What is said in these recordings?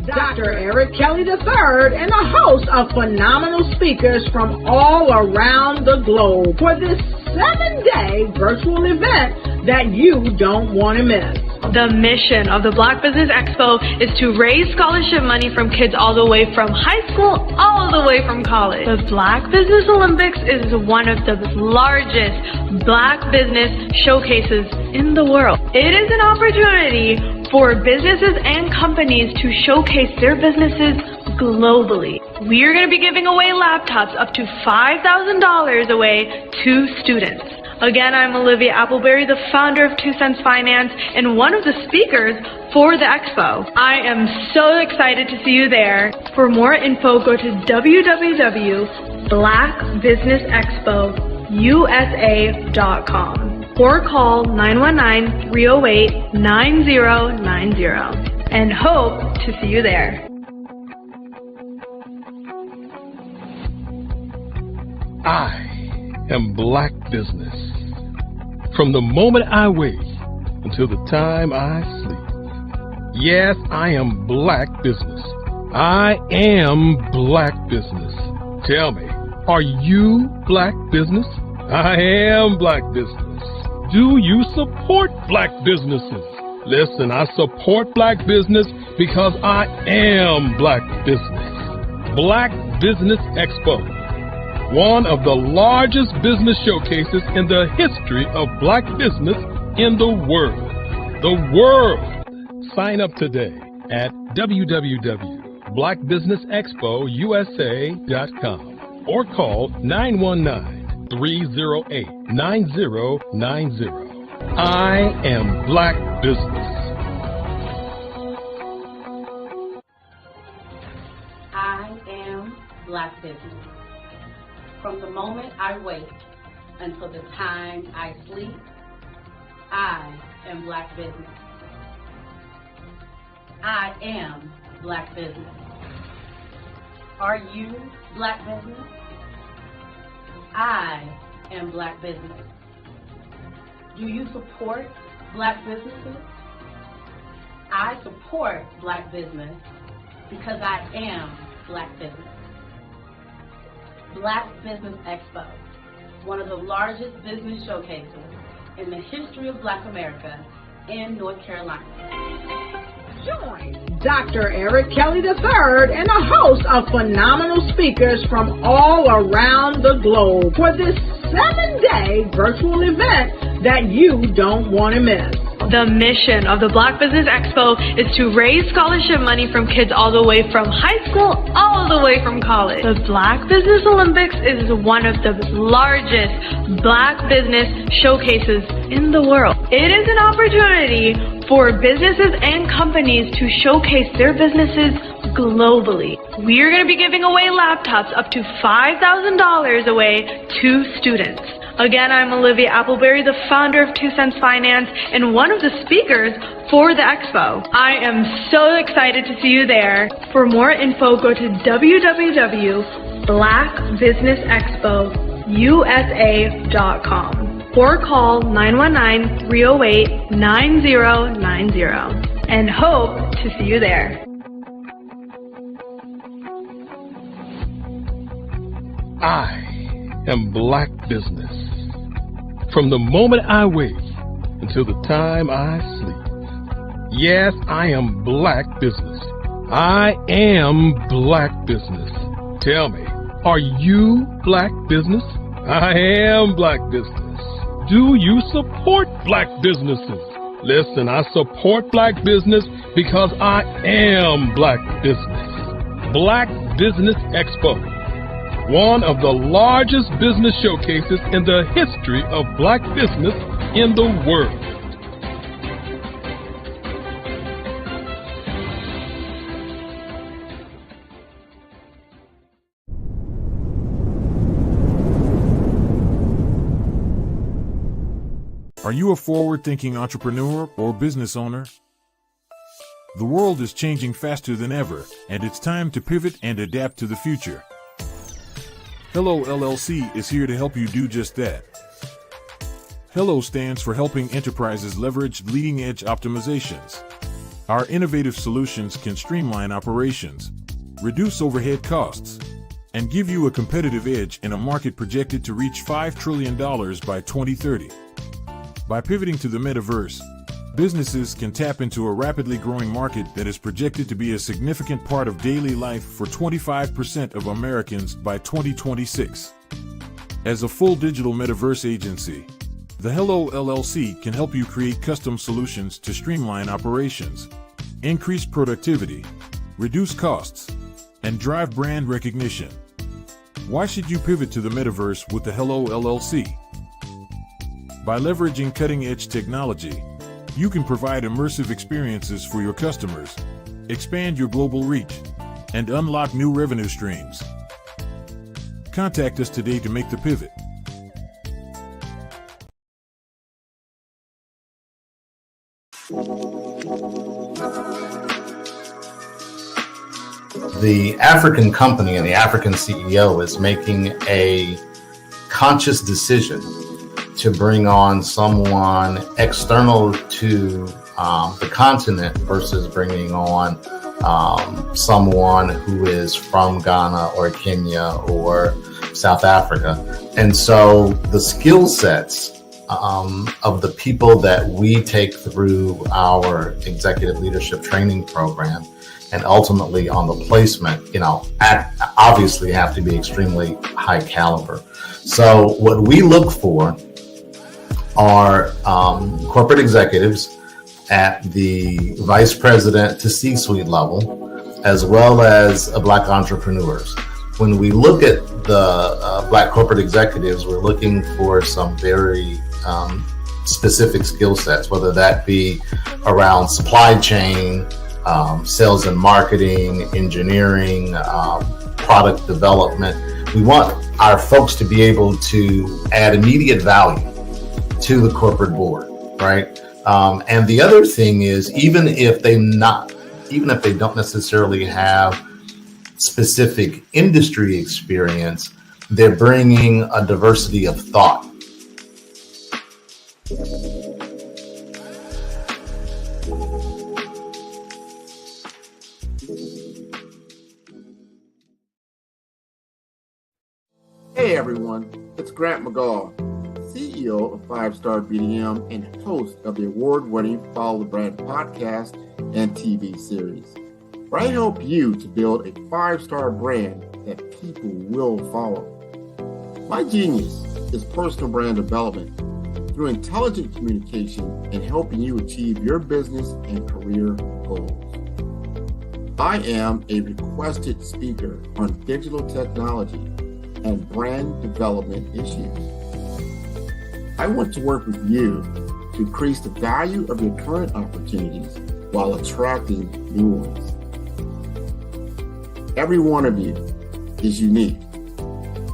Dr. Eric Kelly III and a host of phenomenal speakers from all around the globe for this 7-day virtual event that you don't want to miss. The mission of the Black Business Expo is to raise scholarship money from kids all the way from high school all the way from college. The Black Business Olympics is one of the largest Black business showcases in the world. It is an opportunity for businesses and companies to showcase their businesses globally. We are going to be giving away laptops up to $5,000 away to students. Again, I'm Olivia Appleberry, the founder of 2 Cents Finance and one of the speakers for the expo. I am so excited to see you there. For more info, go to www.blackbusinessexpousa.com or call 919-308-9090 and hope to see you there. I am Black Business. From the moment I wake until the time I sleep. Yes, I am Black Business. I am Black Business. Tell me, are you Black Business? I am Black Business. Do you support Black businesses? Listen, I support Black business because I am Black Business. Black Business Expo, one of the largest business showcases in the history of Black business in the world. The world! Sign up today at www.blackbusinessexpousa.com or call 919-308-9090. I am Black Business. I am Black Business. From the moment I wake until the time I sleep, I am Black Business. I am Black Business. Are you Black Business? I am Black Business. Do you support Black businesses? I support Black business because I am Black Business. Black Business Expo, one of the largest business showcases in the history of Black America in North Carolina. Join Dr. Eric Kelly III and a host of phenomenal speakers from all around the globe for this 7-day virtual event that you don't want to miss. The mission of the Black Business Expo is to raise scholarship money from kids all the way from high school all the way from college. The Black Business Olympics is one of the largest Black business showcases in the world. It is an opportunity for businesses and companies to showcase their businesses globally. We are going to be giving away laptops up to $5,000 away to students. Again, I'm Olivia Appleberry, the founder of 2 Cents Finance and one of the speakers for the expo. I am so excited to see you there. For more info, go to www.blackbusinessexpousa.com or call 919-308-9090 and hope to see you there. I am Black Business. From the moment I wake until the time I sleep. Yes, I am Black Business. I am Black Business. Tell me, are you Black Business? I am Black Business. Do you support Black businesses? Listen, I support Black business because I am Black Business. Black Business Expo, one of the largest business showcases in the history of Black business in the world. Are you a forward-thinking entrepreneur or business owner? The world is changing faster than ever, and it's time to pivot and adapt to the future. Hello LLC is here to help you do just that. Hello stands for helping enterprises leverage leading-edge optimizations. Our innovative solutions can streamline operations, reduce overhead costs, and give you a competitive edge in a market projected to reach $5 trillion by 2030. By pivoting to the metaverse, businesses can tap into a rapidly growing market that is projected to be a significant part of daily life for 25% of Americans by 2026. As a full digital metaverse agency, the Hello LLC can help you create custom solutions to streamline operations, increase productivity, reduce costs, and drive brand recognition. Why should you pivot to the metaverse with the Hello LLC? By leveraging cutting-edge technology, you can provide immersive experiences for your customers, expand your global reach, and unlock new revenue streams. Contact us today to make the pivot. The African company and the African CEO is making a conscious decision to bring on someone external to the continent versus bringing on someone who is from Ghana or Kenya or South Africa. And so the skill sets of the people that we take through our executive leadership training program and ultimately on the placement, obviously have to be extremely high caliber. So what we look for are corporate executives at the vice president to C-suite level, as well as Black entrepreneurs. When we look at the Black corporate executives, we're looking for some very specific skill sets, whether that be around supply chain, sales and marketing, engineering, product development. We want our folks to be able to add immediate value to the corporate board, right? And the other thing is, even if they don't necessarily have specific industry experience, they're bringing a diversity of thought. Hey everyone, it's Grant McGaw, CEO of 5-Star BDM and host of the award-winning Follow the Brand podcast and TV series, where I help you to build a 5-star brand that people will follow. My genius is personal brand development through intelligent communication and helping you achieve your business and career goals. I am a requested speaker on digital technology and brand development issues. I want to work with you to increase the value of your current opportunities while attracting new ones. Every one of you is unique,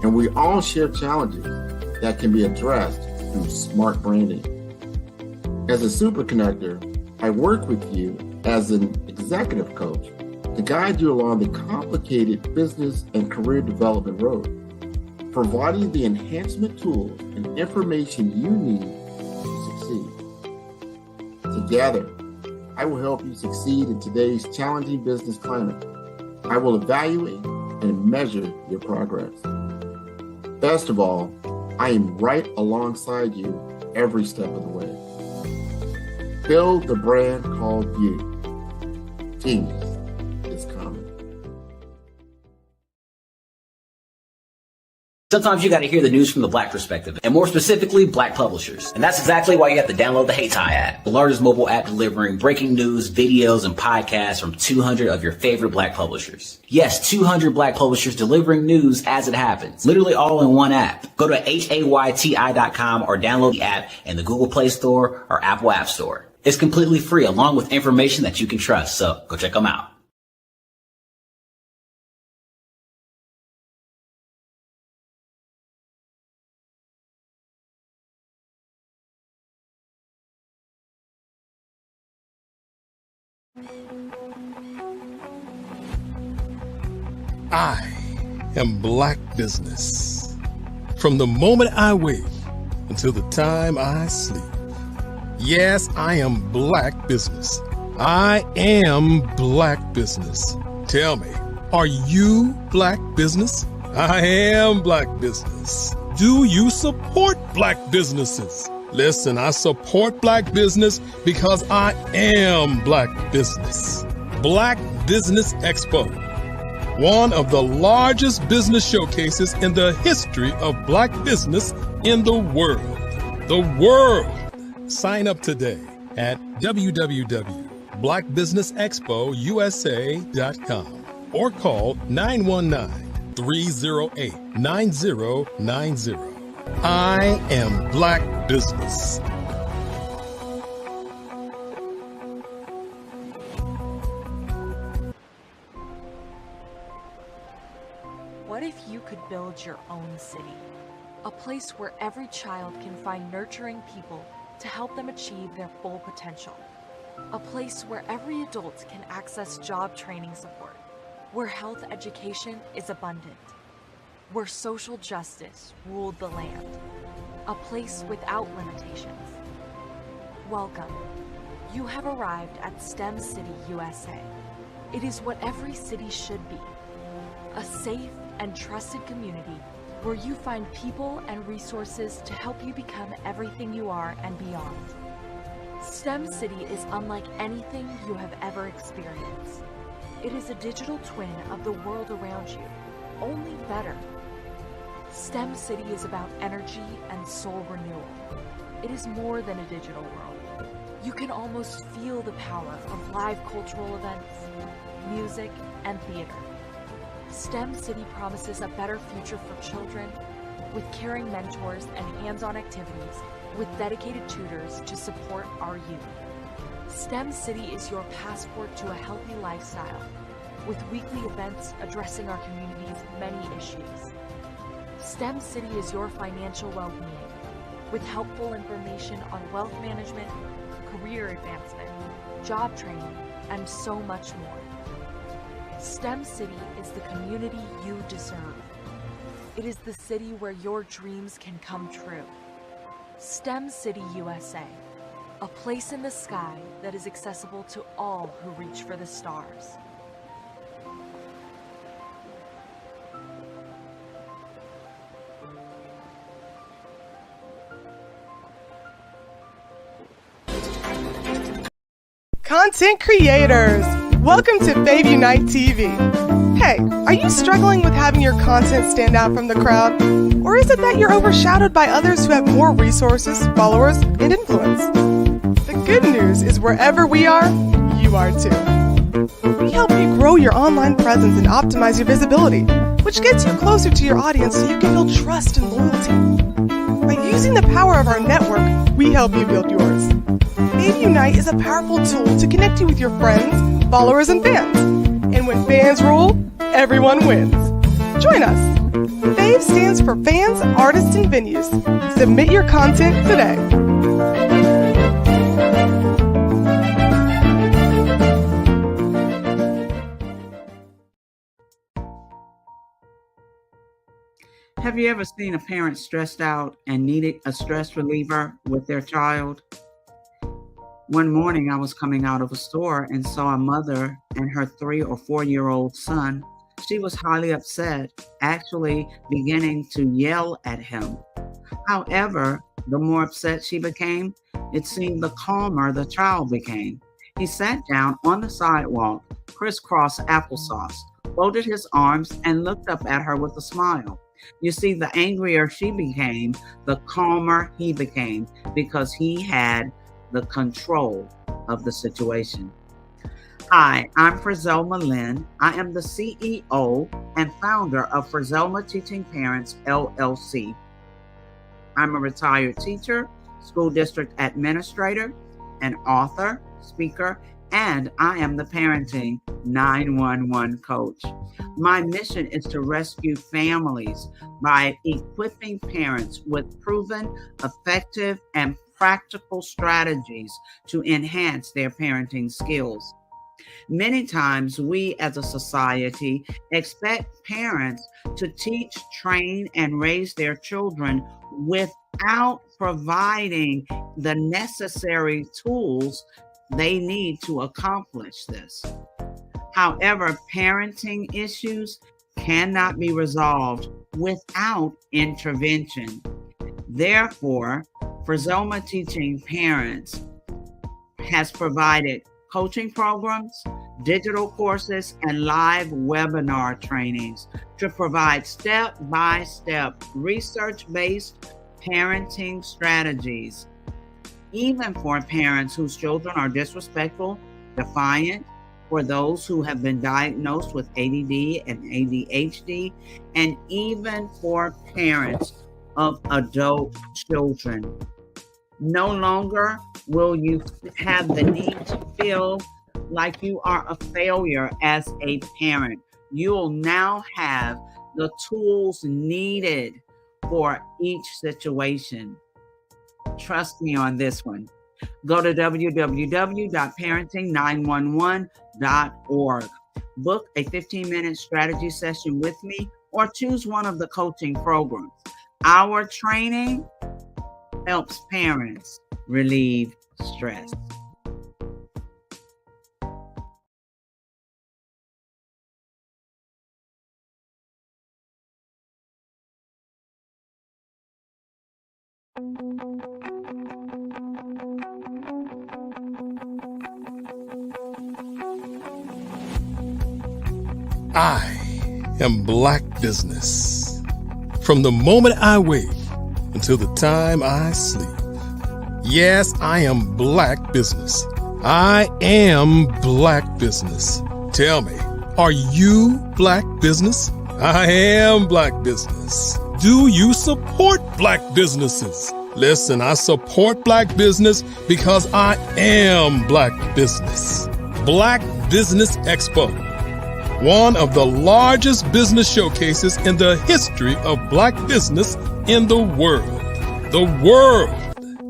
and we all share challenges that can be addressed through smart branding. As a super connector, I work with you as an executive coach to guide you along the complicated business and career development road, providing the enhancement tools and information you need to succeed. Together, I will help you succeed in today's challenging business climate. I will evaluate and measure your progress. Best of all, I am right alongside you every step of the way. Build the brand called you. Genius is coming. Sometimes you got to hear the news from the Black perspective, and more specifically, Black publishers. And that's exactly why you have to download the Hey Ty app, the largest mobile app delivering breaking news, videos, and podcasts from 200 of your favorite Black publishers. Yes, 200 Black publishers delivering news as it happens, literally all in one app. Go to HAYTI.com or download the app in the Google Play Store or Apple App Store. It's completely free, along with information that you can trust, so go check them out. I am Black Business. From the moment I wake until the time I sleep. Yes, I am Black Business. I am Black Business. Tell me, are you Black Business? I am Black Business. Do you support Black businesses? Listen, I support Black business because I am Black Business. Black Business Expo, one of the largest business showcases in the history of Black business in the world. The world! Sign up today at www.blackbusinessexpousa.com or call 919-308-9090. I am Black Business. What if you could build your own city? A place where every child can find nurturing people to help them achieve their full potential. A place where every adult can access job training support, where health education is abundant, where social justice ruled the land. A place without limitations. Welcome. You have arrived at STEM City USA. It is what every city should be. A safe and trusted community where you find people and resources to help you become everything you are and beyond. STEM City is unlike anything you have ever experienced. It is a digital twin of the world around you, only better. STEM City is about energy and soul renewal. It is more than a digital world. You can almost feel the power of live cultural events, music, and theater. STEM City promises a better future for children with caring mentors and hands-on activities with dedicated tutors to support our youth. STEM City is your passport to a healthy lifestyle with weekly events addressing our community's many issues. STEM City is your financial well-being with helpful information on wealth management, career advancement, job training, and so much more. STEM City is the community you deserve. It is the city where your dreams can come true. STEM City USA, a place in the sky that is accessible to all who reach for the stars. Content creators, welcome to Fave Unite TV. Hey, are you struggling with having your content stand out from the crowd? Or is it that you're overshadowed by others who have more resources, followers, and influence? The good news is wherever we are, you are too. We help you grow your online presence and optimize your visibility, which gets you closer to your audience so you can build trust and loyalty. By using the power of our network, we help you build yours. Fave Unite is a powerful tool to connect you with your friends, followers, and fans. And when fans rule, everyone wins. Join us. Fave stands for Fans, Artists, and Venues. Submit your content today. Have you ever seen a parent stressed out and needed a stress reliever with their child? One morning, I was coming out of a store and saw a mother and her 3 or 4-year-old son. She was highly upset, actually beginning to yell at him. However, the more upset she became, it seemed the calmer the child became. He sat down on the sidewalk, crisscross applesauce, folded his arms, and looked up at her with a smile. You see, the angrier she became, the calmer he became, because he had the control of the situation. Hi, I'm Frizelma Lynn. I am the CEO and founder of Frizelma Teaching Parents, LLC. I'm a retired teacher, school district administrator, an author, speaker, and I am the parenting 911 coach. My mission is to rescue families by equipping parents with proven, effective, and practical strategies to enhance their parenting skills. Many times we as a society expect parents to teach, train, and raise their children without providing the necessary tools they need to accomplish this. However, parenting issues cannot be resolved without intervention. Therefore, Frizoma Teaching Parents has provided coaching programs, digital courses, and live webinar trainings to provide step-by-step research-based parenting strategies, even for parents whose children are disrespectful, defiant, for those who have been diagnosed with ADD and ADHD, and even for parents of adult children. No longer will you have the need to feel like you are a failure as a parent. You'll now have the tools needed for each situation. Trust me on this one. Go to www.parenting911.org. Book a 15-minute strategy session with me or choose one of the coaching programs. Our training helps parents relieve stress. I am Black Business. From the moment I wake until the time I sleep. Yes, I am Black Business. I am Black Business. Tell me, are you Black Business? I am Black Business. Do you support Black businesses? Listen, I support Black business because I am Black Business. Black Business Expo, one of the largest business showcases in the history of Black business in the world. The world!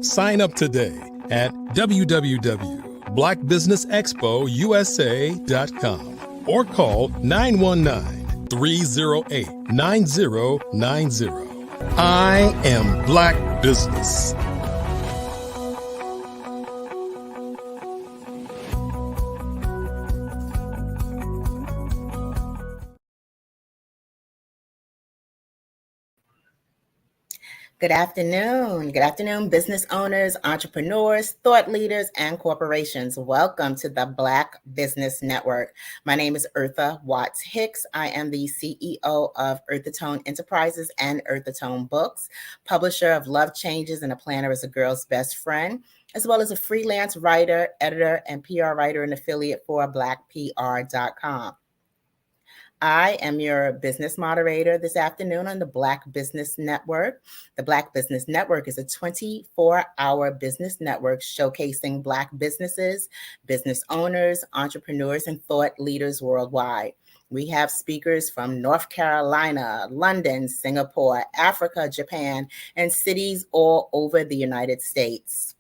Sign up today at www.blackbusinessexpousa.com or call 919-308-9090. I am Black Business. Good afternoon. Good afternoon, business owners, entrepreneurs, thought leaders, and corporations. Welcome to the Black Business Network. My name is Eartha Watts Hicks. I am the CEO of Earthatone Enterprises and Earthatone Books, publisher of Love Changes and A Planner is a Girl's Best Friend, as well as a freelance writer, editor, and PR writer and affiliate for blackpr.com. I am your business moderator this afternoon on the Black Business Network. The Black Business Network is a 24-hour business network showcasing Black businesses, business owners, entrepreneurs, and thought leaders worldwide. We have speakers from North Carolina, London, Singapore, Africa, Japan, and cities all over the United States.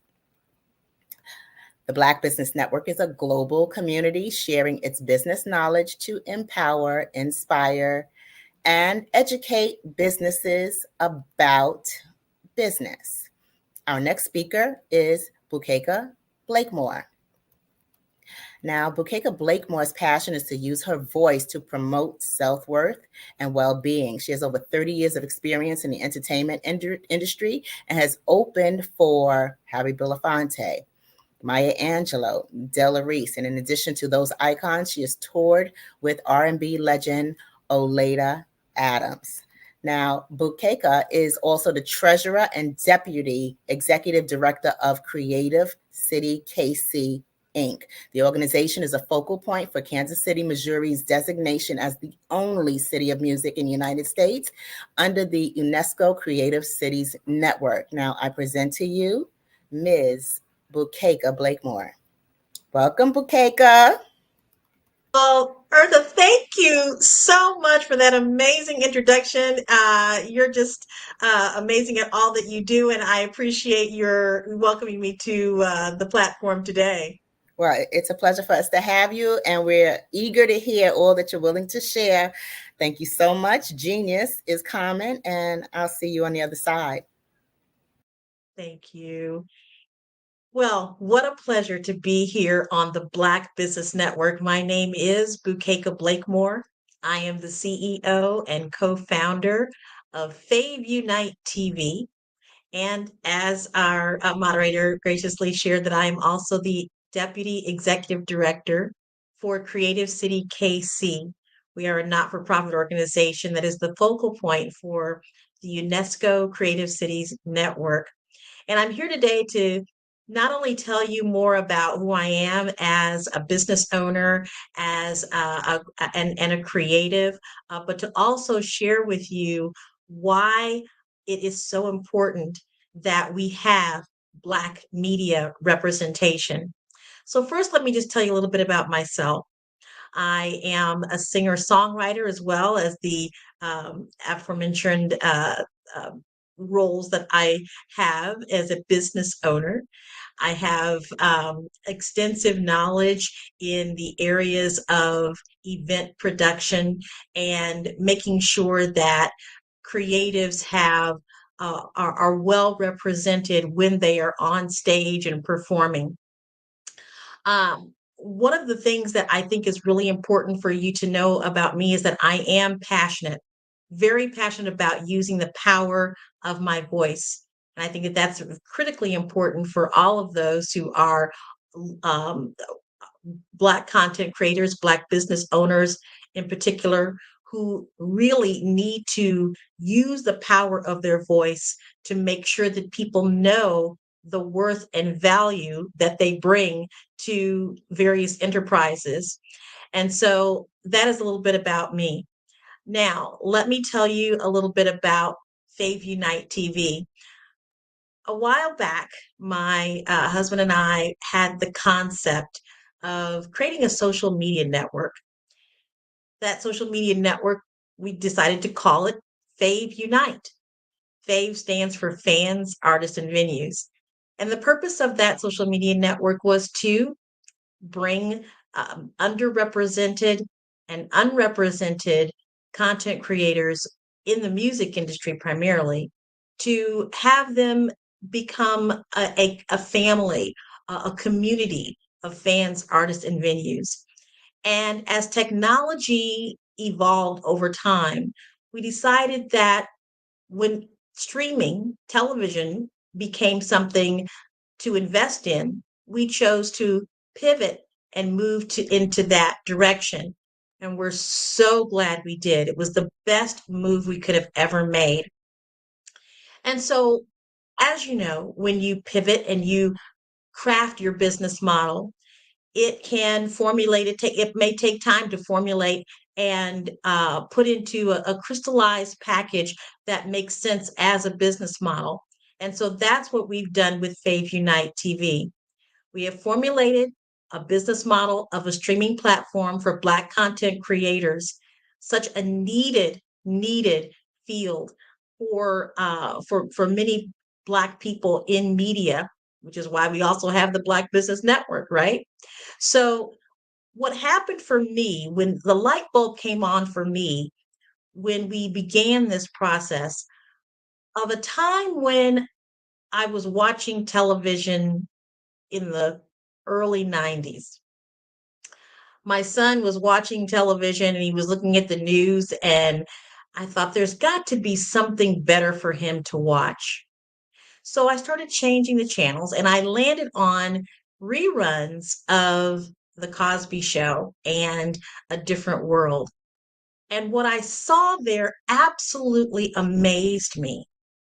The Black Business Network is a global community sharing its business knowledge to empower, inspire, and educate businesses about business. Our next speaker is Bukeka Blakemore. Now, Bukeka Blakemore's passion is to use her voice to promote self-worth and well-being. She has over 30 years of experience in the entertainment industry and has opened for Harry Belafonte, Maya Angelou, Della Reese, and in addition to those icons, she has toured with R&B legend Oleta Adams. Now, Bukeka is also the treasurer and deputy executive director of Creative City KC Inc. The organization is a focal point for Kansas City, Missouri's designation as the only city of music in the United States under the UNESCO Creative Cities Network. Now, I present to you Ms. Bukeka Blakemore. Welcome, Bukeka. Well, Eartha, thank you so much for that amazing introduction. You're just amazing at all that you do, and I appreciate your welcoming me to the platform today. Well, it's a pleasure for us to have you, and we're eager to hear all that you're willing to share. Thank you so much. Genius is common, and I'll see you on the other side. Thank you. Well, what a pleasure to be here on the Black Business Network. My name is Bukeka Blakemore. I am the CEO and co-founder of Fave Unite TV. And as our moderator graciously shared, that I am also the Deputy Executive Director for Creative City KC. We are a not-for-profit organization that is the focal point for the UNESCO Creative Cities Network. And I'm here today to not only tell you more about who I am as a business owner, as and a creative, but to also share with you why it is so important that we have Black media representation. So first, let me just tell you a little bit about myself. I am a singer-songwriter as well as the aforementioned uh, roles that I have as a business owner. I have extensive knowledge in the areas of event production and making sure that creatives are well represented when they are on stage and performing. One of the things that I think is really important for you to know about me is that I am passionate, very passionate about using the power of my voice. And I think that that's critically important for all of those who are um, Black content creators, Black business owners in particular, who really need to use the power of their voice to make sure that people know the worth and value that they bring to various enterprises. And so that is a little bit about me. Now, let me tell you a little bit about Fave Unite TV. A while back, my husband and I had the concept of creating a social media network. That social media network, we decided to call it Fave Unite. Fave stands for fans, artists, and venues. And the purpose of that social media network was to bring underrepresented and unrepresented content creators in the music industry primarily to have them become a family, a community of fans, artists, and venues. And as technology evolved over time, we decided that when streaming television became something to invest in, we chose to pivot and move into that direction. And we're so glad we did. It was the best move we could have ever made. And so, as you know, when you pivot and you craft your business model, it can formulate it may take time to formulate and put into a crystallized package that makes sense as a business model. And so that's what we've done with Fave Unite TV. We have formulated a business model of a streaming platform for Black content creators, such a needed field for many Black people in media, which is why we also have the Black Business Network, right? So what happened for me when the light bulb came on for me when we began this process of a time when I was watching television in the early 90s. My son was watching television and he was looking at the news, and I thought there's got to be something better for him to watch. So I started changing the channels and I landed on reruns of The Cosby Show and A Different World. And what I saw there absolutely amazed me.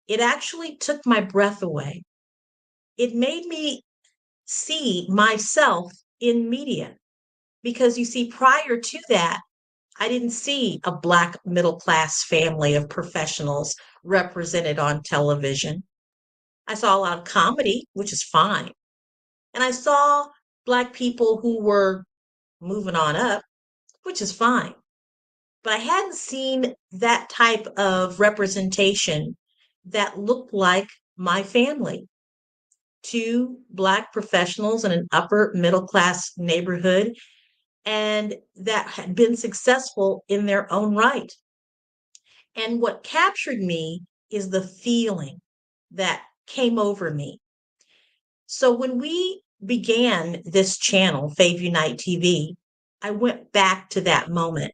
It actually took my breath away. It made me see myself in media because you see, prior to that, I didn't see a Black middle class family of professionals represented on television. I saw a lot of comedy, which is fine. And I saw Black people who were moving on up, which is fine. But I hadn't seen that type of representation that looked like my family. Two Black professionals in an upper middle class neighborhood, and that had been successful in their own right. And what captured me is the feeling that came over me. So when we began this channel, Fave Unite TV, I went back to that moment.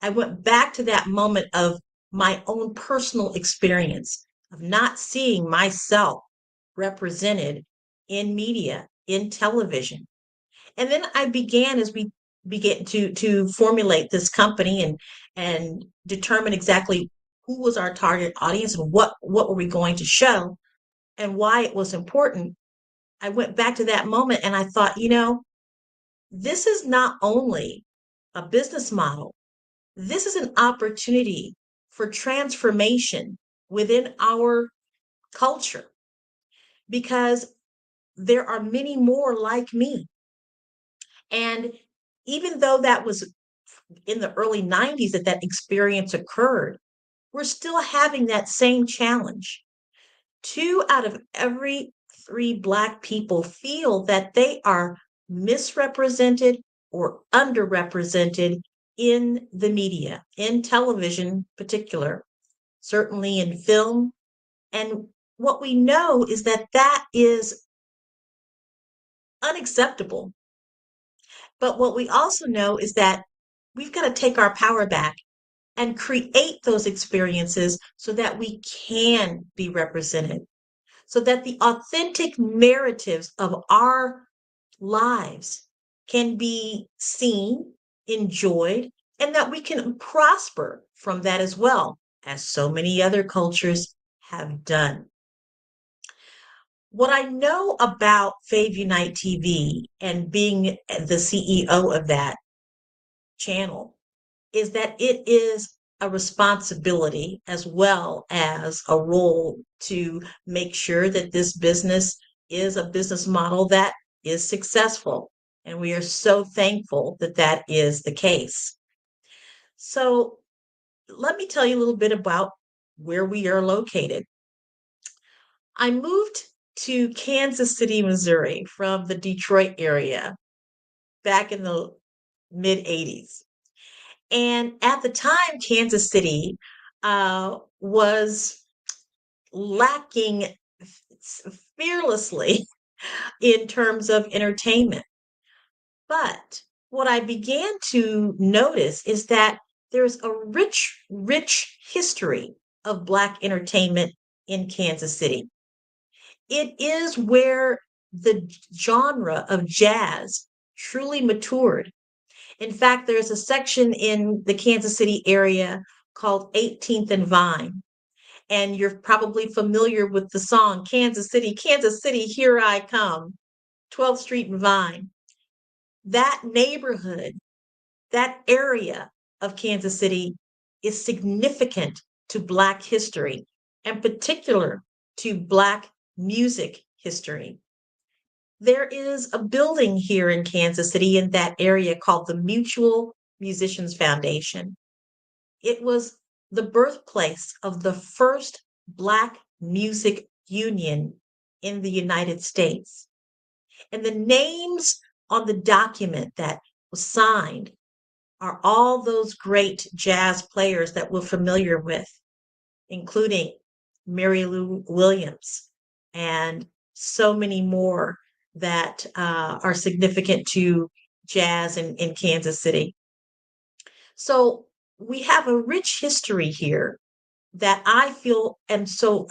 I went back to that moment of my own personal experience of not seeing myself represented in media, in television. And then I began, as we began to formulate this company and determine exactly who was our target audience and what were we going to show and why it was important. I went back to that moment and I thought, this is not only a business model, this is an opportunity for transformation within our culture because there are many more like me. And even though that was in the early 90s that experience occurred, we're still having that same challenge. 2 out of every 3 Black people feel that they are misrepresented or underrepresented in the media, in television in particular, certainly in film. And what we know is that that is unacceptable. But what we also know is that we've got to take our power back and create those experiences so that we can be represented, so that the authentic narratives of our lives can be seen, enjoyed, and that we can prosper from that as well, as so many other cultures have done. What I know about Fave Unite TV and being the CEO of that channel is that it is a responsibility as well as a role to make sure that this business is a business model that is successful. And we are so thankful that that is the case. So let me tell you a little bit about where we are located. I moved to Kansas City, Missouri from the Detroit area back in the mid 80s. And at the time, Kansas City was lacking fearlessly in terms of entertainment. But what I began to notice is that there's a rich, rich history of Black entertainment in Kansas City. It is where the genre of jazz truly matured. In fact, there's a section in the Kansas City area called 18th and Vine. And you're probably familiar with the song, Kansas City, here I come, 12th Street and Vine. That neighborhood, that area of Kansas City is significant to Black history, and particular to Black music history. There is a building here in Kansas City in that area called the Mutual Musicians Foundation. It was the birthplace of the first Black music union in the United States. And the names on the document that was signed are all those great jazz players that we're familiar with, including Mary Lou Williams and so many more that are significant to jazz in Kansas City. So we have a rich history here that I feel am so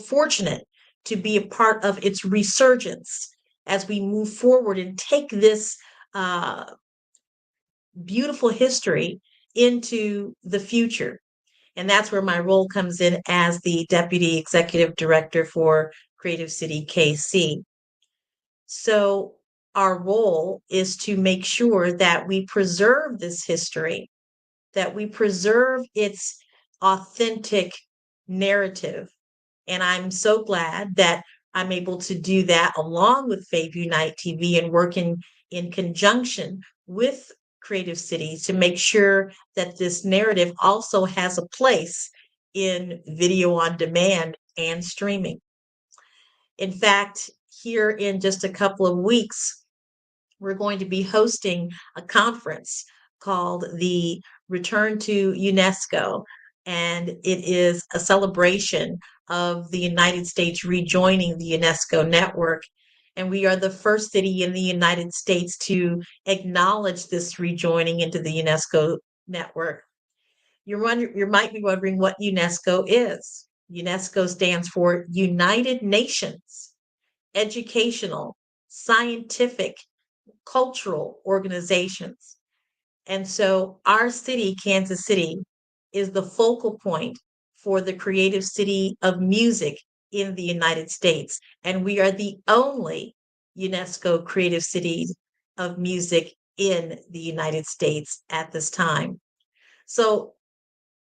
fortunate to be a part of its resurgence as we move forward and take this beautiful history into the future. And that's where my role comes in as the Deputy Executive Director for Creative City KC. So our role is to make sure that we preserve this history, that we preserve its authentic narrative. And I'm so glad that I'm able to do that along with Fave Unite TV and working in conjunction with Creative City to make sure that this narrative also has a place in video on demand and streaming. In fact, here in just a couple of weeks, we're going to be hosting a conference called the Return to UNESCO. And it is a celebration of the United States rejoining the UNESCO network. And we are the first city in the United States to acknowledge this rejoining into the UNESCO network. You might be wondering what UNESCO is. UNESCO stands for United Nations Educational, Scientific, Cultural Organizations. And so our city, Kansas City, is the focal point for the creative city of music in the United States. And we are the only UNESCO creative city of music in the United States at this time. So,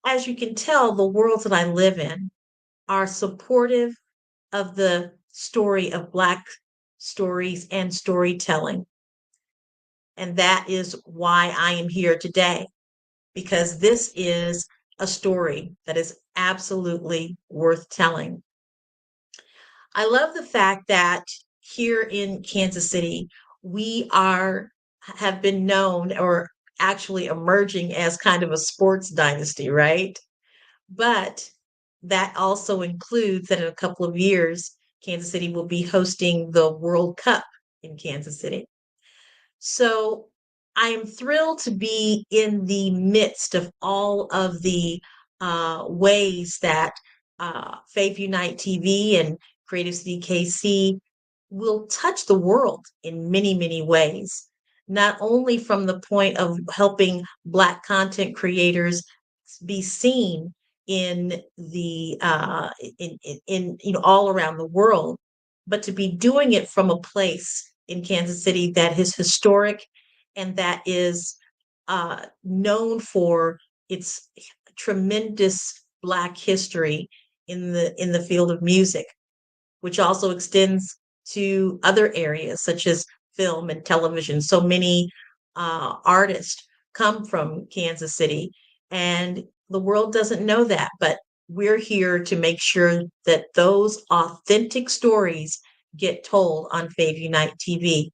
as you can tell, the worlds that I live in are supportive of the story of Black stories and storytelling. And that is why I am here today, because this is a story that is absolutely worth telling. I love the fact that here in Kansas City, we have been known or actually emerging as kind of a sports dynasty, right? But that also includes that in a couple of years, Kansas City will be hosting the World Cup in Kansas City. So I am thrilled to be in the midst of all of the ways that Faith Unite TV and Creative City KC will touch the world in many, many ways. Not only from the point of helping Black content creators be seen in the in all around the world, but to be doing it from a place in Kansas City that is historic and that is known for its tremendous Black history in the field of music, which also extends to other areas such as film and television. So many artists come from Kansas City, and the world doesn't know that, but we're here to make sure that those authentic stories get told on Fave Unite TV.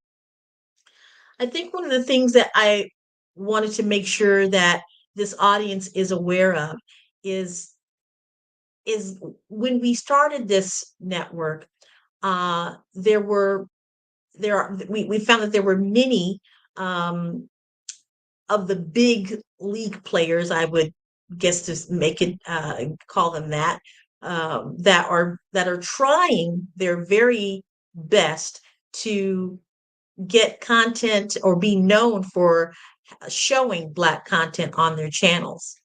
I think one of the things that I wanted to make sure that this audience is aware of is when we started this network, there are we found that there were many of the big league players, I would guess to make it call them that, that are trying their very best to get content or be known for showing Black content on their channels.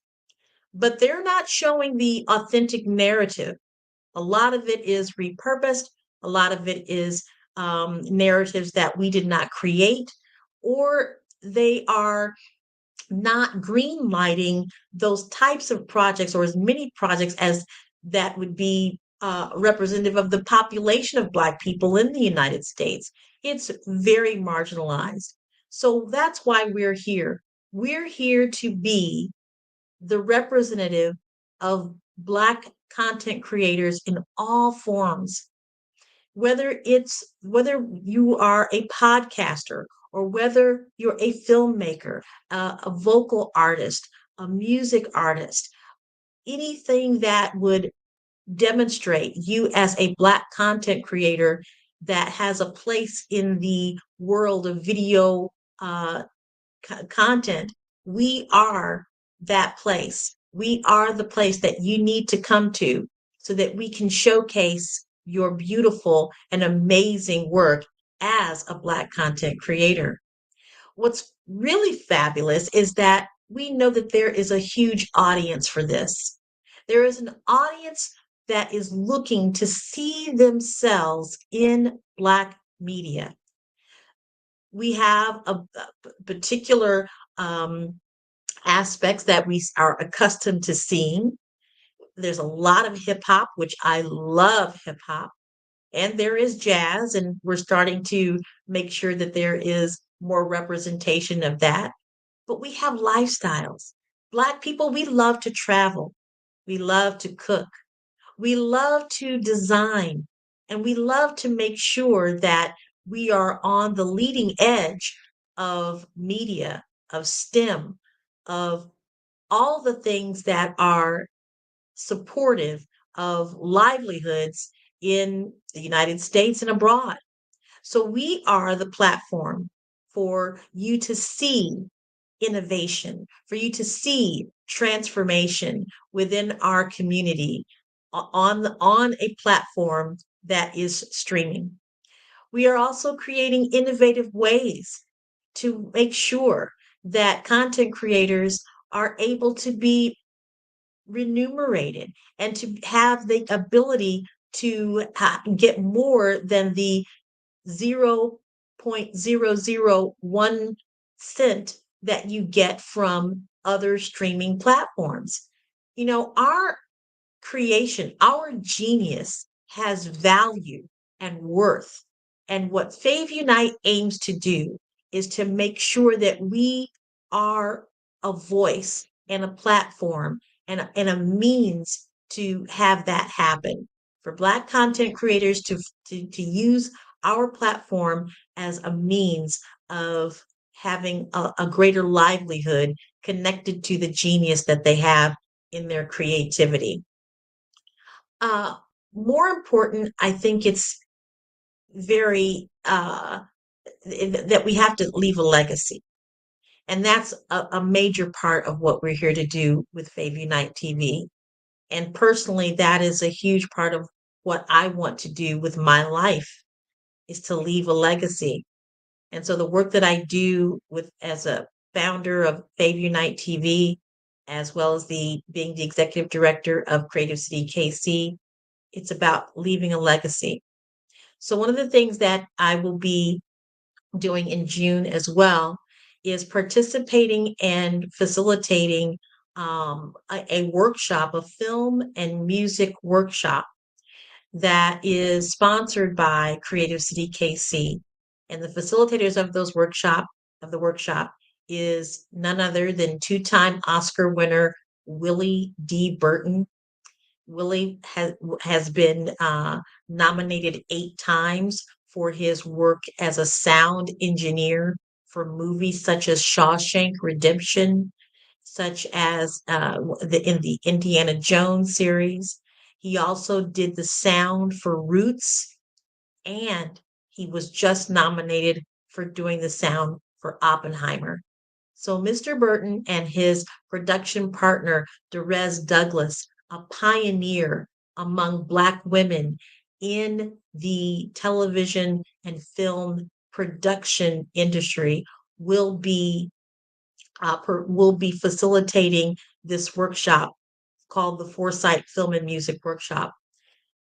But they're not showing the authentic narrative. A lot of it is repurposed. A lot of it is narratives that we did not create, or they are not green lighting those types of projects or as many projects as that would be representative of the population of Black people in the United States. It's very marginalized. So that's why we're here. We're here to be the representative of Black content creators in all forms, whether you are a podcaster or whether you're a filmmaker, a vocal artist, a music artist, anything that would demonstrate you as a Black content creator that has a place in the world of video content. We are that place. We are the place that you need to come to so that we can showcase your beautiful and amazing work as a Black content creator. What's really fabulous is that we know that there is a huge audience for this. There is an audience that is looking to see themselves in Black media. We have a particular aspects that we are accustomed to seeing. There's a lot of hip hop, which I love hip hop, and there is jazz, and we're starting to make sure that there is more representation of that. But we have lifestyles. Black people, we love to travel. We love to cook. We love to design, and we love to make sure that we are on the leading edge of media, of STEM, of all the things that are supportive of livelihoods in the United States and abroad. So we are the platform for you to see innovation, for you to see transformation within our community on a platform that is streaming. We are also creating innovative ways to make sure that content creators are able to be remunerated and to have the ability to get more than the 0.001 cent that you get from other streaming platforms. You know, our creation, our genius has value and worth. And what Fave Unite aims to do is to make sure that we are a voice and a platform and a means to have that happen. For Black content creators to use our platform as a means of having a greater livelihood connected to the genius that they have in their creativity. Uh, More important, I think it's very that we have to leave a legacy. And that's a major part of what we're here to do with Fave Unite TV. And personally, that is a huge part of what I want to do with my life is to leave a legacy. And so the work that I do with as a founder of Fave Unite TV, as well as being the executive director of Creative City KC, it's about leaving a legacy. So one of the things that I will be doing in June as well is participating and facilitating a workshop, a film and music workshop that is sponsored by Creative City KC. And the facilitators of the workshop is none other than two-time Oscar winner Willie D. Burton. Willie has been nominated 8 times for his work as a sound engineer for movies such as Shawshank Redemption, such as in the Indiana Jones series. He also did the sound for Roots, and he was just nominated for doing the sound for Oppenheimer. So Mr. Burton and his production partner, Derez Douglas, a pioneer among Black women in the television and film production industry, will be facilitating this workshop called the Foresight Film and Music Workshop.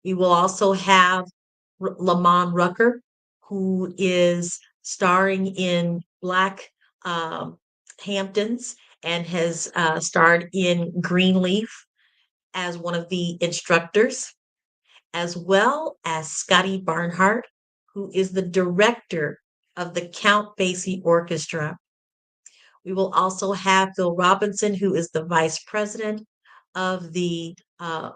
We will also have Lamon Rucker, who is starring in Black Hamptons and has starred in Greenleaf as one of the instructors, as well as Scotty Barnhart, who is the director of the Count Basie Orchestra. We will also have Phil Robinson, who is the vice president of the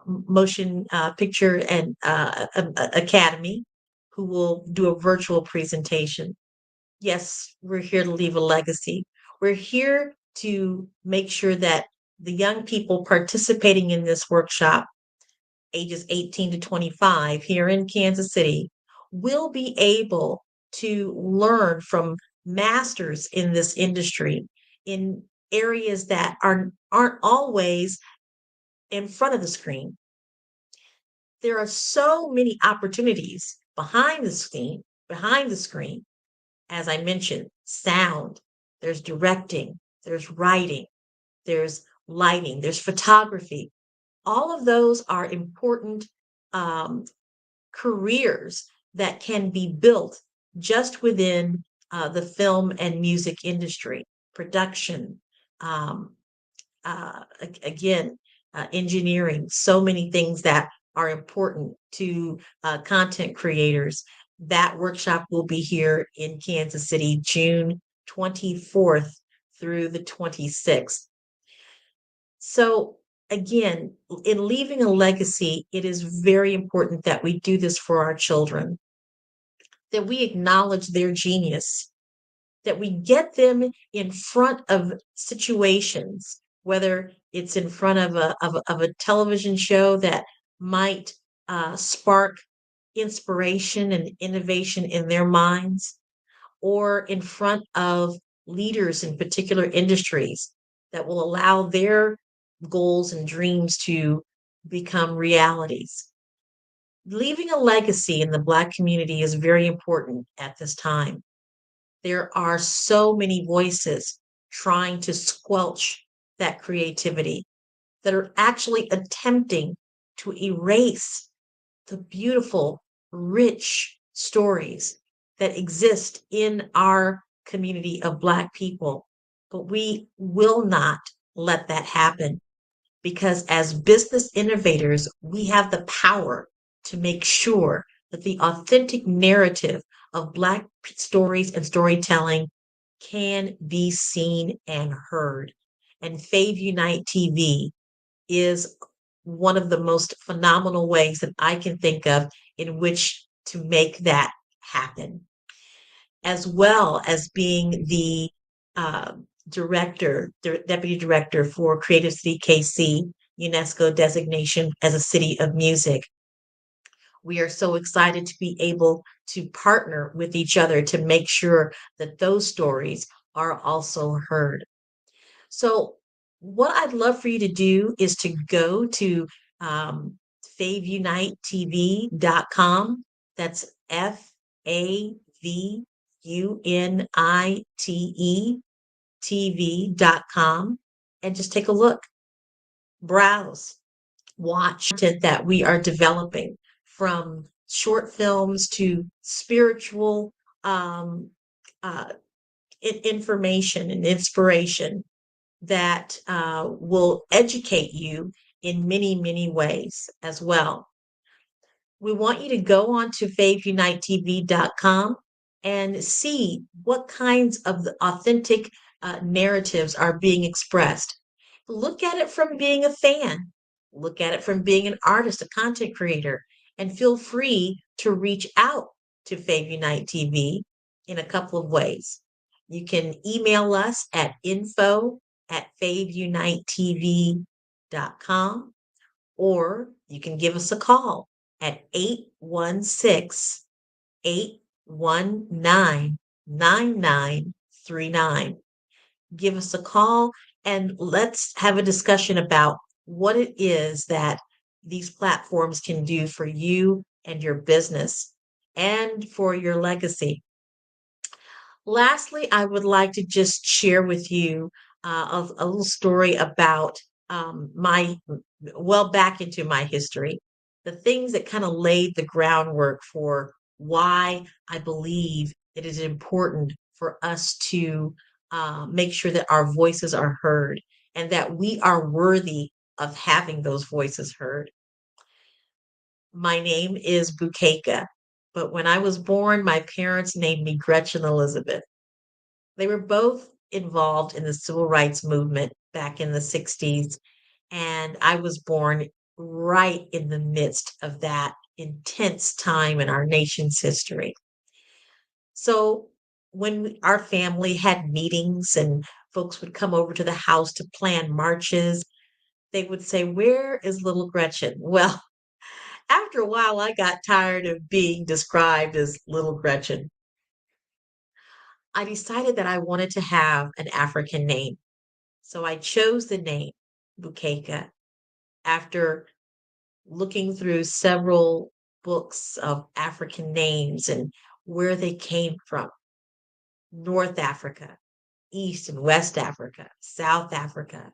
Motion Picture and Academy, who will do a virtual presentation. Yes, we're here to leave a legacy. We're here to make sure that the young people participating in this workshop, ages 18 to 25 here in Kansas City, will be able to learn from masters in this industry in areas that aren't always in front of the screen. There are so many opportunities behind the screen. As I mentioned, sound, there's directing, there's writing, there's lighting, there's photography. All of those are important careers that can be built just within the film and music industry, production, again, engineering, so many things that are important to content creators. That workshop will be here in Kansas City, June 24th through the 26th. So again, in leaving a legacy, it is very important that we do this for our children, that we acknowledge their genius, that we get them in front of situations, whether it's in front of a television show that might spark inspiration and innovation in their minds, or in front of leaders in particular industries that will allow their goals and dreams to become realities. Leaving a legacy in the Black community is very important at this time. There are so many voices trying to squelch that creativity that are actually attempting to erase the beautiful, rich stories that exist in our community of Black people. But we will not let that happen, because as business innovators, we have the power to make sure that the authentic narrative of Black stories and storytelling can be seen and heard. And Fave Unite TV is one of the most phenomenal ways that I can think of in which to make that happen, as well as being the deputy director for Creative City KC, UNESCO designation as a city of music. We are so excited to be able to partner with each other to make sure that those stories are also heard. So, what I'd love for you to do is to go to favunitetv.com. That's FAVUNITE TV.com, and just take a look, browse, watch it that we are developing, from short films to spiritual uh, information and inspiration that will educate you in many, many ways as well. We want you to go on to favunitetv.com and see what kinds of the authentic narratives are being expressed. Look at it from being a fan. Look at it from being an artist, a content creator, and feel free to reach out to Fave Unite TV in a couple of ways. You can email us at info@favunitetv.com, or you can give us a call at 816-819-9939. Give us a call and let's have a discussion about what it is that these platforms can do for you and your business and for your legacy. Lastly, I would like to just share with you a little story about back into my history, the things that kind of laid the groundwork for why I believe it is important for us to make sure that our voices are heard and that we are worthy of having those voices heard. My name is Bukeka, but when I was born, my parents named me Gretchen Elizabeth. They were both involved in the civil rights movement back in the 60s, and I was born right in the midst of that intense time in our nation's history. So when our family had meetings and folks would come over to the house to plan marches, they would say, "Where is little Gretchen?" Well, after a while, I got tired of being described as little Gretchen. I decided that I wanted to have an African name. So I chose the name Bukeka after looking through several books of African names and where they came from. North Africa, East and West Africa, South Africa.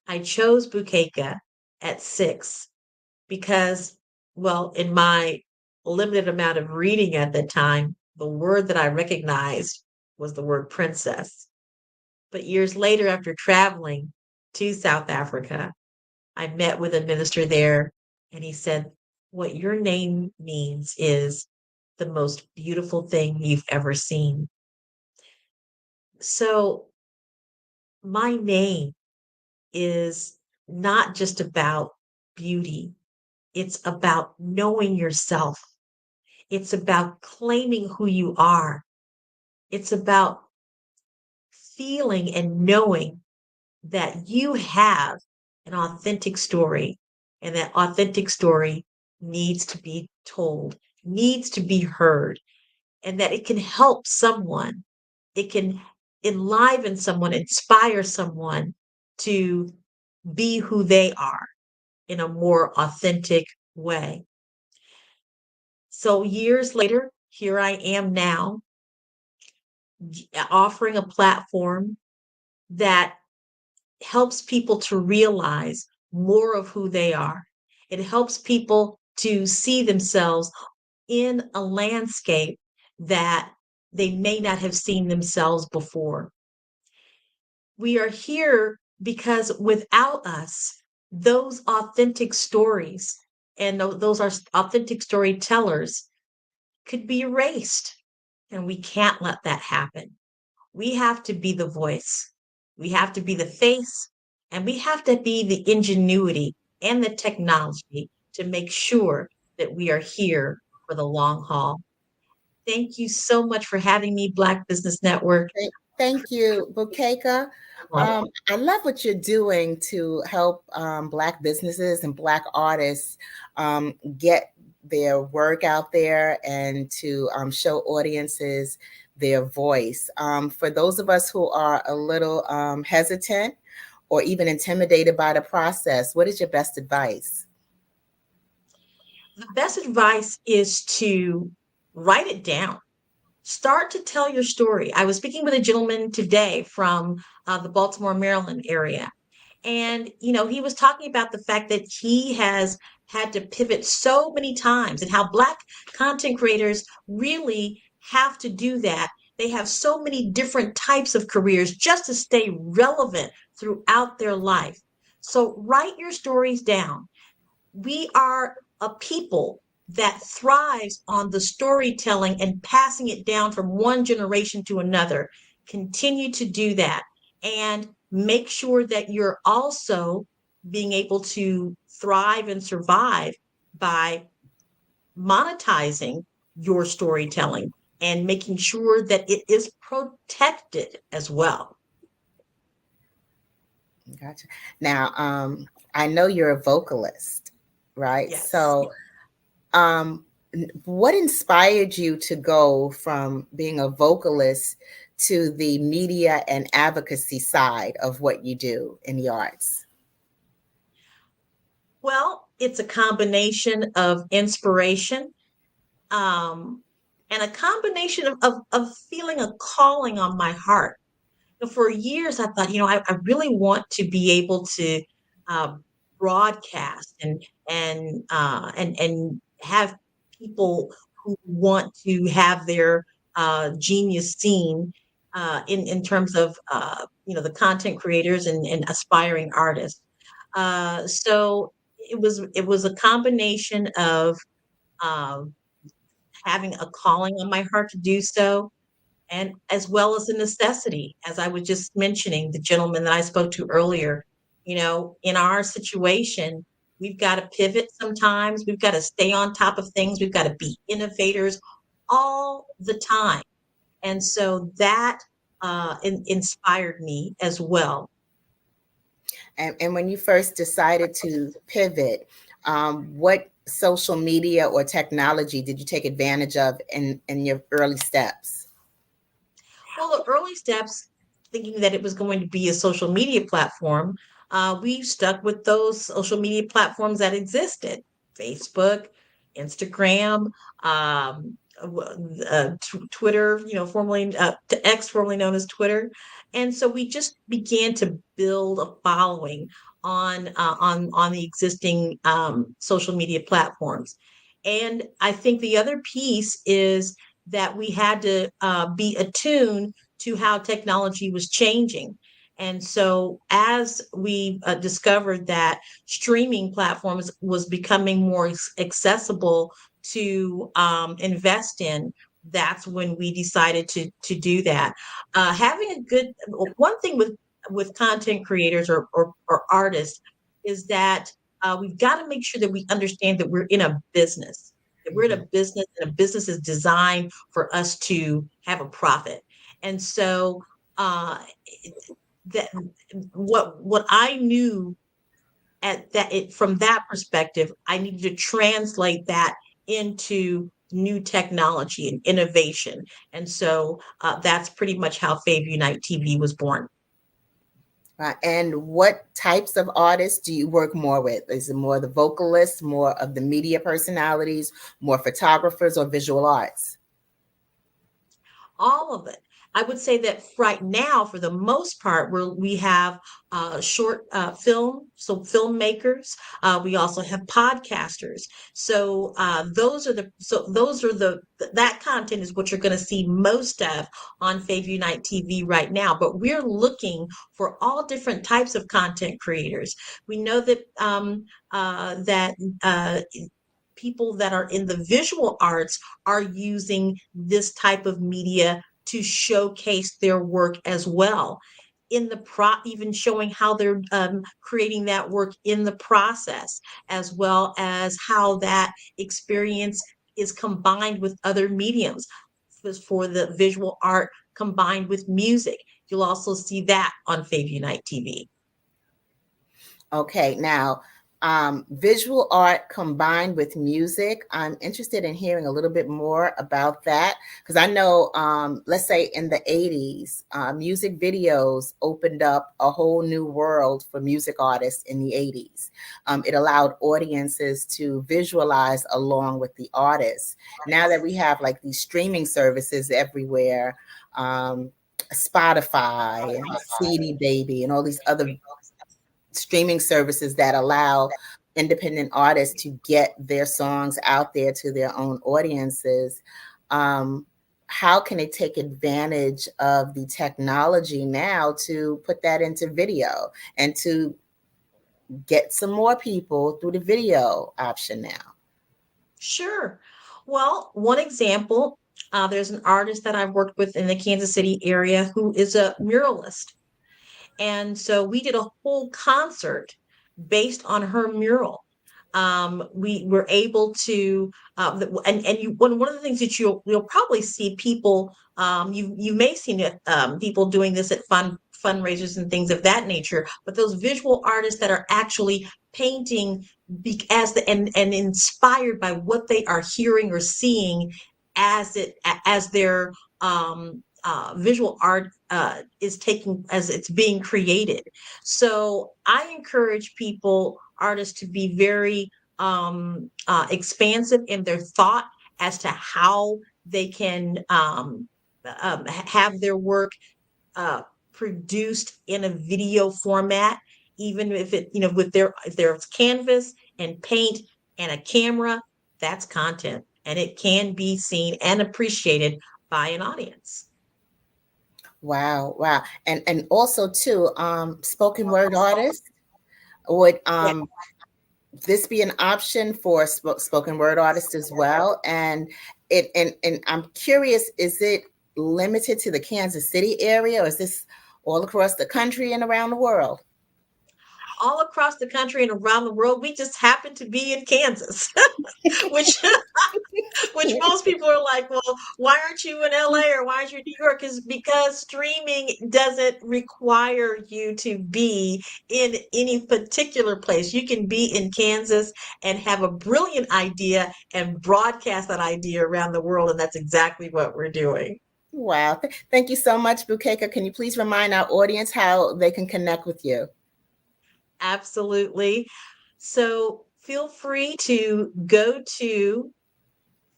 I chose Bukeka at 6 because, well, in my limited amount of reading at the time, the word that I recognized was the word princess. But years later, after traveling to South Africa, I met with a minister there, and he said, "What your name means is the most beautiful thing you've ever seen." So my name is not just about beauty. It's about knowing yourself. It's about claiming who you are. It's about feeling and knowing that you have an authentic story, and that authentic story needs to be told needs to be heard, and that it can help someone. It can enliven someone, inspire someone to be who they are in a more authentic way. So years later, here I am now offering a platform that helps people to realize more of who they are. It helps people to see themselves in a landscape that they may not have seen themselves before. We are here because without us, those authentic stories and those are authentic storytellers could be erased. And we can't let that happen. We have to be the voice. We have to be the face, and we have to be the ingenuity and the technology to make sure that we are here for the long haul. Thank you so much for having me, Black Business Network. Thank you, Bukeka. I love what you're doing to help Black businesses and Black artists get their work out there and to show audiences their voice. For those of us who are a little hesitant or even intimidated by the process, what is your best advice? The best advice is to write it down. Start to tell your story. I was speaking with a gentleman today from the Baltimore, Maryland area. And, he was talking about the fact that he has had to pivot so many times and how Black content creators really have to do that. They have so many different types of careers just to stay relevant throughout their life. So write your stories down. We are a people that thrives on the storytelling and passing it down from one generation to another. Continue to do that and make sure that you're also being able to thrive and survive by monetizing your storytelling and making sure that it is protected as well. Gotcha. Now, I know you're a vocalist, right? Yes. So, what inspired you to go from being a vocalist to the media and advocacy side of what you do in the arts? Well, it's a combination of inspiration and a combination of feeling a calling on my heart. For years, I thought, I really want to be able to broadcast and have people who want to have their genius seen in terms of the content creators and aspiring artists. So it was a combination of having a calling on my heart to do so, and as well as a necessity, as I was just mentioning, the gentleman that I spoke to earlier. In our situation, we've got to pivot sometimes. We've got to stay on top of things. We've got to be innovators all the time. And so that inspired me as well. And when you first decided to pivot, what social media or technology did you take advantage of in your early steps? Well, the early steps, thinking that it was going to be a social media platform, we stuck with those social media platforms that existed: Facebook, Instagram, Twitter, formerly X, formerly known as Twitter. And so we just began to build a following on the existing social media platforms. And I think the other piece is that we had to be attuned to how technology was changing. And so as we discovered that streaming platforms was becoming more accessible to invest in, that's when we decided to do that. Having a good, one thing with content creators or artists is that we've got to make sure that we understand that we're in a business. That we're in a business, and a business is designed for us to have a profit. And so that what I knew from that perspective, I needed to translate that into new technology and innovation. And so that's pretty much how Fave Unite TV was born. And what types of artists do you work more with? Is it more the vocalists, more of the media personalities, more photographers, or visual arts? All of it. I would say that right now, for the most part, we have short film, so filmmakers. We also have podcasters. So that content is what you're going to see most of on Fave Unite TV right now. But we're looking for all different types of content creators. We know that people that are in the visual arts are using this type of media to showcase their work as well, even showing how they're creating that work in the process, as well as how that experience is combined with other mediums. For the visual art combined with music, you'll also see that on Fave Unite TV. Okay, now visual art combined with music. I'm interested in hearing a little bit more about that, because I know, let's say in the 80s, music videos opened up a whole new world for music artists in the 80s. It allowed audiences to visualize along with the artists. Now that we have like these streaming services everywhere, Spotify and CD Baby and all these other streaming services that allow independent artists to get their songs out there to their own audiences, how can they take advantage of the technology now to put that into video and to get some more people through the video option now? Sure. Well, one example, there's an artist that I've worked with in the Kansas City area who is a muralist. And so we did a whole concert based on her mural. We were able to, one of the things that you'll probably see people, you may see people doing this at fundraisers and things of that nature, but those visual artists that are actually painting and inspired by what they are hearing or seeing as their visual art as it's being created. So I encourage artists to be very expansive in their thought as to how they can have their work produced in a video format, even if if there's canvas and paint and a camera, that's content, and it can be seen and appreciated by an audience. Wow. And also too, spoken word artists, would this be an option for spoken word artists as well? And I'm curious, is it limited to the Kansas City area, or is this all across the country and around the world? All across the country and around the world. We just happen to be in Kansas, which most people are like, well, why aren't you in LA or why aren't you in New York? Is because streaming doesn't require you to be in any particular place. You can be in Kansas and have a brilliant idea and broadcast that idea around the world. And that's exactly what we're doing. Wow. Thank you so much, Bukeka. Can you please remind our audience how they can connect with you? Absolutely. So feel free to go to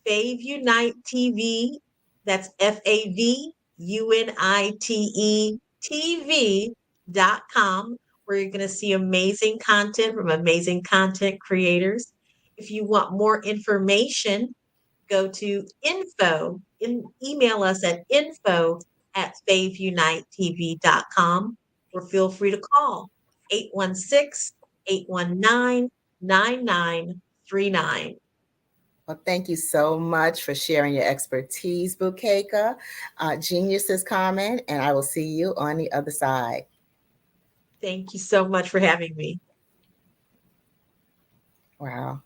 Fave Unite TV. That's FAVUNITE TV.com, where you're going to see amazing content from amazing content creators. If you want more information, go to email us at info@faveunitetv.com, or feel free to call 816-819-9939. Well, thank you so much for sharing your expertise, Bukeka. Genius is coming, and I will see you on the other side. Thank you so much for having me. Wow.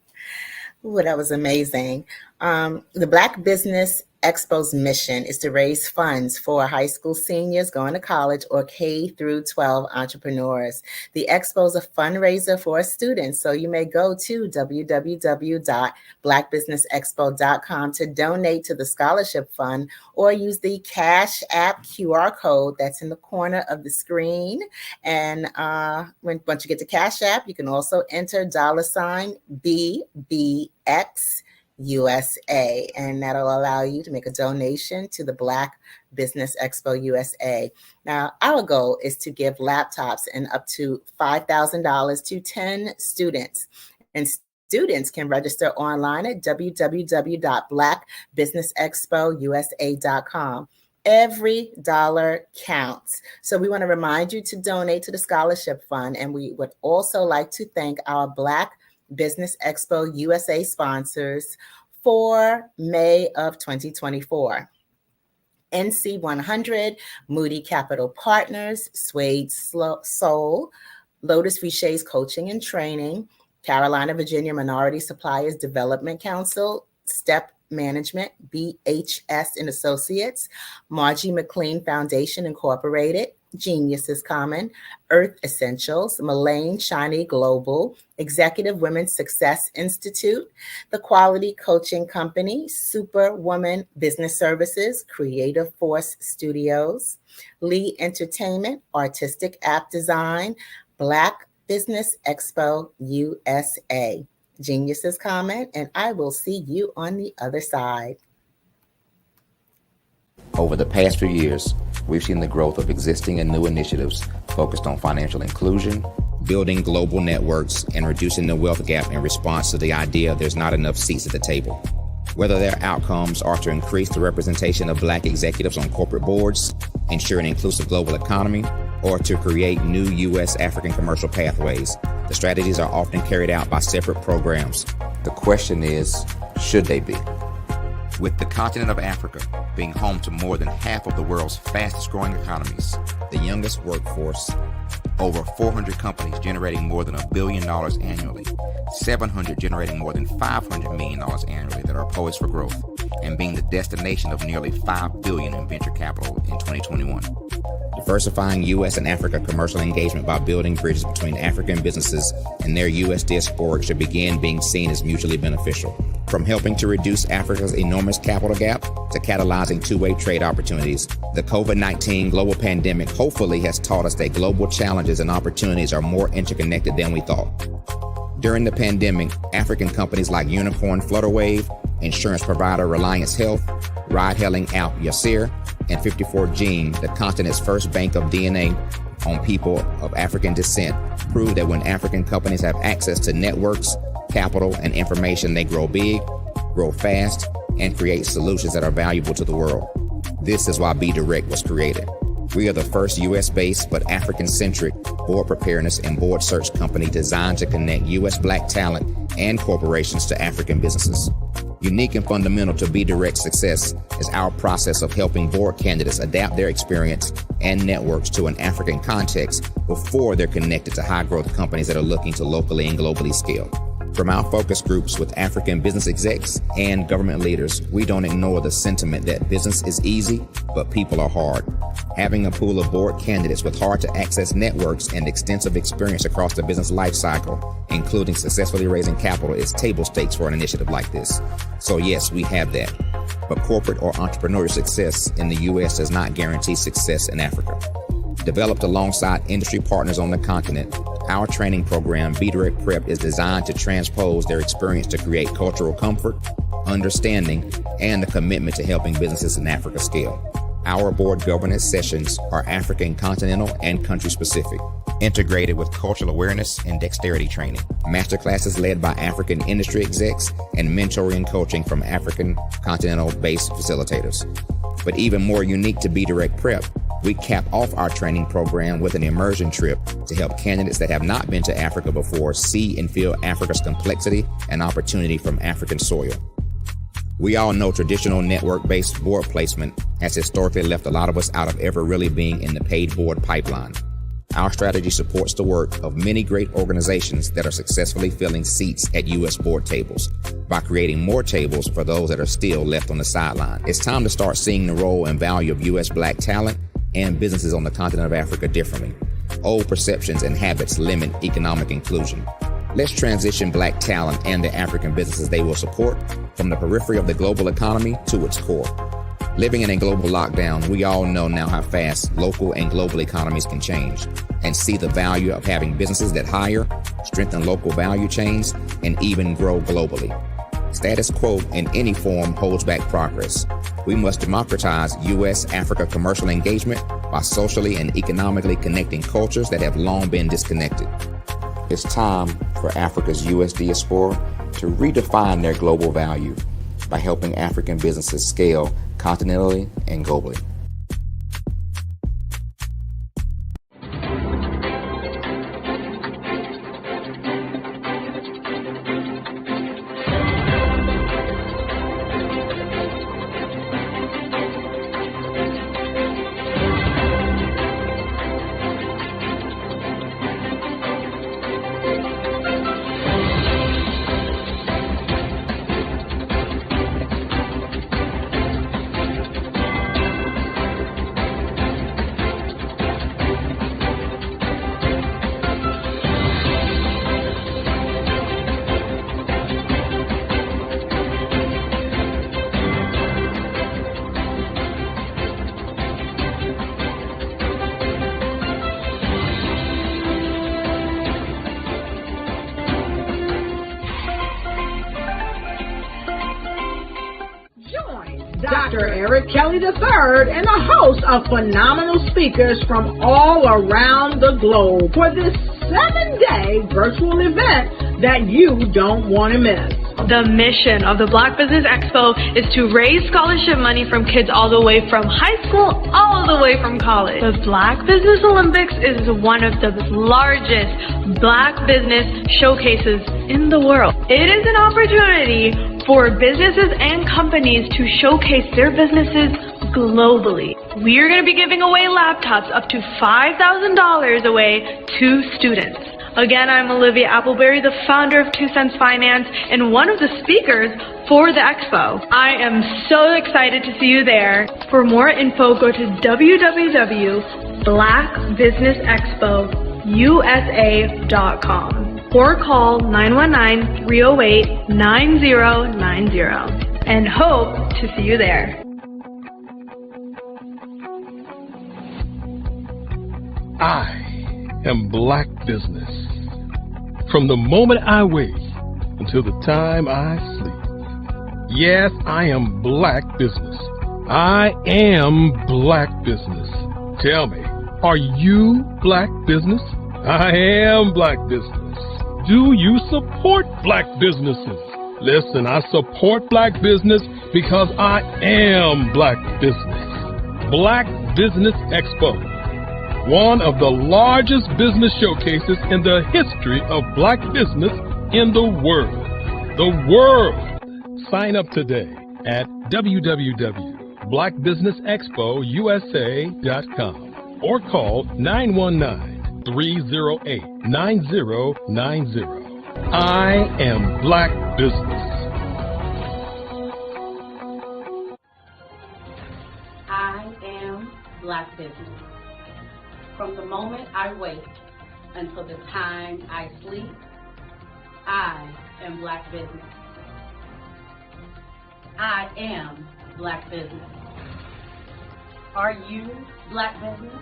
Ooh, that was amazing. The Black Business Expo's mission is to raise funds for high school seniors going to college or K through 12 entrepreneurs. The Expo is a fundraiser for students, so you may go to www.blackbusinessexpo.com to donate to the scholarship fund, or use the Cash App QR code that's in the corner of the screen. And once you get to Cash App, you can also enter $BBX USA, and that'll allow you to make a donation to the Black Business Expo USA. Now, our goal is to give laptops and up to $5,000 to 10 students. And students can register online at www.blackbusinessexpousa.com. Every dollar counts. So we want to remind you to donate to the scholarship fund. And we would also like to thank our Black Business Expo USA sponsors for May of 2024. NC 100, Moody Capital Partners, Suede Soul, Lotus Richet's Coaching and Training, Carolina, Virginia Minority Suppliers Development Council, Step Management, BHS and Associates, Margie McLean Foundation Incorporated, Geniuses Common, Earth Essentials, Mullane Shiny Global, Executive Women's Success Institute, The Quality Coaching Company, Superwoman Business Services, Creative Force Studios, Lee Entertainment, Artistic App Design, Black Business Expo USA. Geniuses Comment, and I will see you on the other side. Over the past few years, we've seen the growth of existing and new initiatives focused on financial inclusion, building global networks, and reducing the wealth gap in response to the idea there's not enough seats at the table. Whether their outcomes are to increase the representation of Black executives on corporate boards, ensure an inclusive global economy, or to create new U.S. African commercial pathways, the strategies are often carried out by separate programs. The question is, should they be? With the continent of Africa being home to more than half of the world's fastest growing economies, the youngest workforce, over 400 companies generating more than $1 billion annually, 700 generating more than $500 million annually that are poised for growth, and being the destination of nearly $5 billion in venture capital in 2021. Diversifying U.S. and Africa commercial engagement by building bridges between African businesses and their U.S. diaspora should begin being seen as mutually beneficial. From helping to reduce Africa's enormous capital gap to catalyzing two-way trade opportunities, the COVID-19 global pandemic hopefully has taught us that global challenges and opportunities are more interconnected than we thought. During the pandemic, African companies like Unicorn Flutterwave, insurance provider Reliance Health, ride-hailing app Yasir, and 54Gene, the continent's first bank of DNA on people of African descent, proved that when African companies have access to networks, capital, and information, they grow big, grow fast, and create solutions that are valuable to the world. This is why Be Direct was created. We are the first U.S.-based but African-centric board preparedness and board search company designed to connect U.S. Black talent and corporations to African businesses. Unique and fundamental to Be Direct's success is our process of helping board candidates adapt their experience and networks to an African context before they're connected to high-growth companies that are looking to locally and globally scale. From our focus groups with African business execs and government leaders, we don't ignore the sentiment that business is easy, but people are hard. Having a pool of board candidates with hard-to-access networks and extensive experience across the business lifecycle, including successfully raising capital, is table stakes for an initiative like this. So yes, we have that. But corporate or entrepreneurial success in the U.S. does not guarantee success in Africa. Developed alongside industry partners on the continent, our training program, Be Direct Prep, is designed to transpose their experience to create cultural comfort, understanding, and a commitment to helping businesses in Africa scale. Our board governance sessions are African continental and country specific, integrated with cultural awareness and dexterity training, masterclasses led by African industry execs, and mentoring and coaching from African continental-based facilitators. But even more unique to Be Direct Prep, we cap off our training program with an immersion trip to help candidates that have not been to Africa before see and feel Africa's complexity and opportunity from African soil. We all know traditional network-based board placement has historically left a lot of us out of ever really being in the paid board pipeline. Our strategy supports the work of many great organizations that are successfully filling seats at U.S. board tables by creating more tables for those that are still left on the sideline. It's time to start seeing the role and value of U.S. Black talent and businesses on the continent of Africa differently. Old perceptions and habits limit economic inclusion. Let's transition Black talent and the African businesses they will support from the periphery of the global economy to its core. Living in a global lockdown, we all know now how fast local and global economies can change and see the value of having businesses that hire, strengthen local value chains, and even grow globally. Status quo in any form holds back progress. We must democratize U.S.-Africa commercial engagement by socially and economically connecting cultures that have long been disconnected. It's time for Africa's U.S. diaspora to redefine their global value by helping African businesses scale continentally and globally. Dr. Eric Kelly III and a host of phenomenal speakers from all around the globe for this 7-day virtual event that you don't want to miss. The mission of the Black Business Expo is to raise scholarship money from kids all the way from high school, all the way from college. The Black Business Olympics is one of the largest Black business showcases in the world. It is an opportunity for businesses and companies to showcase their businesses globally. We are going to be giving away laptops up to $5,000 away to students. Again, I'm Olivia Appleberry, the founder of 2 Cents Finance and one of the speakers for the expo. I am so excited to see you there. For more info, go to www.blackbusinessexpousa.com or call 919-308-9090 and hope to see you there. I am Black Business. From the moment I wake until the time I sleep. Yes, I am Black Business. I am Black Business. Tell me, are you Black Business? I am Black Business. Do you support Black businesses? Listen, I support Black business because I am Black Business. Black Business Expo, one of the largest business showcases in the history of Black business in the world. The world! Sign up today at www.blackbusinessexpousa.com or call 919-308-9090. I am Black Business. I am Black Business. From the moment I wake until the time I sleep, I am Black Business. I am Black Business. Are you Black Business?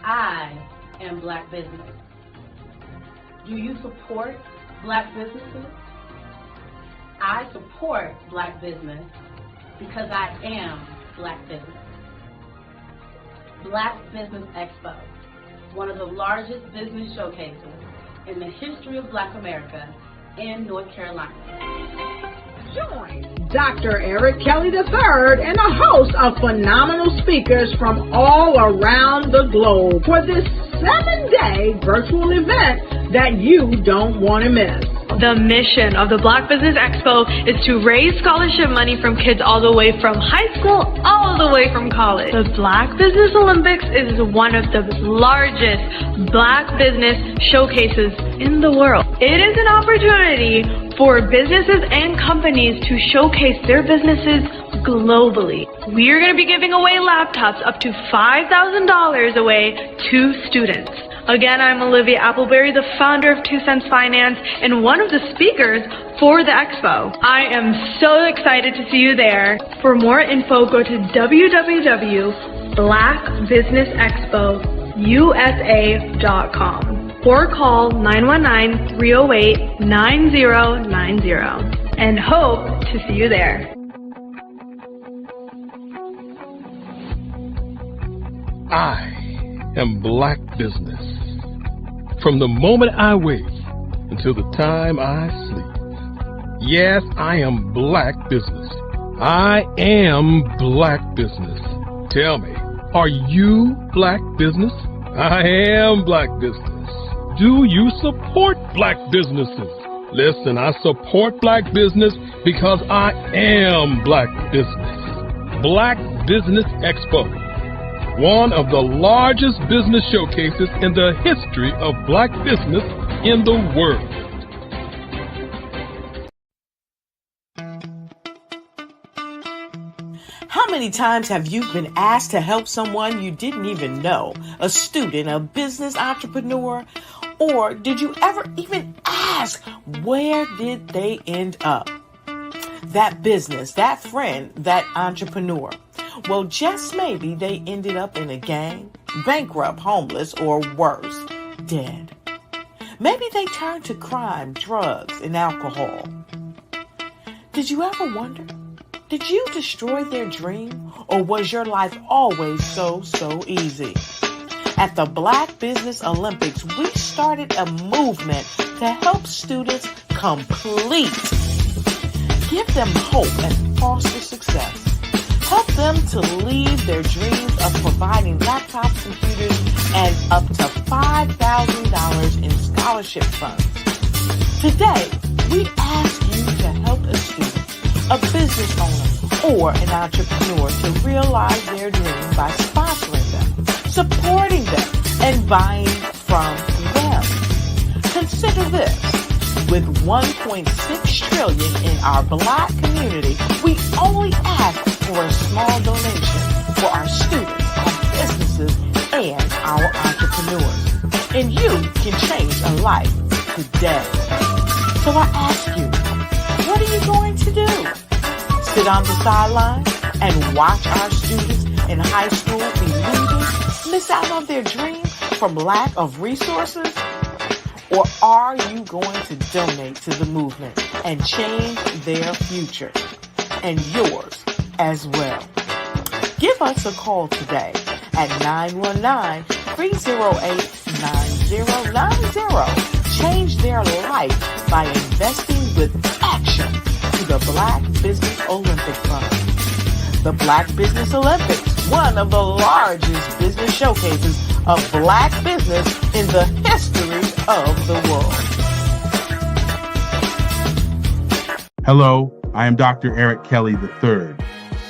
I am Black Business. Do you support Black businesses? I support Black business because I am Black Business. Black Business Expo, one of the largest business showcases in the history of Black America in North Carolina. Join Dr. Eric Kelly III and a host of phenomenal speakers from all around the globe for this 7-day virtual event that you don't want to miss. The mission of the Black Business Expo is to raise scholarship money from kids all the way from high school, all the way from college. The Black Business Olympics is one of the largest Black business showcases in the world. It is an opportunity for businesses and companies to showcase their businesses globally. We are going to be giving away laptops up to $5,000 away to students. Again, I'm Olivia Appleberry, the founder of 2 Cents Finance and one of the speakers for the expo. I am so excited to see you there. For more info, go to www.blackbusinessexpousa.com or call 919-308-9090 and hope to see you there. I am Black Business. From the moment I wake until the time I sleep. Yes, I am Black Business. I am Black Business. Tell me, are you Black Business? I am Black Business. Do you support Black businesses? Listen, I support Black business because I am Black Business. Black Business Expo, one of the largest business showcases in the history of Black business in the world. How many times have you been asked to help someone you didn't even know? A student, a business entrepreneur? Or did you ever even ask, where did they end up? That business, that friend, that entrepreneur. Well, just maybe they ended up in a gang, bankrupt, homeless, or worse, dead. Maybe they turned to crime, drugs, and alcohol. Did you ever wonder? Did you destroy their dream, or was your life always so easy? At the Black Business Olympics, we started a movement to help students complete. Give them hope and foster success. Help them to leave their dreams of providing laptops, computers, and up to $5,000 in scholarship funds. Today, we ask you to help a student, a business owner, or an entrepreneur to realize their dreams by sponsoring them, supporting them, and buying from them. Consider this. With $1.6 trillion in our Black community, we only ask for a small donation for our students, our businesses, and our entrepreneurs. And you can change a life today. So I ask you, what are you going to do? Sit on the sideline and watch our students in high school be losers, miss out on their dream from lack of resources? Or are you going to donate to the movement and change their future and yours as well? Give us a call today at 919-308-9090. Change their life by investing with action to the Black Business Olympic Fund. The Black Business Olympics, one of the largest business showcases of Black business in the history of the world. Hello, I am Dr. Eric Kelly III,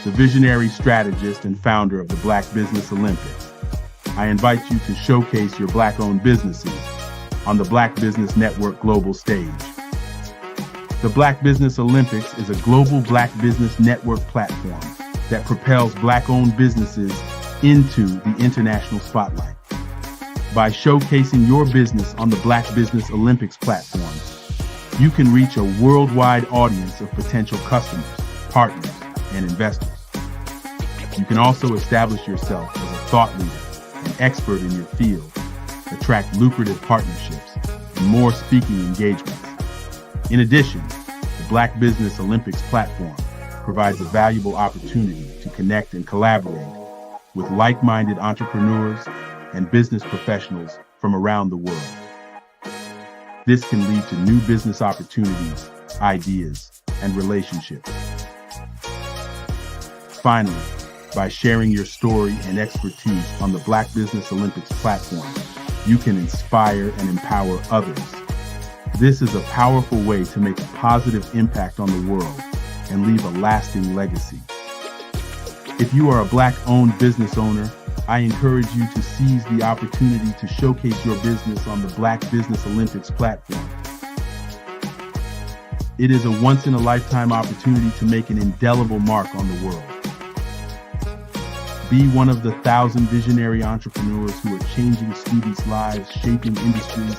the visionary strategist and founder of the Black Business Olympics. I invite you to showcase your Black-owned businesses on the Black Business Network global stage. The Black Business Olympics is a global Black Business Network platform that propels Black-owned businesses into the international spotlight. By showcasing your business on the Black Business Olympics platform, you can reach a worldwide audience of potential customers, partners, and investors. You can also establish yourself as a thought leader, an expert in your field, attract lucrative partnerships, and more speaking engagements. In addition, the Black Business Olympics platform provides a valuable opportunity to connect and collaborate with like-minded entrepreneurs and business professionals from around the world. This can lead to new business opportunities, ideas, and relationships. Finally, by sharing your story and expertise on the Black Business Olympics platform, you can inspire and empower others. This is a powerful way to make a positive impact on the world and leave a lasting legacy. If you are a Black-owned business owner, I encourage you to seize the opportunity to showcase your business on the Black Business Olympics platform. It is a once-in-a-lifetime opportunity to make an indelible mark on the world. Be one of the 1,000 visionary entrepreneurs who are changing students' lives, shaping industries,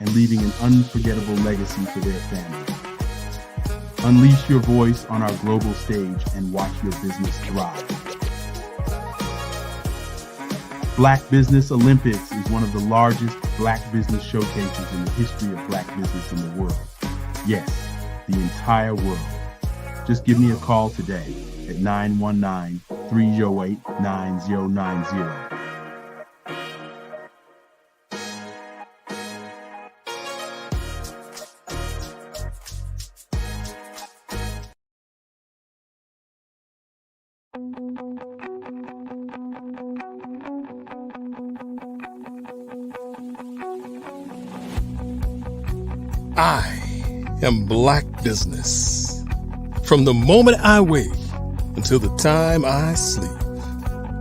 and leaving an unforgettable legacy for their families. Unleash your voice on our global stage and watch your business thrive. Black Business Olympics is one of the largest Black business showcases in the history of Black business in the world. Yes, the entire world. Just give me a call today at 919-308-9090. I am Black business. From the moment I wake until the time I sleep.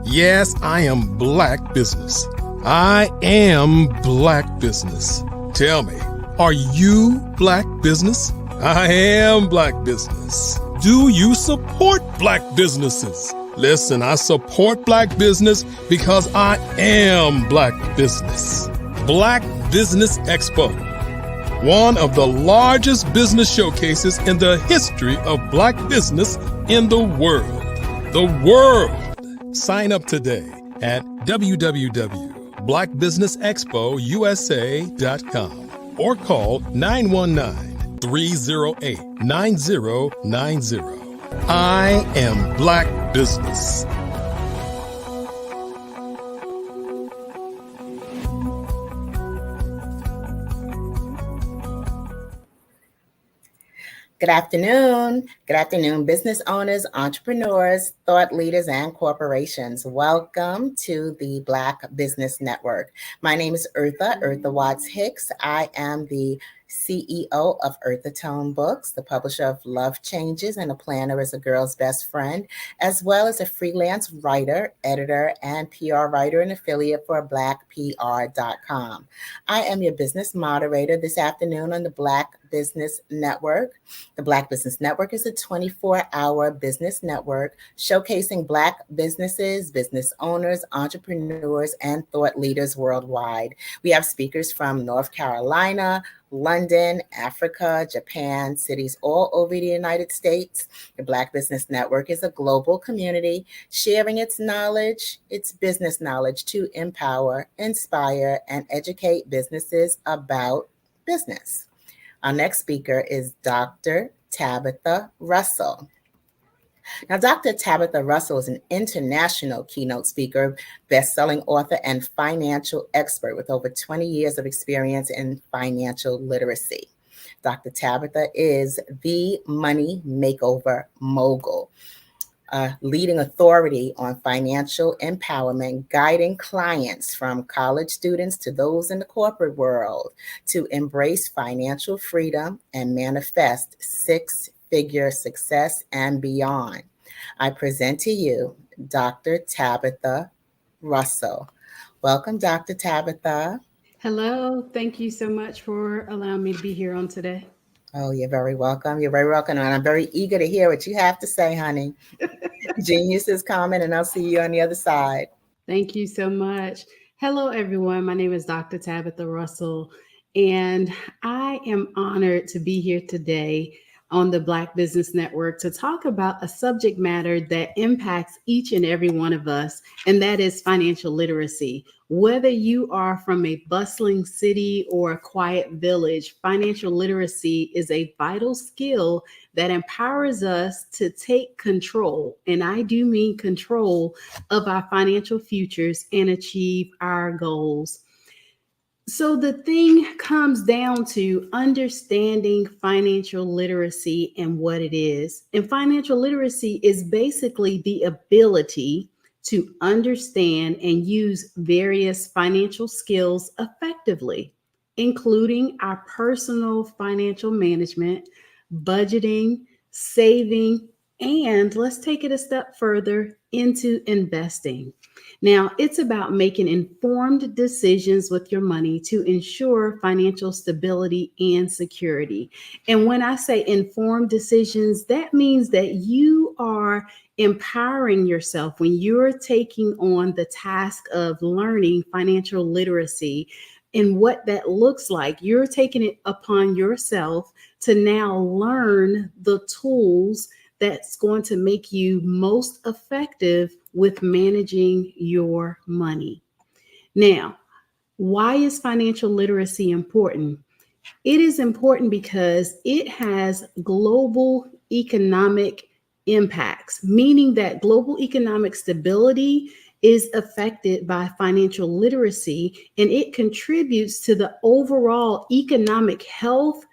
Yes, I am Black business. I am Black business. Tell me, are you Black business? I am Black business. Do you support Black businesses? Listen, I support Black business because I am Black business. Black Business Expo, one of the largest business showcases in the history of Black business in the world. The world! Sign up today at www.blackbusinessexpousa.com or call 919-308-9090. I am Black business. Good afternoon. Good afternoon, business owners, entrepreneurs, thought leaders, and corporations. Welcome to the Black Business Network. My name is Eartha Watts Hicks. I am the CEO of Eartha Tone Books, the publisher of Love Changes and A Planner is a Girl's Best Friend, as well as a freelance writer, editor, and PR writer and affiliate for blackpr.com. I am your business moderator this afternoon on the Black Business Network. The Black Business Network is a 24-hour business network showcasing Black businesses, business owners, entrepreneurs, and thought leaders worldwide. We have speakers from North Carolina, London, Africa, Japan, cities all over the United States. The Black Business Network is a global community sharing its knowledge, its business knowledge to empower, inspire, and educate businesses about business. Our next speaker is Dr. Tabitha Russell. Now, Dr. Tabitha Russell is an international keynote speaker, best-selling author, and financial expert with over 20 years of experience in financial literacy. Dr. Tabitha is the money makeover mogul, a leading authority on financial empowerment, guiding clients from college students to those in the corporate world to embrace financial freedom and manifest six-figure success and beyond. I present to you Dr. Tabitha Russell. Welcome, Dr. Tabitha. Hello. Thank you so much for allowing me to be here on today. Oh, you're very welcome. You're very welcome. And I'm very eager to hear what you have to say, honey. Genius is coming, and I'll see you on the other side. Thank you so much. Hello, everyone. My name is Dr. Tabitha Russell, and I am honored to be here today on the Black Business Network to talk about a subject matter that impacts each and every one of us, and that is financial literacy. Whether you are from a bustling city or a quiet village, financial literacy is a vital skill that empowers us to take control, and I do mean control, of our financial futures and achieve our goals. So the thing comes down to understanding financial literacy and what it is. And financial literacy is basically the ability to understand and use various financial skills effectively. including our personal financial management, budgeting, saving, and let's take it a step further into investing. Now, it's about making informed decisions with your money to ensure financial stability and security. And when I say informed decisions, that means that you are empowering yourself when you're taking on the task of learning financial literacy and what that looks like. You're taking it upon yourself to now learn the tools that's going to make you most effective with managing your money. Now, why is financial literacy important? It is important because it has global economic impacts, meaning that global economic stability is affected by financial literacy, and it contributes to the overall economic health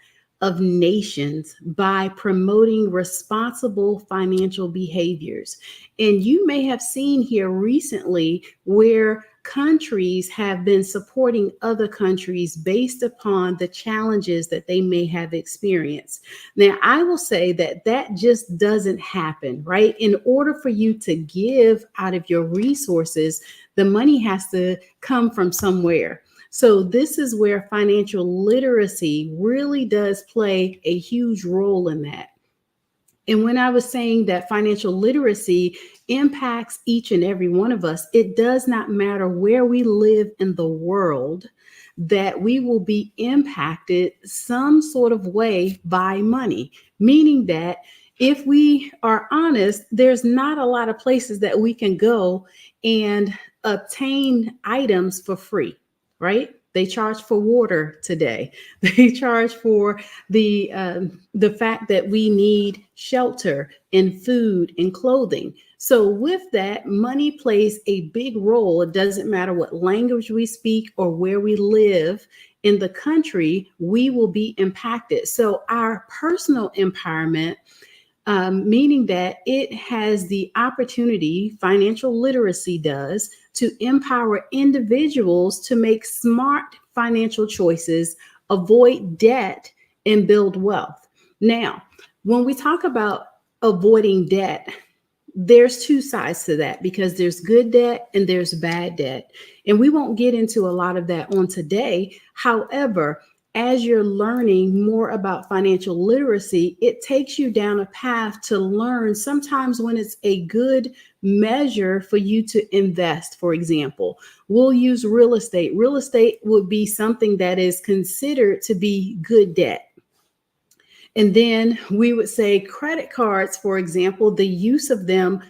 of nations by promoting responsible financial behaviors. And you may have seen here recently where countries have been supporting other countries based upon the challenges that they may have experienced. Now, I will say that that just doesn't happen, right? In order for you to give out of your resources, the money has to come from somewhere. So this is where financial literacy really does play a huge role in that. And when I was saying that financial literacy impacts each and every one of us, it does not matter where we live in the world, that we will be impacted some sort of way by money, meaning that if we are honest, there's not a lot of places that we can go and obtain items for free, right? They charge for water today. They charge for the fact that we need shelter and food and clothing. So with that, money plays a big role. It doesn't matter what language we speak or where we live in the country, we will be impacted. So our personal empowerment, meaning that it has the opportunity, financial literacy does, to empower individuals to make smart financial choices, avoid debt, and build wealth. Now, when we talk about avoiding debt, there's two sides to that because there's good debt and there's bad debt. And we won't get into a lot of that on today. However, as you're learning more about financial literacy, it takes you down a path to learn sometimes when it's a good measure for you to invest. For example, we'll use real estate. Real estate would be something that is considered to be good debt. And then we would say credit cards, for example, the use of them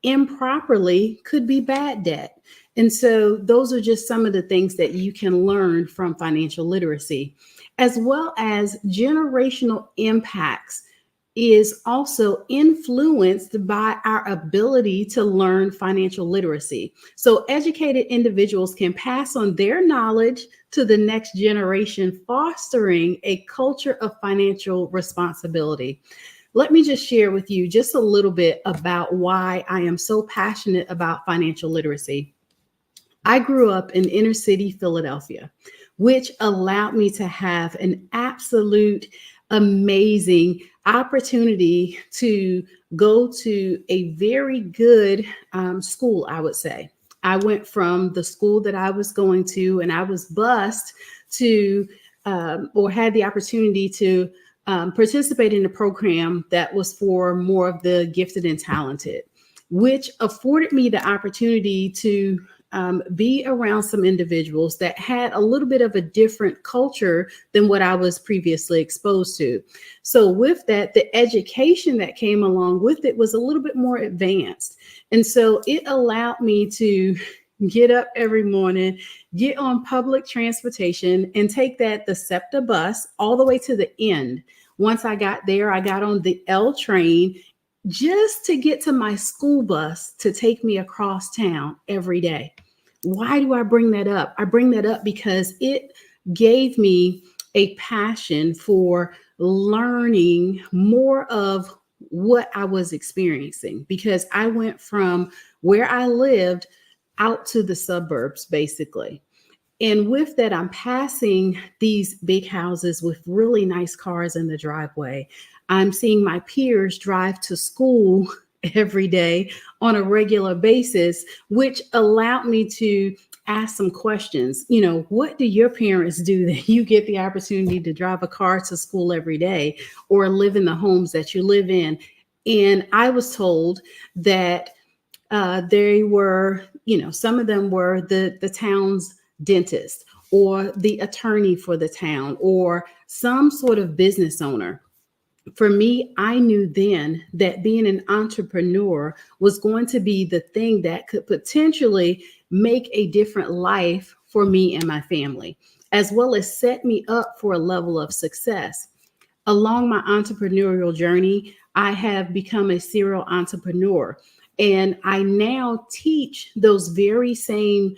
improperly could be bad debt. And so those are just some of the things that you can learn from financial literacy, as well as generational impacts is also influenced by our ability to learn financial literacy. So educated individuals can pass on their knowledge to the next generation, fostering a culture of financial responsibility. Let me just share with you just a little bit about why I am so passionate about financial literacy. I grew up in inner city Philadelphia, which allowed me to have an absolute amazing opportunity to go to a very good school, I would say. I went from the school that I was going to, and I was bused to, or had the opportunity to participate in a program that was for more of the gifted and talented, which afforded me the opportunity to be around some individuals that had a little bit of a different culture than what I was previously exposed to. So with that, the education that came along with it was a little bit more advanced. And so it allowed me to get up every morning, get on public transportation, and take the SEPTA bus all the way to the end. Once I got there, I got on the L train just to get to my school bus to take me across town every day. Why do I bring that up? I bring that up because it gave me a passion for learning more of what I was experiencing, because I went from where I lived out to the suburbs, basically. And with that, I'm passing these big houses with really nice cars in the driveway. I'm seeing my peers drive to school every day on a regular basis, which allowed me to ask some questions. You know, what do your parents do that you get the opportunity to drive a car to school every day or live in the homes that you live in? And I was told that they were, you know, some of them were the town's dentist or the attorney for the town or some sort of business owner. For me, I knew then that being an entrepreneur was going to be the thing that could potentially make a different life for me and my family, as well as set me up for a level of success. Along my entrepreneurial journey, I have become a serial entrepreneur, and I now teach those very same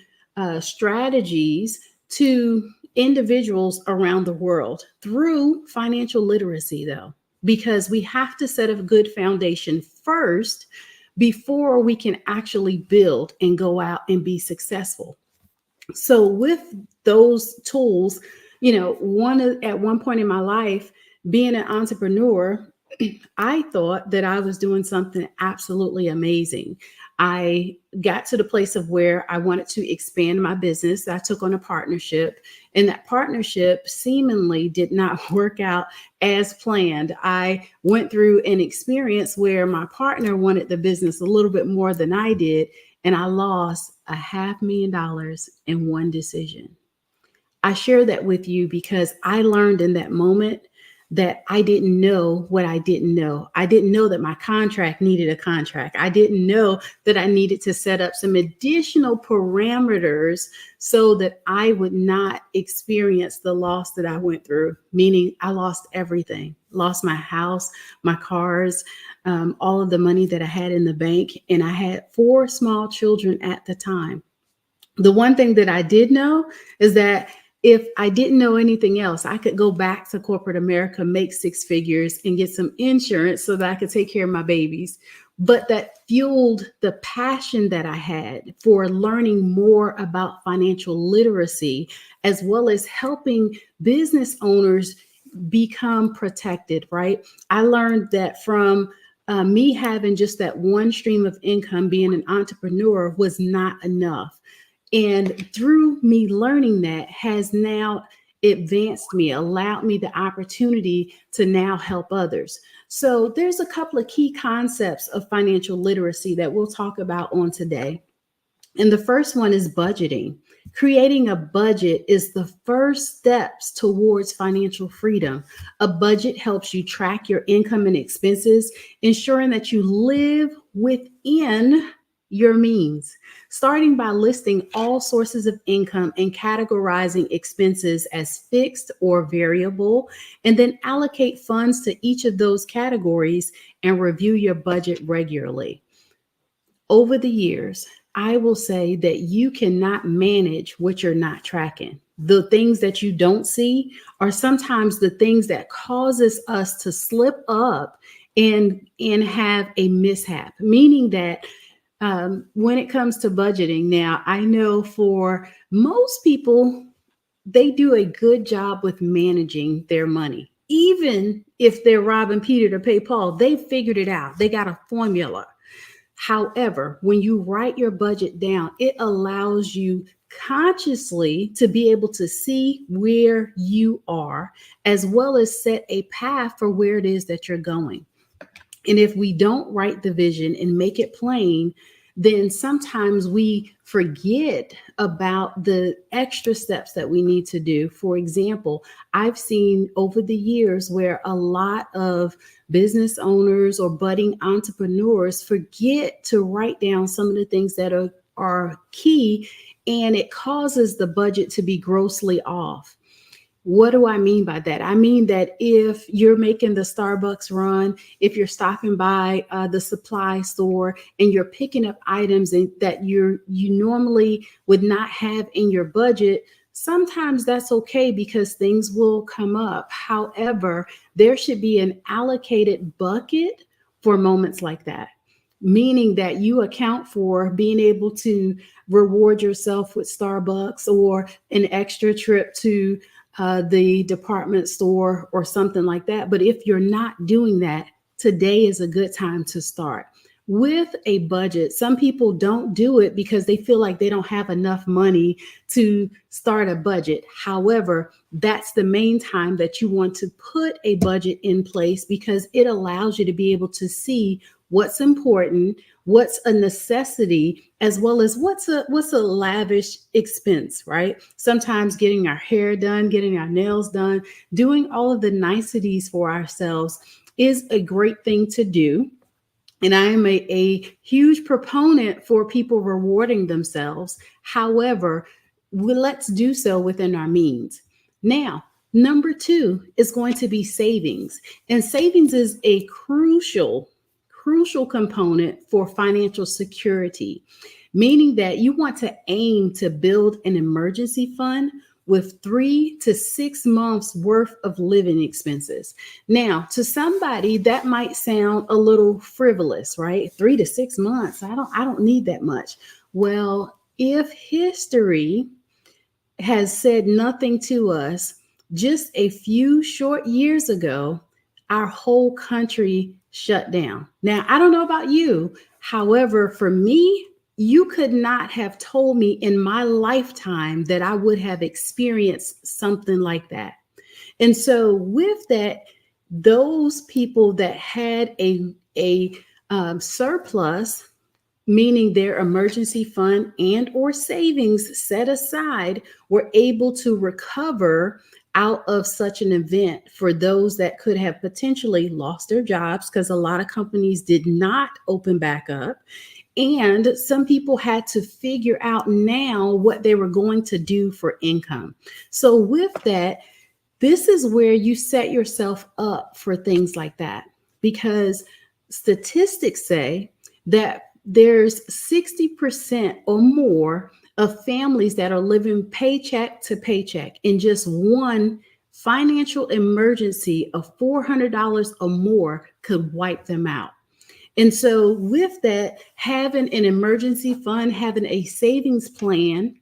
strategies to individuals around the world through financial literacy, though, because we have to set a good foundation first before we can actually build and go out and be successful. So with those tools, you know, at one point in my life, being an entrepreneur, I thought that I was doing something absolutely amazing. I got to the place of where I wanted to expand my business. I took on a partnership, and that partnership seemingly did not work out as planned. I went through an experience where my partner wanted the business a little bit more than I did, and I lost $500,000 in one decision. I share that with you because I learned in that moment that I didn't know what I didn't know. I didn't know that my contract needed a contract. I didn't know that I needed to set up some additional parameters so that I would not experience the loss that I went through, meaning I lost everything, lost my house, my cars, all of the money that I had in the bank. And I had 4 small children at the time. The one thing that I did know is that if I didn't know anything else, I could go back to corporate America, make 6 figures and get some insurance so that I could take care of my babies. But that fueled the passion that I had for learning more about financial literacy, as well as helping business owners become protected, right? I learned that from me having just that one stream of income, being an entrepreneur was not enough. And through me learning that has now advanced me, allowed me the opportunity to now help others. So there's a couple of key concepts of financial literacy that we'll talk about on today. And the first one is budgeting. Creating a budget is the first steps towards financial freedom. A budget helps you track your income and expenses, ensuring that you live within your means, starting by listing all sources of income and categorizing expenses as fixed or variable, and then allocate funds to each of those categories and review your budget regularly. Over the years, I will say that you cannot manage what you're not tracking. The things that you don't see are sometimes the things that causes us to slip up and have a mishap, meaning that when it comes to budgeting, now I know for most people, they do a good job with managing their money. Even if they're robbing Peter to pay Paul, they figured it out. They got a formula. However, when you write your budget down, it allows you consciously to be able to see where you are, as well as set a path for where it is that you're going. And if we don't write the vision and make it plain, then sometimes we forget about the extra steps that we need to do. For example, I've seen over the years where a lot of business owners or budding entrepreneurs forget to write down some of the things that are key, and it causes the budget to be grossly off. What do I mean by that? I mean that if you're making the Starbucks run, if you're stopping by the supply store and you're picking up items that you normally would not have in your budget, sometimes that's okay because things will come up. However, there should be an allocated bucket for moments like that. meaning that you account for being able to reward yourself with Starbucks or an extra trip to the department store or something like that. But if you're not doing that, today is a good time to start. With a budget, some people don't do it because they feel like they don't have enough money to start a budget. However, that's the main time that you want to put a budget in place, because it allows you to be able to see what's important, what's a necessity, as well as what's a lavish expense, right? Sometimes getting our hair done, getting our nails done, doing all of the niceties for ourselves is a great thing to do. And I am a huge proponent for people rewarding themselves. However, let's do so within our means. Now, number 2 is going to be savings. And savings is a crucial component for financial security, meaning that you want to aim to build an emergency fund with 3 to 6 months worth of living expenses. Now, to somebody that might sound a little frivolous, right? 3 to 6 months. I don't need that much. Well, if history has said nothing to us, just a few short years ago, our whole country shut down. Now, I don't know about you. However, for me, you could not have told me in my lifetime that I would have experienced something like that. And so with that, those people that had a surplus, meaning their emergency fund and or savings set aside, were able to recover out of such an event. For those that could have potentially lost their jobs, because a lot of companies did not open back up. And some people had to figure out now what they were going to do for income. So with that, this is where you set yourself up for things like that, because statistics say that there's 60% or more of families that are living paycheck to paycheck, and just one financial emergency of $400 or more could wipe them out. And so with that, having an emergency fund, having a savings plan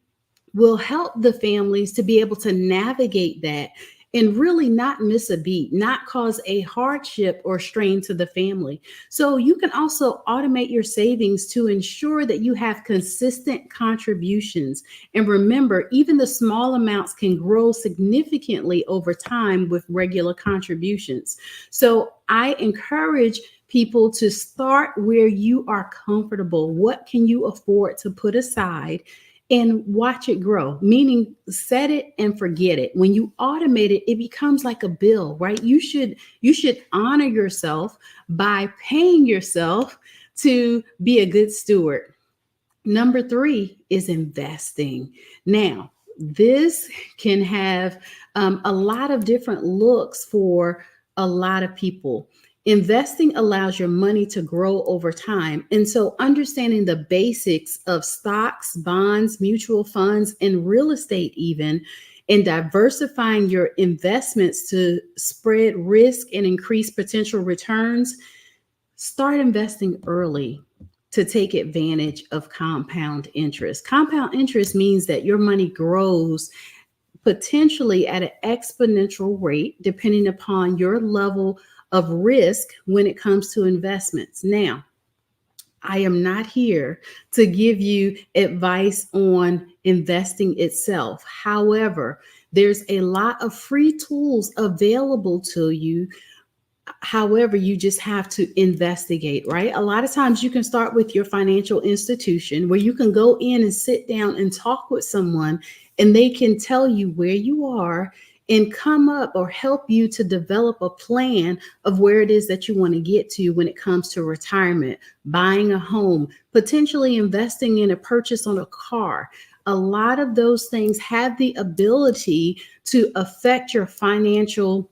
will help the families to be able to navigate that and really not miss a beat, not cause a hardship or strain to the family. So you can also automate your savings to ensure that you have consistent contributions. And remember, even the small amounts can grow significantly over time with regular contributions. So I encourage people to start where you are comfortable. What can you afford to put aside? And watch it grow, meaning set it and forget it. When you automate it, it becomes like a bill, right? You should honor yourself by paying yourself to be a good steward. Number 3 is investing. Now, this can have a lot of different looks for a lot of people. Investing allows your money to grow over time. And so understanding the basics of stocks, bonds, mutual funds, and real estate even, and diversifying your investments to spread risk and increase potential returns, start investing early to take advantage of compound interest. Compound interest means that your money grows potentially at an exponential rate, depending upon your level of risk when it comes to investments. Now, I am not here to give you advice on investing itself. However, there's a lot of free tools available to you. However, you just have to investigate, right? A lot of times you can start with your financial institution, where you can go in and sit down and talk with someone, and they can tell you where you are and come up or help you to develop a plan of where it is that you want to get to when it comes to retirement, buying a home, potentially investing in a purchase on a car. A lot of those things have the ability to affect your financial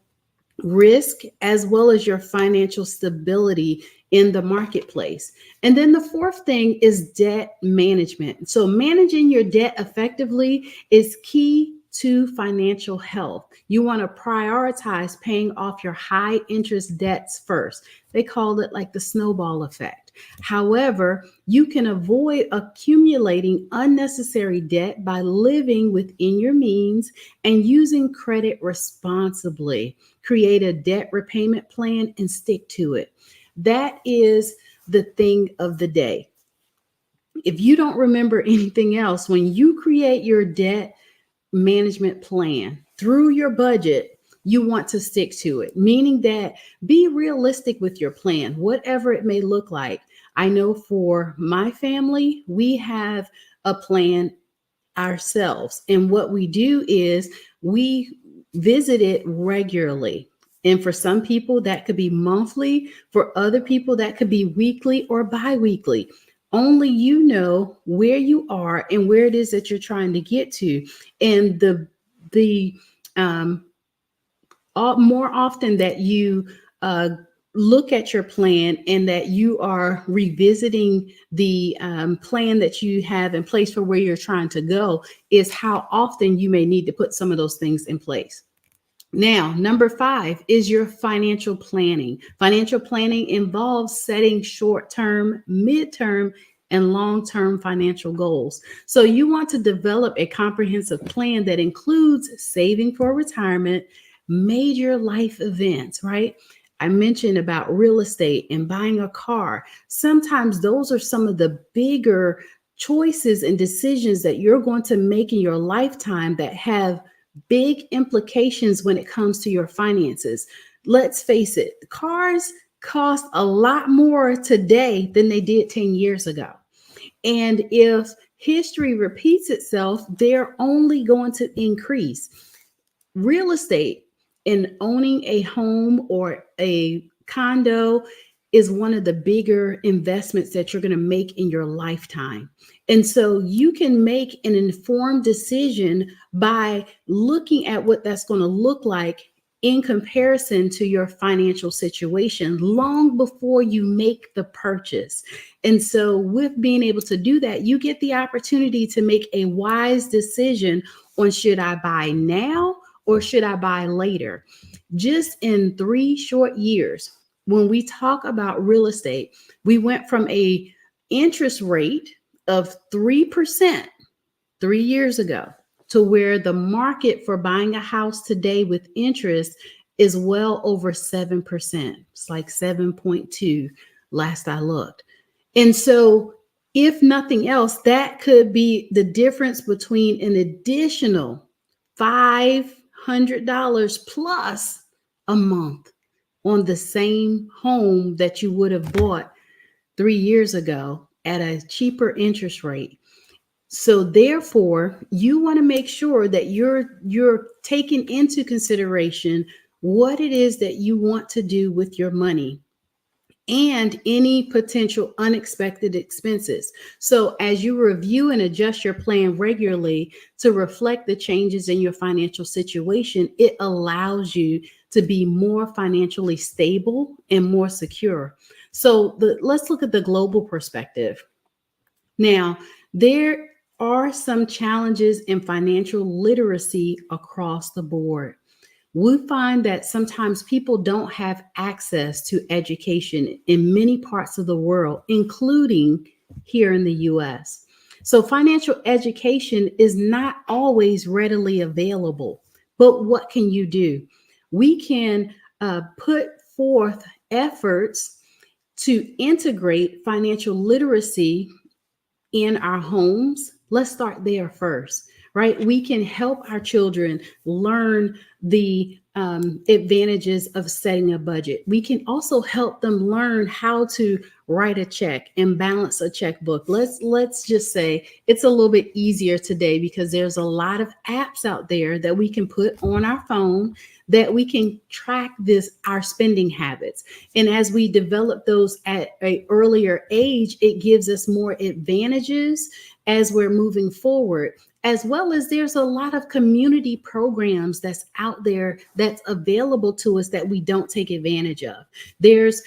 risk as well as your financial stability in the marketplace. And then the 4th thing is debt management. So managing your debt effectively is key to financial health. You want to prioritize paying off your high interest debts first. They call it like the snowball effect. However, you can avoid accumulating unnecessary debt by living within your means and using credit responsibly. Create a debt repayment plan and stick to it. That is the thing of the day. If you don't remember anything else, when you create your debt management plan through your budget, you want to stick to it, meaning that be realistic with your plan, whatever it may look like. I know for my family, we have a plan ourselves. And what we do is we visit it regularly. And for some people, that could be monthly. For other people, that could be weekly or bi-weekly. Only you know where you are and where it is that you're trying to get to. And more often that you look at your plan and that you are revisiting the plan that you have in place for where you're trying to go, is how often you may need to put some of those things in place. Now, number 5 is your financial planning. Financial planning involves setting short-term, mid-term, and long-term financial goals. So you want to develop a comprehensive plan that includes saving for retirement, major life events, right? I mentioned about real estate and buying a car. Sometimes those are some of the bigger choices and decisions that you're going to make in your lifetime that have big implications when it comes to your finances. Let's face it, cars cost a lot more today than they did 10 years ago. And if history repeats itself, they're only going to increase. Real estate and owning a home or a condo is one of the bigger investments that you're going to make in your lifetime. And so you can make an informed decision by looking at what that's going to look like in comparison to your financial situation long before you make the purchase. And so with being able to do that, you get the opportunity to make a wise decision on, should I buy now or should I buy later? Just in 3 short years, when we talk about real estate, we went from a interest rate of 3% 3 years ago to where the market for buying a house today with interest is well over 7%. It's like 7.2 last I looked. And so if nothing else, that could be the difference between an additional $500 plus a month on the same home that you would have bought 3 years ago at a cheaper interest rate. So therefore, you want to make sure that you're taking into consideration what it is that you want to do with your money and any potential unexpected expenses. So as you review and adjust your plan regularly to reflect the changes in your financial situation, it allows you to be more financially stable and more secure. So let's look at the global perspective. Now, there are some challenges in financial literacy across the board. We find that sometimes people don't have access to education in many parts of the world, including here in the US. So financial education is not always readily available. But what can you do? We can put forth efforts to integrate financial literacy in our homes. Let's start there first, right? We can help our children learn the advantages of setting a budget. We can also help them learn how to write a check and balance a checkbook. Let's just say it's a little bit easier today because there's a lot of apps out there that we can put on our phone that we can track our spending habits. And as we develop those at an earlier age, it gives us more advantages as we're moving forward, as well as there's a lot of community programs that's out there that's available to us that we don't take advantage of. There's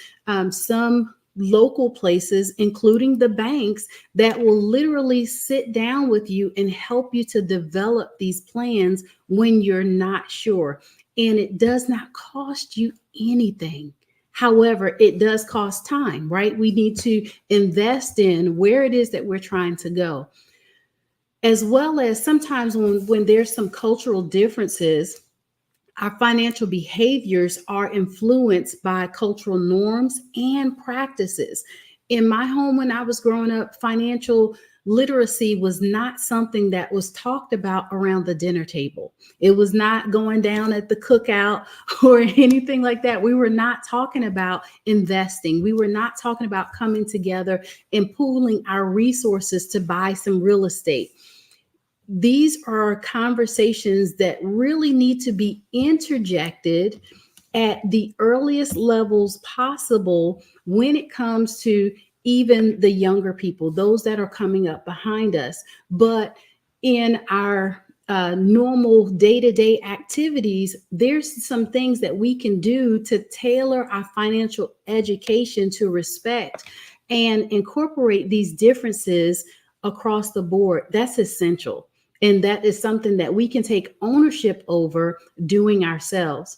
some local places, including the banks, that will literally sit down with you and help you to develop these plans when you're not sure. And it does not cost you anything. However, it does cost time, right? We need to invest in where it is that we're trying to go. As well as sometimes when there's some cultural differences, our financial behaviors are influenced by cultural norms and practices. In my home, when I was growing up, financial literacy was not something that was talked about around the dinner table. It was not going down at the cookout or anything like that. We were not talking about investing. We were not talking about coming together and pooling our resources to buy some real estate. These are conversations that really need to be interjected at the earliest levels possible when it comes to even the younger people, those that are coming up behind us. But in our normal day-to-day activities, there's some things that we can do to tailor our financial education to respect and incorporate these differences across the board. That's essential. And that is something that we can take ownership over doing ourselves.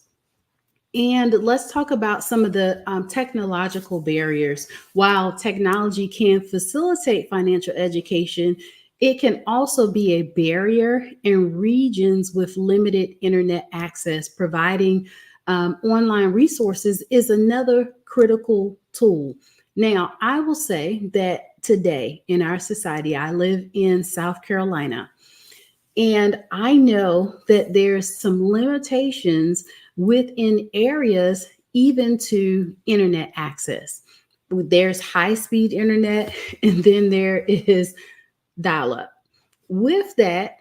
And let's talk about some of the technological barriers. While technology can facilitate financial education, it can also be a barrier in regions with limited internet access. Providing online resources is another critical tool. Now, I will say that today in our society, I live in South Carolina, and I know that there's some limitations within areas, even to internet access. There's high-speed internet, and then there is dial-up. With that,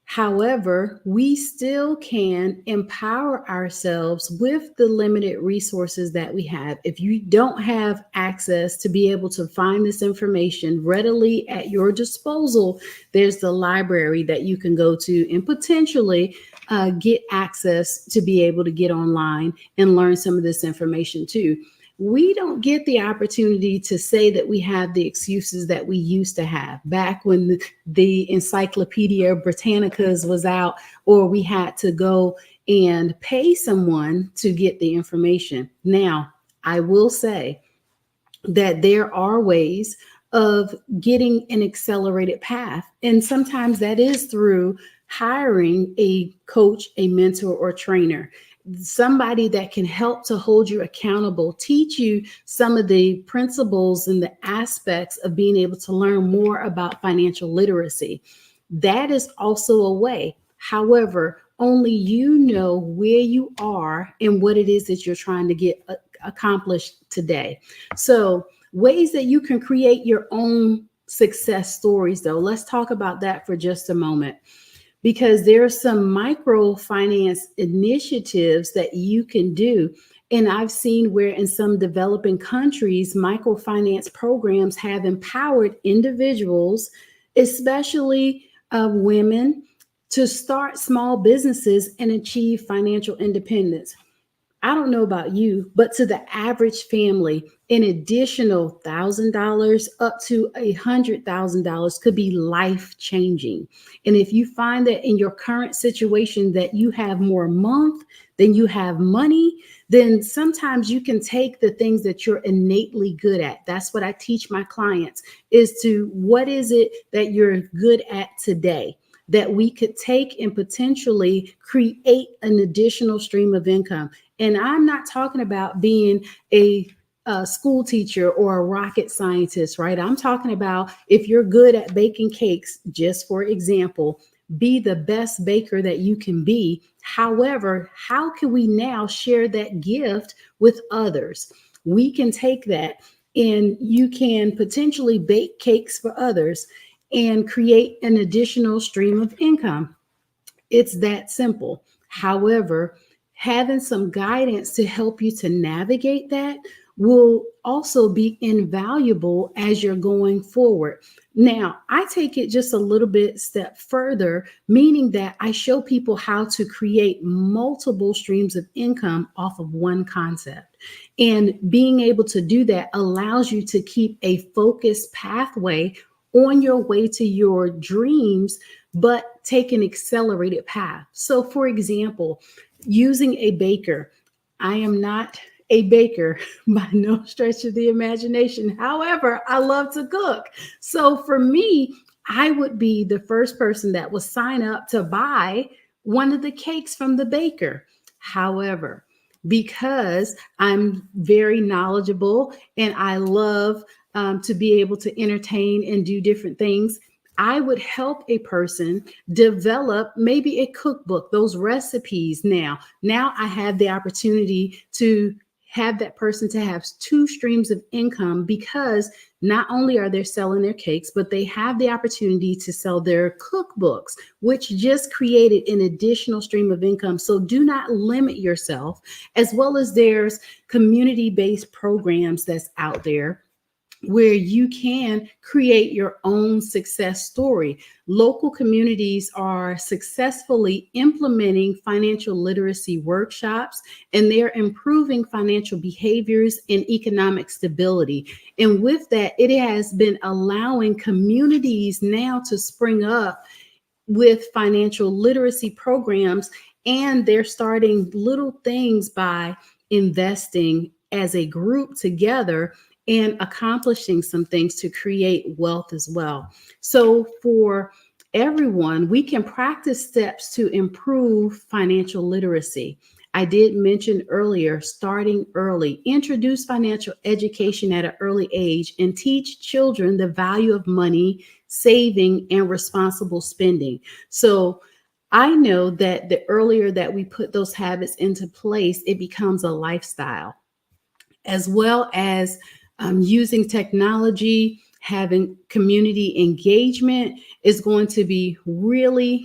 however, we still can empower ourselves with the limited resources that we have. If you don't have access to be able to find this information readily at your disposal, there's the library that you can go to and potentially get access to be able to get online and learn some of this information too. We don't get the opportunity to say that we have the excuses that we used to have back when the Encyclopedia Britannicas was out, or we had to go and pay someone to get the information. Now, I will say that there are ways of getting an accelerated path. And sometimes that is through hiring a coach, a mentor, or trainer. Somebody that can help to hold you accountable, teach you some of the principles and the aspects of being able to learn more about financial literacy. That is also a way. However, only you know where you are and what it is that you're trying to get accomplished today. So ways that you can create your own success stories, though, let's talk about that for just a moment. Because there are some microfinance initiatives that you can do. And I've seen where in some developing countries, microfinance programs have empowered individuals, especially women, to start small businesses and achieve financial independence. I don't know about you, but to the average family, an additional $1,000 up to $100,000 could be life-changing. And if you find that in your current situation that you have more month than you have money, then sometimes you can take the things that you're innately good at. That's what I teach my clients, is to what is it that you're good at today that we could take and potentially create an additional stream of income. And I'm not talking about being a school teacher or a rocket scientist, right? I'm talking about if you're good at baking cakes, just for example, be the best baker that you can be. However, how can we now share that gift with others? We can take that and you can potentially bake cakes for others and create an additional stream of income. It's that simple. However, having some guidance to help you to navigate that will also be invaluable as you're going forward. Now, I take it just a little bit step further, meaning that I show people how to create multiple streams of income off of one concept. And being able to do that allows you to keep a focused pathway on your way to your dreams, but take an accelerated path. So, for example, using a baker, I am not a baker by no stretch of the imagination. However, I love to cook. So for me, I would be the first person that would sign up to buy one of the cakes from the baker. However, because I'm very knowledgeable and I love to be able to entertain and do different things, I would help a person develop maybe a cookbook, those recipes. Now I have the opportunity to have that person to have two streams of income, because not only are they selling their cakes, but they have the opportunity to sell their cookbooks, which just created an additional stream of income. So do not limit yourself, as well as there's community-based programs that's out there where you can create your own success story. Local communities are successfully implementing financial literacy workshops, and they're improving financial behaviors and economic stability. And with that, it has been allowing communities now to spring up with financial literacy programs, and they're starting little things by investing as a group together and accomplishing some things to create wealth as well. So for everyone, we can practice steps to improve financial literacy. I did mention earlier, starting early, introduce financial education at an early age, and teach children the value of money, saving, and responsible spending. So I know that the earlier that we put those habits into place, it becomes a lifestyle, as well as using technology, having community engagement is going to be really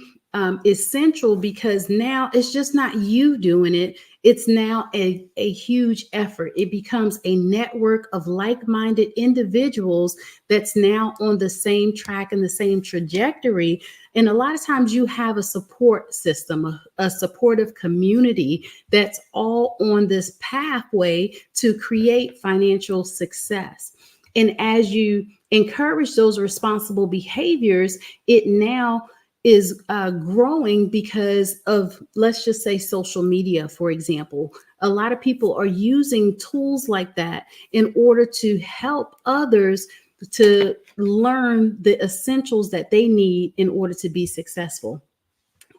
essential, because now it's just not you doing it. It's now a huge effort. It becomes a network of like-minded individuals that's now on the same track and the same trajectory. And a lot of times you have a support system, a supportive community that's all on this pathway to create financial success. And as you encourage those responsible behaviors, it now is growing because of, let's just say, social media, for example. A lot of people are using tools like that in order to help others to learn the essentials that they need in order to be successful.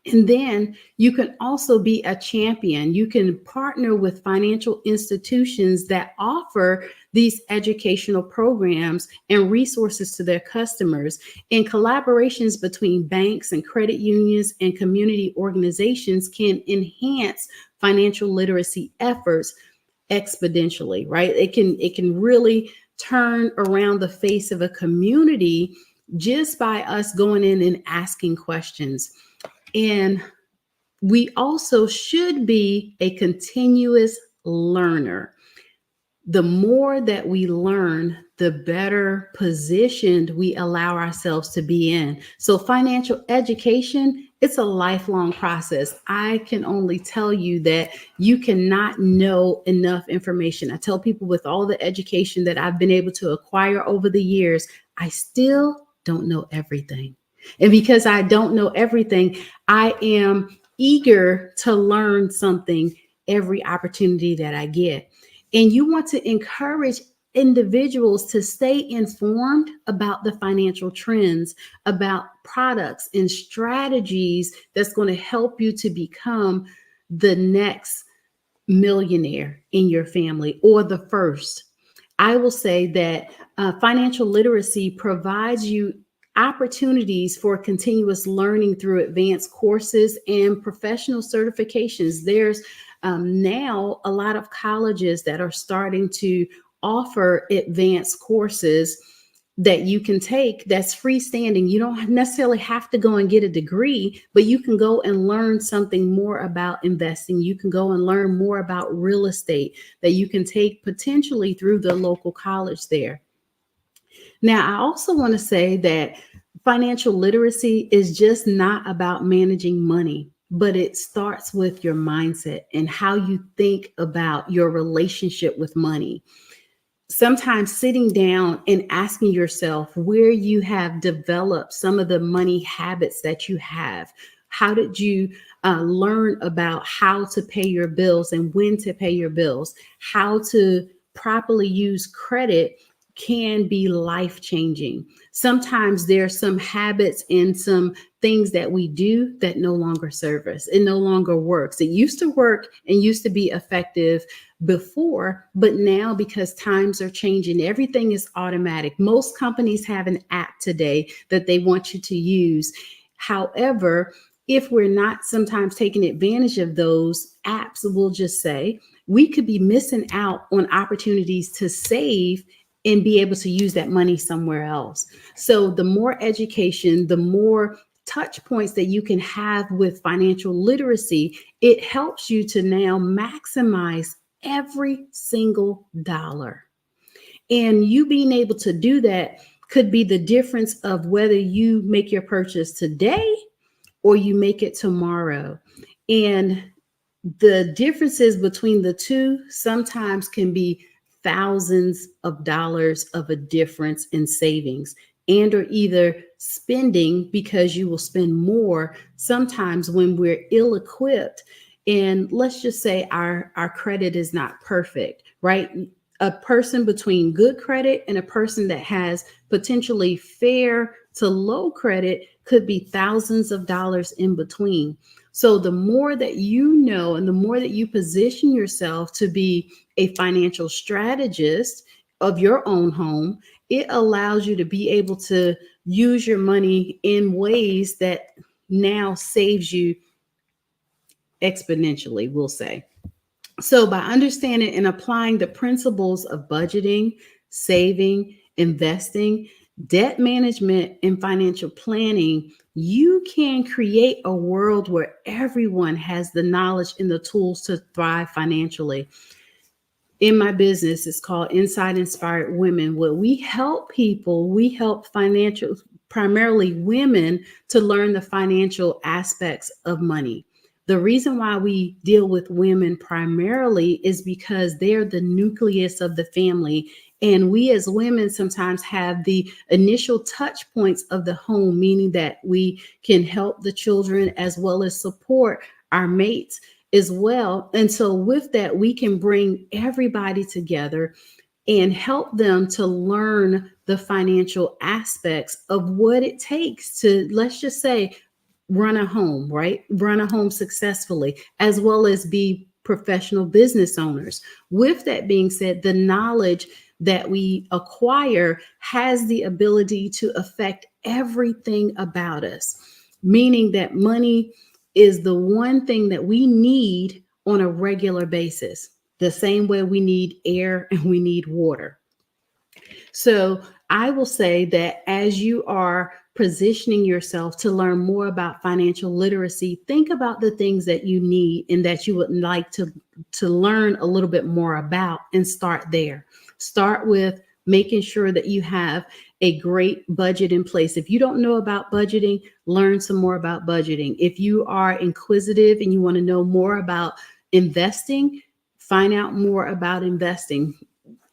And then you can also be a champion. You can partner with financial institutions that offer these educational programs and resources to their customers. And collaborations between banks and credit unions and community organizations can enhance financial literacy efforts exponentially, right? It can really turn around the face of a community just by us going in and asking questions. And we also should be a continuous learner. The more that we learn, the better positioned we allow ourselves to be in. So financial education, it's a lifelong process. I can only tell you that you cannot know enough information. I tell people, with all the education that I've been able to acquire over the years, I still don't know everything. And because I don't know everything, I am eager to learn something every opportunity that I get. And you want to encourage individuals to stay informed about the financial trends, about products and strategies that's going to help you to become the next millionaire in your family, or the first. I will say that financial literacy provides you opportunities for continuous learning through advanced courses and professional certifications. There's now a lot of colleges that are starting to offer advanced courses that you can take that's freestanding. You don't necessarily have to go and get a degree, but you can go and learn something more about investing. You can go and learn more about real estate that you can take potentially through the local college there. Now, I also want to say that financial literacy is just not about managing money, but it starts with your mindset and how you think about your relationship with money. Sometimes sitting down and asking yourself where you have developed some of the money habits that you have. How did you learn about how to pay your bills and when to pay your bills? How to properly use credit can be life-changing. Sometimes there's some habits and some things that we do that no longer serve us. It no longer works. It used to work and used to be effective before, but now because times are changing, everything is automatic. Most companies have an app today that they want you to use. However, if we're not sometimes taking advantage of those apps, we'll just say we could be missing out on opportunities to save and be able to use that money somewhere else. So the more education, the more touch points that you can have with financial literacy, it helps you to now maximize every single dollar. And you being able to do that could be the difference of whether you make your purchase today or you make it tomorrow. And the differences between the two sometimes can be thousands of dollars of a difference in savings, and or either spending because you will spend more sometimes when we're ill-equipped. And let's just say our credit is not perfect, right? A person between good credit and a person that has potentially fair to low credit could be thousands of dollars in between. So the more that you know and the more that you position yourself to be a financial strategist of your own home, it allows you to be able to use your money in ways that now saves you exponentially, we'll say. So by understanding and applying the principles of budgeting, saving, investing, debt management, and financial planning, you can create a world where everyone has the knowledge and the tools to thrive financially. In my business, it's called Inside Inspired Women, where we help people, we help primarily women to learn the financial aspects of money. The reason why we deal with women primarily is because they're the nucleus of the family. And we as women sometimes have the initial touch points of the home, meaning that we can help the children as well as support our mates as well. And so with that, we can bring everybody together and help them to learn the financial aspects of what it takes to, let's just say, run a home, right? Run a home successfully, as well as be professional business owners. With that being said, the knowledge that we acquire has the ability to affect everything about us, meaning that money is the one thing that we need on a regular basis, the same way we need air and we need water. So I will say that as you are positioning yourself to learn more about financial literacy, think about the things that you need and that you would like to learn a little bit more about, and start there. Start with making sure that you have a great budget in place. If you don't know about budgeting, learn some more about budgeting. If you are inquisitive and you want to know more about investing, find out more about investing.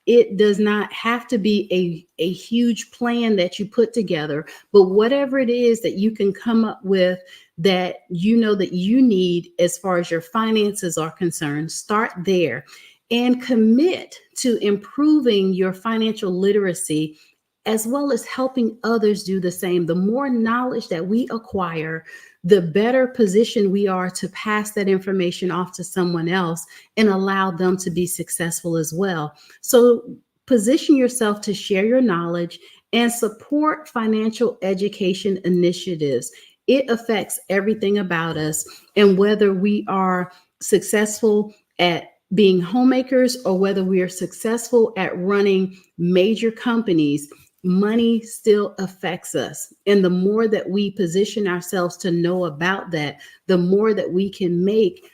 It does not have to be a huge plan that you put together, but whatever it is that you can come up with that you know that you need as far as your finances are concerned, start there and commit to improving your financial literacy as well as helping others do the same. The more knowledge that we acquire, the better position we are to pass that information off to someone else and allow them to be successful as well. So position yourself to share your knowledge and support financial education initiatives. It affects everything about us. And whether we are successful at being homemakers or whether we are successful at running major companies, money still affects us. And the more that we position ourselves to know about that, the more that we can make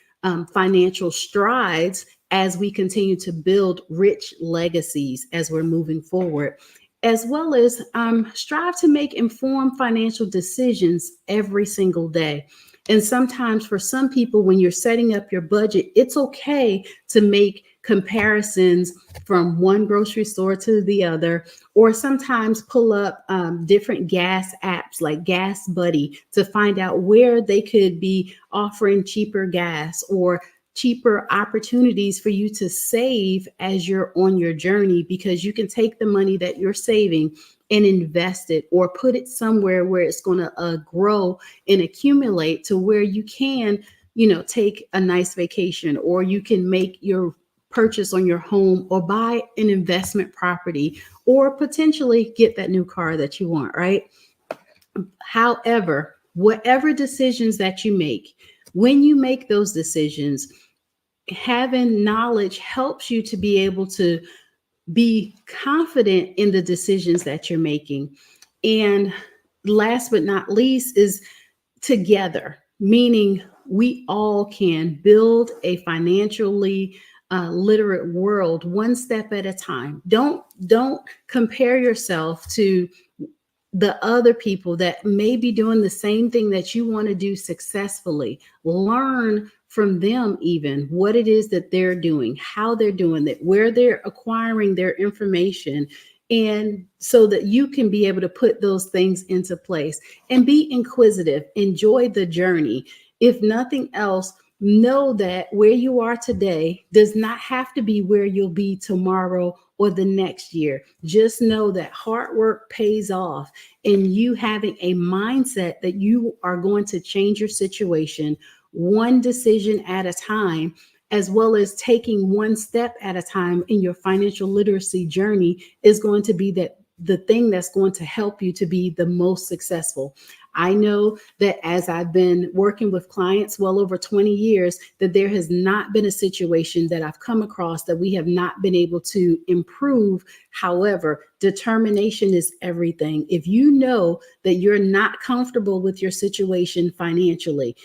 financial strides as we continue to build rich legacies as we're moving forward, as well as strive to make informed financial decisions every single day. And sometimes for some people, when you're setting up your budget, it's okay to make comparisons from one grocery store to the other, or sometimes pull up different gas apps like Gas Buddy to find out where they could be offering cheaper gas or cheaper opportunities for you to save as you're on your journey, because you can take the money that you're saving and invest it or put it somewhere where it's going to grow and accumulate to where you can, take a nice vacation, or you can make your purchase on your home or buy an investment property or potentially get that new car that you want, right? However, whatever decisions that you make, when you make those decisions, having knowledge helps you to be able to be confident in the decisions that you're making. And last but not least is together, meaning we all can build a financially literate world one step at a time. Don't compare yourself to the other people that may be doing the same thing that you want to do successfully. Learn from them, even what it is that they're doing, how they're doing it, where they're acquiring their information, and so that you can be able to put those things into place and be inquisitive. Enjoy the journey. If nothing else, know that where you are today does not have to be where you'll be tomorrow or the next year. Just know that hard work pays off, and you having a mindset that you are going to change your situation one decision at a time, as well as taking one step at a time in your financial literacy journey, is going to be the thing that's going to help you to be the most successful. I know that as I've been working with clients well over 20 years, that there has not been a situation that I've come across that we have not been able to improve. However, determination is everything. If you know that you're not comfortable with your situation financially,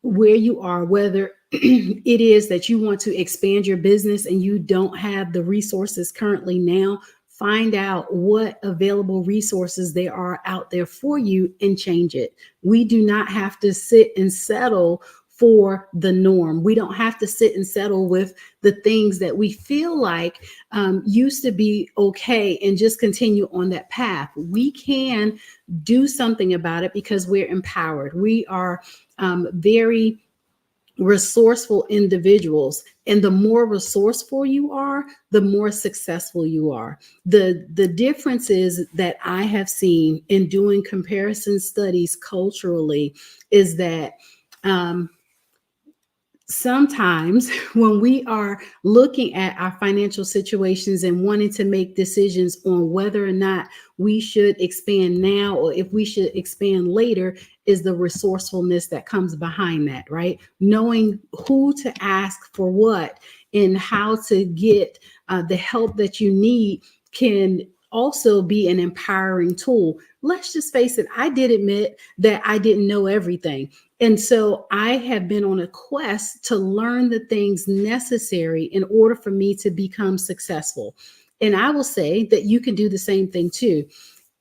where you are, whether it is that you want to expand your business and you don't have the resources currently now, find out what available resources there are out there for you and change it. We do not have to sit and settle for the norm. We don't have to sit and settle with the things that we feel like used to be okay and just continue on that path. We can do something about it because we're empowered. We are very resourceful individuals, and the more resourceful you are, the more successful you are. The difference is that I have seen in doing comparison studies culturally is that sometimes when we are looking at our financial situations and wanting to make decisions on whether or not we should expand now or if we should expand later, is the resourcefulness that comes behind that, right? Knowing who to ask for what and how to get the help that you need can also be an empowering tool. Let's just face it, I did admit that I didn't know everything. And so I have been on a quest to learn the things necessary in order for me to become successful. And I will say that you can do the same thing too.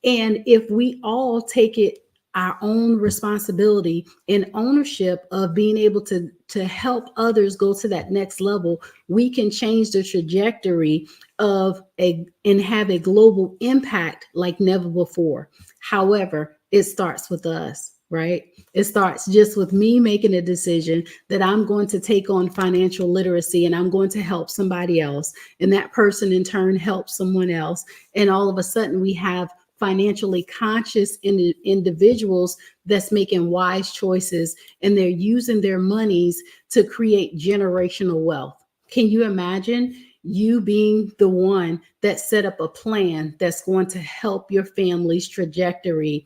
And if we all take it our own responsibility and ownership of being able to help others go to that next level, we can change the trajectory and have a global impact like never before. However, it starts with us, right? It starts just with me making a decision that I'm going to take on financial literacy and I'm going to help somebody else. And that person in turn helps someone else. And all of a sudden we have financially conscious individuals that's making wise choices, and they're using their monies to create generational wealth. Can you imagine you being the one that set up a plan that's going to help your family's trajectory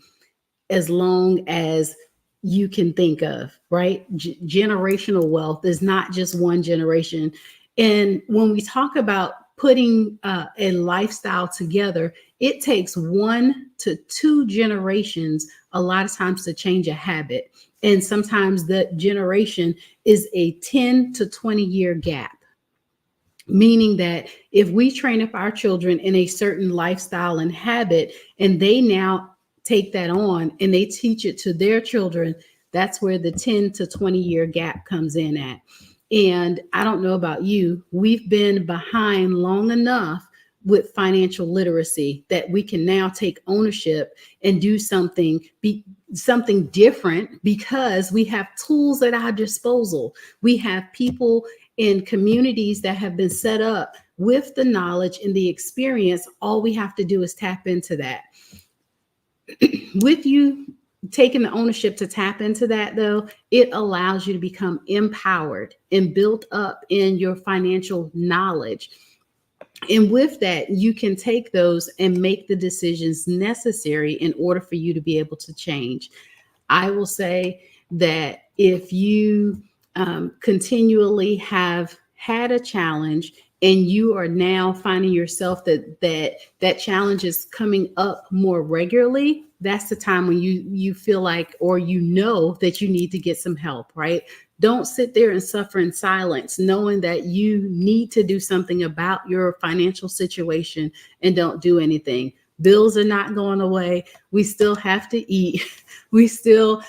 as long as you can think of, right? Generational wealth is not just one generation. And when we talk about putting a lifestyle together, it takes 1 to 2 generations a lot of times to change a habit. And sometimes the generation is a 10 to 20 year gap. Meaning that if we train up our children in a certain lifestyle and habit, and they now take that on and they teach it to their children, that's where the 10 to 20 year gap comes in at. And I don't know about you, we've been behind long enough with financial literacy that we can now take ownership and do something different because we have tools at our disposal. We have people in communities that have been set up with the knowledge and the experience. All we have to do is tap into that. With you taking the ownership to tap into that, though, it allows you to become empowered and built up in your financial knowledge. And with that, you can take those and make the decisions necessary in order for you to be able to change. I will say that if you continually have had a challenge and you are now finding yourself that challenge is coming up more regularly, that's the time when you feel like, or you know that you need to get some help, right? Don't sit there and suffer in silence, knowing that you need to do something about your financial situation and don't do anything. Bills are not going away. We still have to eat. We still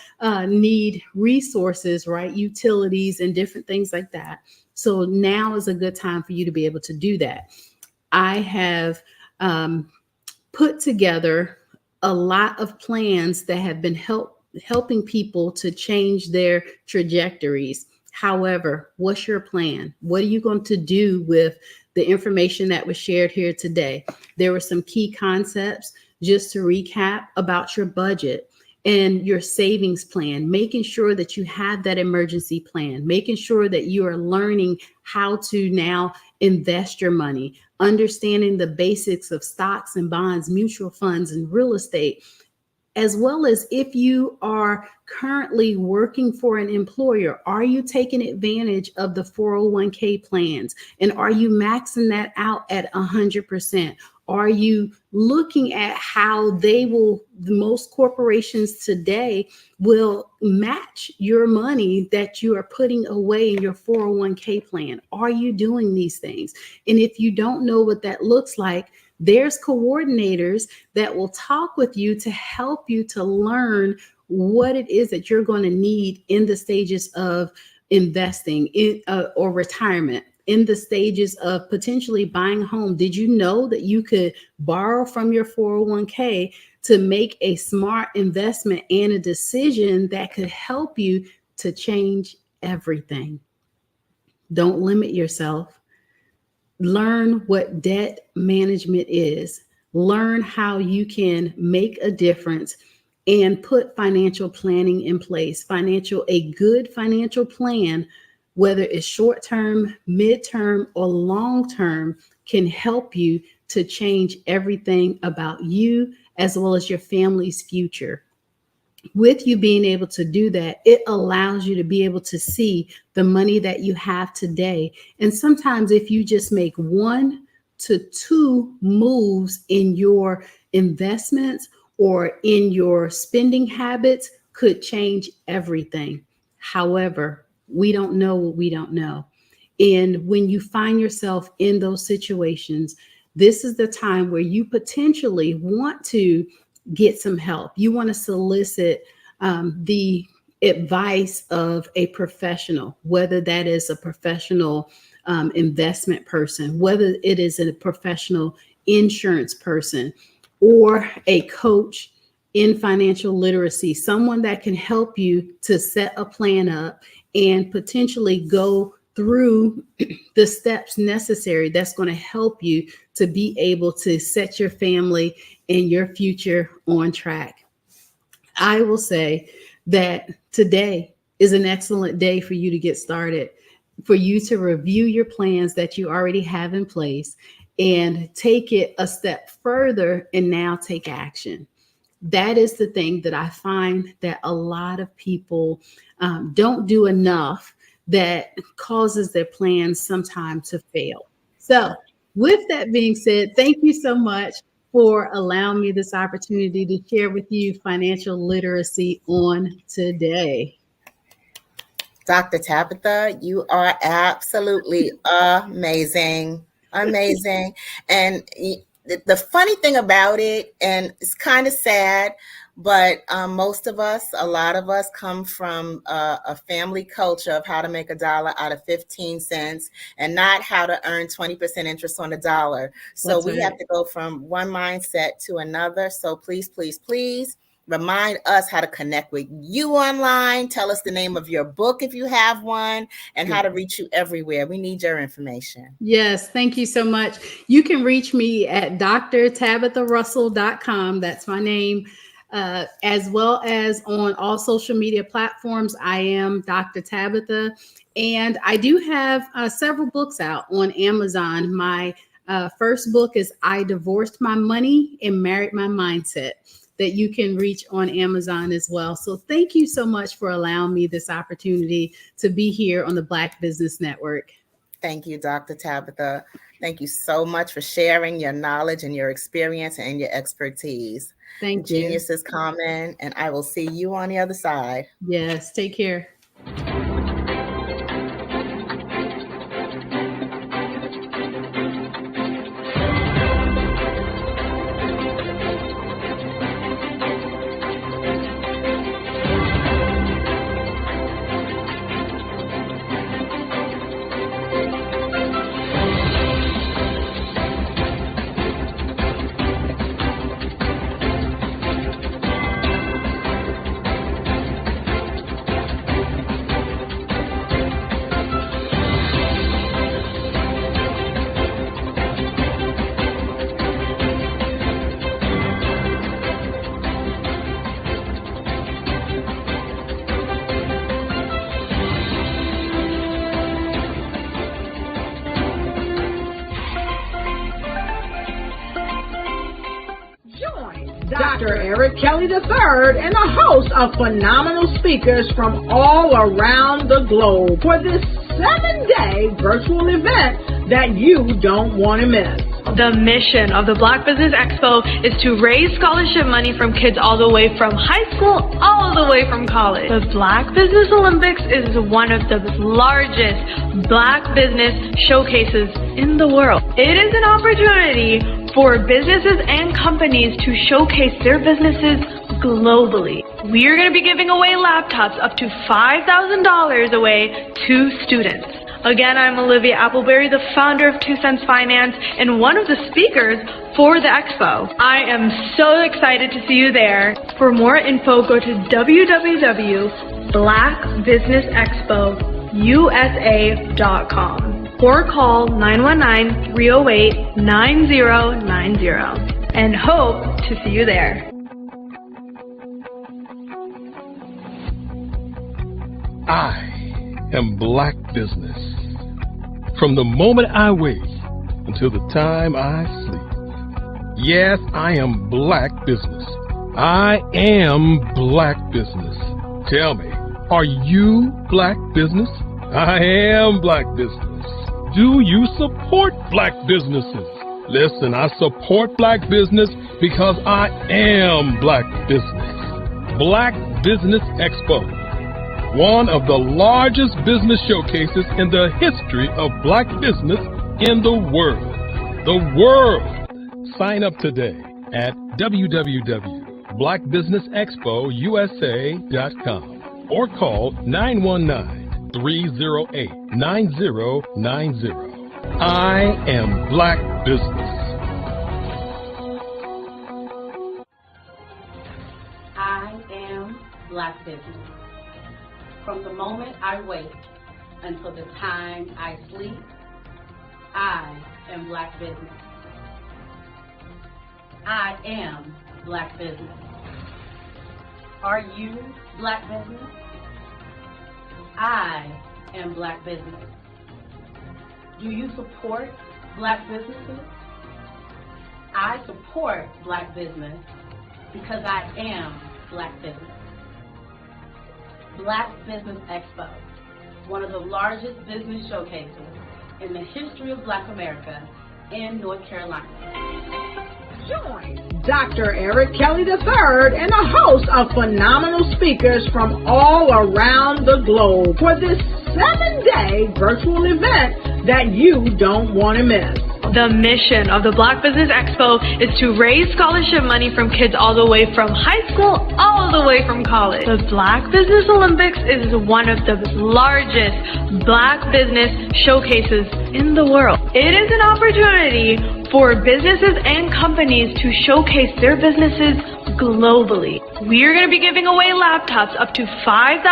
need resources, right? Utilities and different things like that. So now is a good time for you to be able to do that. I have put together a lot of plans that have been helping people to change their trajectories. However, what's your plan? What are you going to do with the information that was shared here today? There were some key concepts, just to recap, about your budget and your savings plan, making sure that you have that emergency plan, making sure that you are learning how to now invest your money, understanding the basics of stocks and bonds, mutual funds, and real estate, as well as if you are currently working for an employer, are you taking advantage of the 401k plans? And are you maxing that out at 100%? Are you looking at how most corporations today will match your money that you are putting away in your 401k plan? Are you doing these things? And if you don't know what that looks like, there's coordinators that will talk with you to help you to learn what it is that you're going to need in the stages of investing in or retirement, in the stages of potentially buying a home. Did you know that you could borrow from your 401k to make a smart investment and a decision that could help you to change everything? Don't limit yourself. Learn what debt management is. Learn how you can make a difference and put financial planning in place. A good financial plan, whether it's short-term, mid-term, or long-term, can help you to change everything about you as well as your family's future. With you being able to do that, it allows you to be able to see the money that you have today. And sometimes if you just make 1 to 2 moves in your investments or in your spending habits, could change everything. However, we don't know what we don't know. And when you find yourself in those situations, this is the time where you potentially want to get some help. You want to solicit the advice of a professional, whether that is a professional investment person, whether it is a professional insurance person, or a coach in financial literacy, someone that can help you to set a plan up and potentially go through the steps necessary that's going to help you to be able to set your family and your future on track. I will say that today is an excellent day for you to get started, for you to review your plans that you already have in place and take it a step further and now take action. That is the thing that I find that a lot of people don't do enough, that causes their plans sometimes to fail. So with that being said, thank you so much for allowing me this opportunity to share with you financial literacy on today. Dr. Tabitha, you are absolutely amazing. Amazing. And the funny thing about it, and it's kind of sad, but most of us, a lot of us come from a family culture of how to make $1 out of 15 cents and not how to earn 20% interest on $1. So That's we right. have to go from one mindset to another. So please, please, please remind us how to connect with you online. Tell us the name of your book if you have one, and how to reach you everywhere. We need your information. Yes, thank you so much. You can reach me at drtabitharussell.com. That's my name. As well as on all social media platforms. I am Dr. Tabitha, and I do have several books out on Amazon. My first book is I Divorced My Money and Married My Mindset, that you can reach on Amazon as well. So thank you so much for allowing me this opportunity to be here on the Black Business Network. Thank you, Dr. Tabitha. Thank you so much for sharing your knowledge and your experience and your expertise. Thank you. Genius is common, and I will see you on the other side. Yes, take care. Dr. Eric Kelly III and a host of phenomenal speakers from all around the globe for this 7-day virtual event that you don't want to miss. The mission of the Black Business Expo is to raise scholarship money from kids all the way from high school, all the way from college. The Black Business Olympics is one of the largest Black business showcases in the world. It is an opportunity for businesses and companies to showcase their businesses globally. We are going to be giving away laptops up to $5,000 away to students. Again, I'm Olivia Appleberry, the founder of 2 Cents Finance and one of the speakers for the expo. I am so excited to see you there. For more info, go to www.blackbusinessexpousa.com or call 919-308-9090 and hope to see you there. I am Black Business. From the moment I wake until the time I sleep. Yes, I am Black Business. I am Black Business. Tell me, are you Black Business? I am Black Business. Do you support Black businesses? Listen, I support Black business because I am Black Business. Black Business Expo, one of the largest business showcases in the history of Black business in the world. The world! Sign up today at www.blackbusinessexpousa.com or call 919-308-9090. I am Black Business. I am Black Business. From the moment I wake until the time I sleep, I am Black Business. I am Black Business. Are you Black Business? I am Black Business. Do you support Black businesses? I support Black business because I am Black Business. Black Business Expo, one of the largest business showcases in the history of Black America, in North Carolina. Join Dr. Eric Kelly III and a host of phenomenal speakers from all around the globe for this 7-day virtual event that you don't want to miss. The mission of the Black Business Expo is to raise scholarship money from kids all the way from high school, all the way from college. The Black Business Olympics is one of the largest Black business showcases in the world. It is an opportunity for businesses and companies to showcase their businesses globally. We are going to be giving away laptops up to $5,000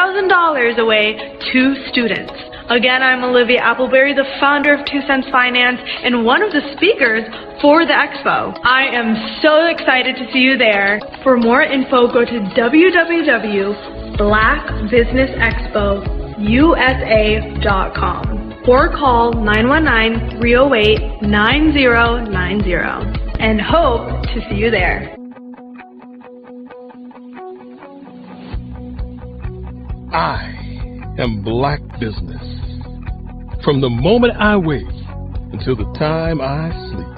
away to students. Again, I'm Olivia Appleberry, the founder of 2 Cents Finance and one of the speakers for the expo. I am so excited to see you there. For more info, go to www.blackbusinessexpousa.com or call 919-308-9090 and hope to see you there. I am Black Business. From the moment I wake until the time I sleep.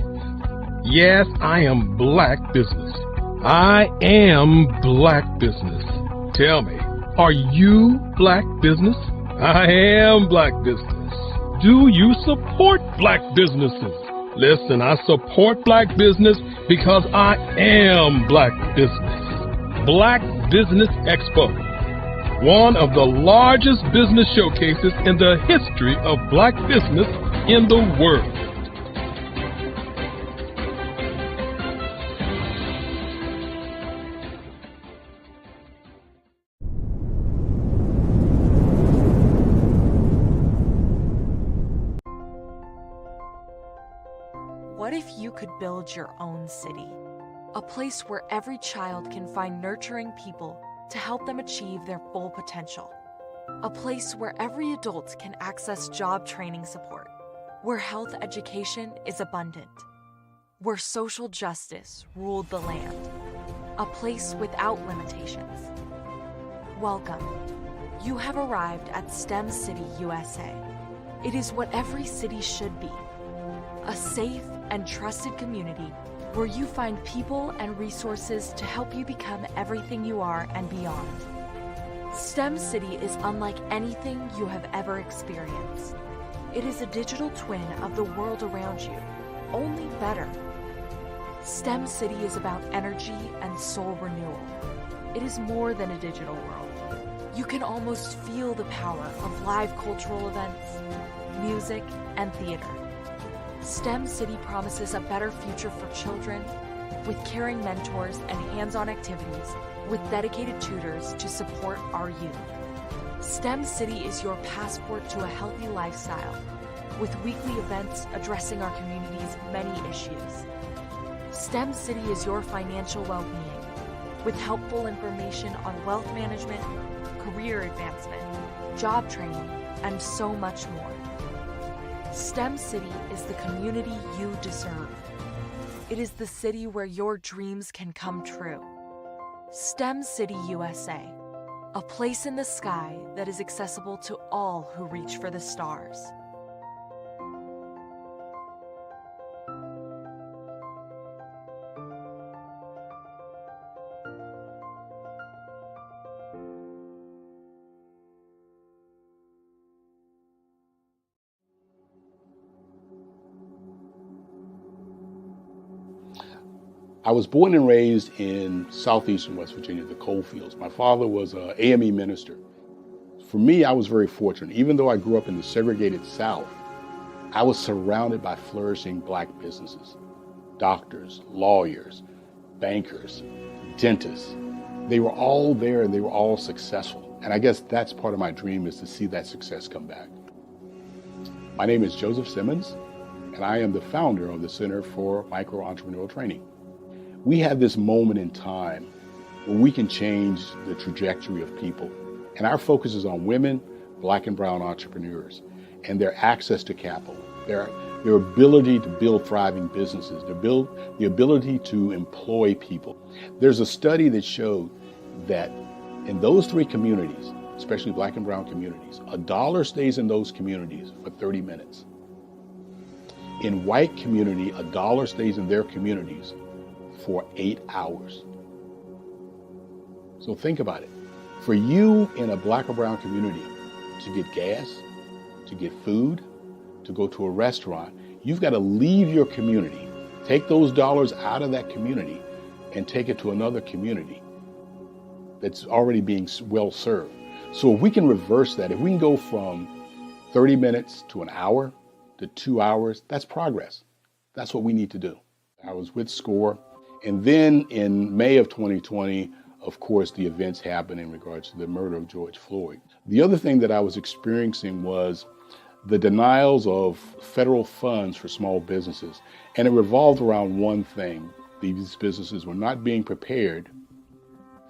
Yes, I am Black Business. I am Black Business. Tell me, are you Black Business? I am Black Business. Do you support Black businesses? Listen, I support Black business because I am Black Business. Black Business Expo, one of the largest business showcases in the history of Black business in the world. What if you could build your own city? A place where every child can find nurturing people to help them achieve their full potential. A place where every adult can access job training support. Where health education is abundant. Where social justice ruled the land. A place without limitations. Welcome. You have arrived at STEM City USA. It is what every city should be. A safe and trusted community where you find people and resources to help you become everything you are and beyond. STEM City is unlike anything you have ever experienced. It is a digital twin of the world around you, only better. STEM City is about energy and soul renewal. It is more than a digital world. You can almost feel the power of live cultural events, music, and theater. STEM City promises a better future for children with caring mentors and hands-on activities with dedicated tutors to support our youth. STEM City is your passport to a healthy lifestyle with weekly events addressing our community's many issues. STEM City is your financial well-being with helpful information on wealth management, career advancement, job training, and so much more. STEM City is the community you deserve. It is the city where your dreams can come true. STEM City USA, a place in the sky that is accessible to all who reach for the stars. I was born and raised in southeastern West Virginia, the coal fields. My father was an AME minister. For me, I was very fortunate. Even though I grew up in the segregated South, I was surrounded by flourishing Black businesses. Doctors, lawyers, bankers, dentists. They were all there and they were all successful. And I guess that's part of my dream, is to see that success come back. My name is Joseph Simmons, and I am the founder of the Center for Micro-Entrepreneurial Training. We have this moment in time where we can change the trajectory of people. And our focus is on women, Black and brown entrepreneurs, and their access to capital, their ability to build thriving businesses, the ability to employ people. There's a study that showed that in those three communities, especially Black and brown communities, $1 stays in those communities for 30 minutes. In white community, a dollar stays in their communities for 8 hours. So think about it. For you in a black or brown community to get gas, to get food, to go to a restaurant, you've got to leave your community, take those dollars out of that community and take it to another community that's already being well served. So if we can reverse that, if we can go from 30 minutes to an hour to 2 hours, that's progress. That's what we need to do. I was with SCORE. And then in May of 2020, of course, the events happened in regards to the murder of George Floyd. The other thing that I was experiencing was the denials of federal funds for small businesses. And it revolved around one thing. These businesses were not being prepared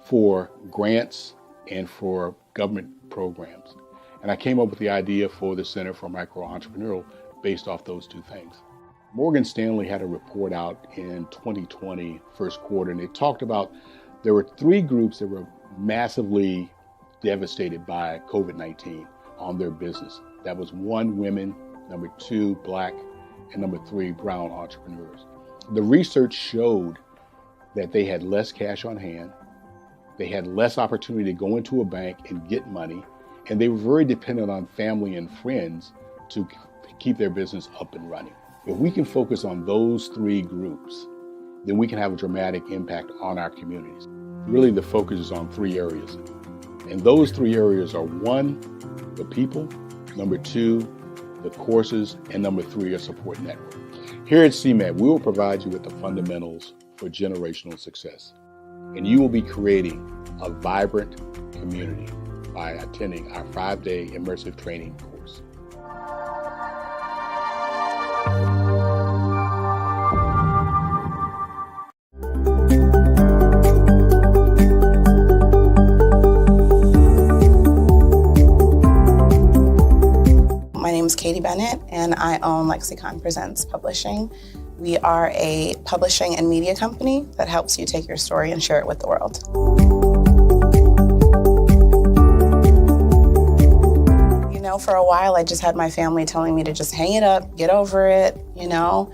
for grants and for government programs. And I came up with the idea for the Center for Micro-Entrepreneurial based off those two things. Morgan Stanley had a report out in 2020, first quarter, and they talked about there were 3 groups that were massively devastated by COVID-19 on their business. That was 1, women, number 2, black, and number 3, brown entrepreneurs. The research showed that they had less cash on hand, they had less opportunity to go into a bank and get money, and they were very dependent on family and friends to keep their business up and running. If we can focus on those 3 groups, then we can have a dramatic impact on our communities. Really, the focus is on 3 areas. And those 3 areas are 1, the people, number 2, the courses, and number 3, a support network. Here at CMAT, we will provide you with the fundamentals for generational success. And you will be creating a vibrant community by attending our 5-day immersive training course. My name is Katie Bennett, and I own Lexicon Presents Publishing. We are a publishing and media company that helps you take your story and share it with the world. You know, for a while, I just had my family telling me to just hang it up, get over it, you know,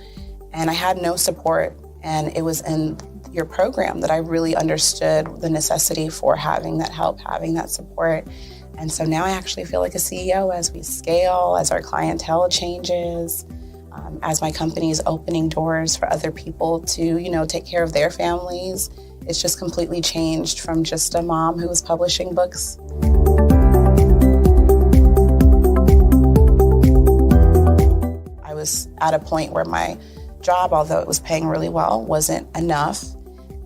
and I had no support. And it was in your program that I really understood the necessity for having that help, having that support. And so now I actually feel like a CEO as we scale, as our clientele changes, as my company is opening doors for other people to, you know, take care of their families. It's just completely changed from just a mom who was publishing books. I was at a point where my job, although it was paying really well, wasn't enough.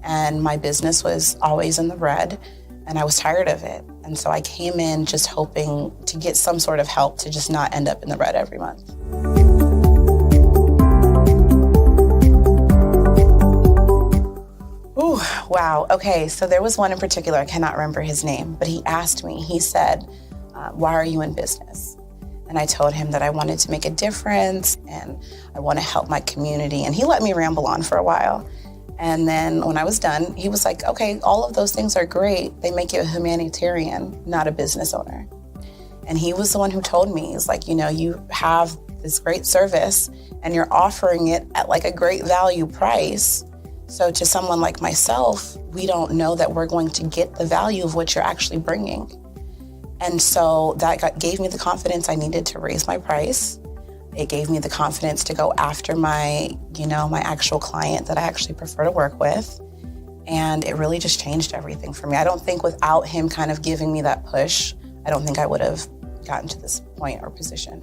And my business was always in the red. And I was tired of it. And so I came in just hoping to get some sort of help to just not end up in the red every month. Ooh, wow. Okay, so there was one in particular, I cannot remember his name, but he asked me, he said, why are you in business? And I told him that I wanted to make a difference and I want to help my community. And he let me ramble on for a while. And then when I was done, he was like, okay, all of those things are great. They make you a humanitarian, not a business owner. And he was the one who told me, he's like, you know, you have this great service and you're offering it at like a great value price. So to someone like myself, we don't know that we're going to get the value of what you're actually bringing. And so that gave me the confidence I needed to raise my price. It gave me the confidence to go after my actual client that I actually prefer to work with. And it really just changed everything for me. I don't think without him kind of giving me that push, I don't think I would have gotten to this point or position.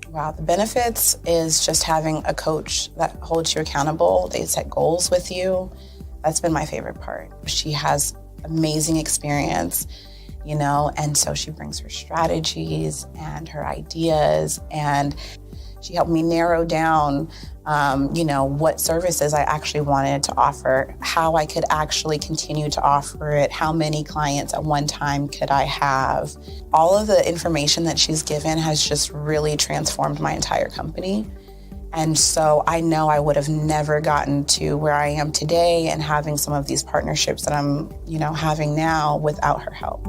Wow, the benefits is just having a coach that holds you accountable. They set goals with you. That's been my favorite part. She has amazing experience, you know, and so she brings her strategies and her ideas, and she helped me narrow down, what services I actually wanted to offer, how I could actually continue to offer it, how many clients at one time could I have. All of the information that she's given has just really transformed my entire company. And so I know I would have never gotten to where I am today and having some of these partnerships that I'm, having now without her help.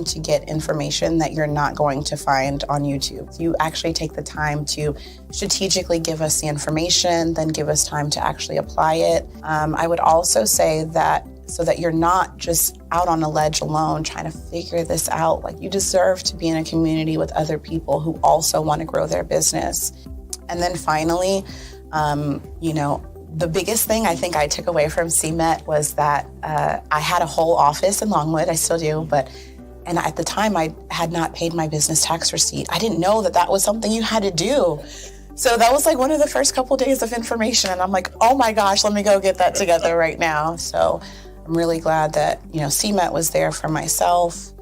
going to get information that you're not going to find on YouTube. You actually take the time to strategically give us the information, then give us time to actually apply it. I would also say that so that you're not just out on a ledge alone trying to figure this out. Like, you deserve to be in a community with other people who also want to grow their business. And then finally, the biggest thing I think I took away from CMET was that I had a whole office in Longwood. I still do, and at the time I had not paid my business tax receipt. I didn't know that that was something you had to do. So that was like one of the first couple days of information. And I'm like, oh my gosh, let me go get that together right now. So I'm really glad that, CMET was there for myself.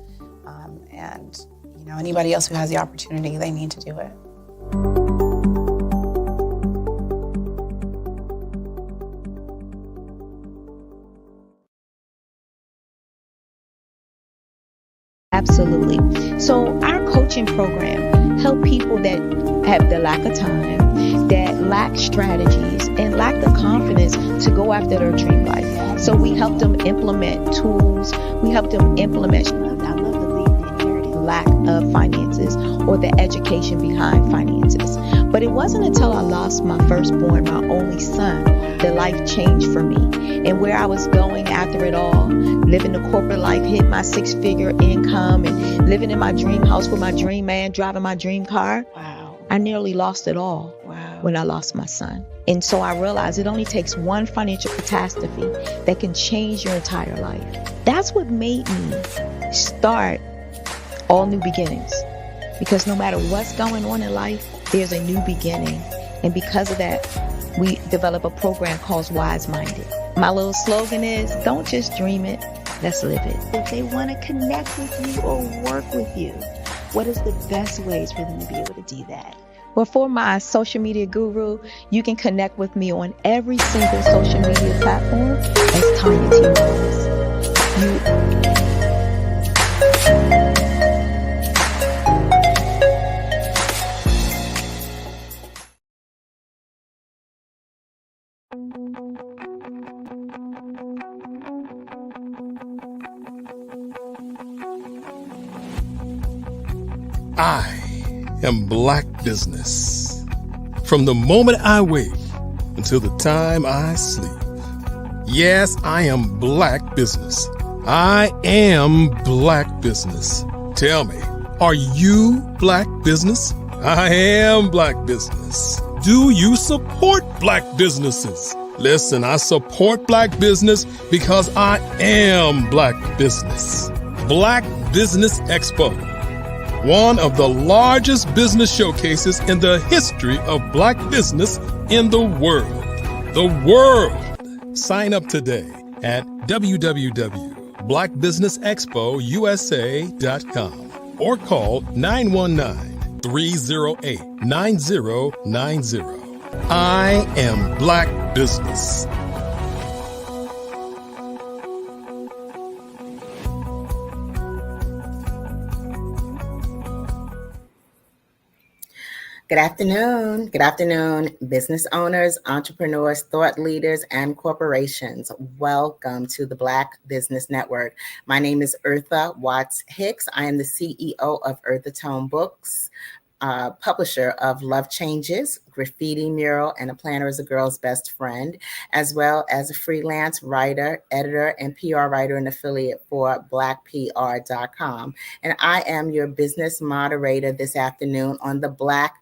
And anybody else who has the opportunity, they need to do it. Absolutely. So our coaching program help people that have the lack of time, that lack strategies, and lack the confidence to go after their dream life. So we help them implement tools. We help them implement, I love to leave the inherited lack of finances or the education behind finances. But it wasn't until I lost my firstborn, my only son, that life changed for me. And where I was going after it all, living the corporate life, hit my 6-figure income, and living in my dream house with my dream man, driving my dream car. Wow. I nearly lost it all when I lost my son. And so I realized it only takes one financial catastrophe that can change your entire life. That's what made me start All New Beginnings. Because no matter what's going on in life, there's a new beginning. And because of that, we develop a program called Wise Minded. My little slogan is, don't just dream it, let's live it. If they want to connect with you or work with you, what is the best ways for them to be able to do that? Well, for my social media guru, you can connect with me on every single social media platform as Tanya T. Wallace. I am Black Business. From the moment I wake until the time I sleep. Yes, I am Black Business. I am Black Business. Tell me, are you Black Business? I am Black Business. Do you support Black businesses? Listen, I support Black business because I am Black Business. Black Business Expo, one of the largest business showcases in the history of Black business in the world. The world! Sign up today at www.blackbusinessexpousa.com or call 919-308-9090. I am Black Business. Good afternoon. Good afternoon, business owners, entrepreneurs, thought leaders, and corporations. Welcome to the Black Business Network. My name is Eartha Watts Hicks. I am the CEO of Eartha Tone Books, publisher of Love Changes, Graffiti Mural, and A Planner is a Girl's Best Friend, as well as a freelance writer, editor, and PR writer and affiliate for blackpr.com. And I am your business moderator this afternoon on the Black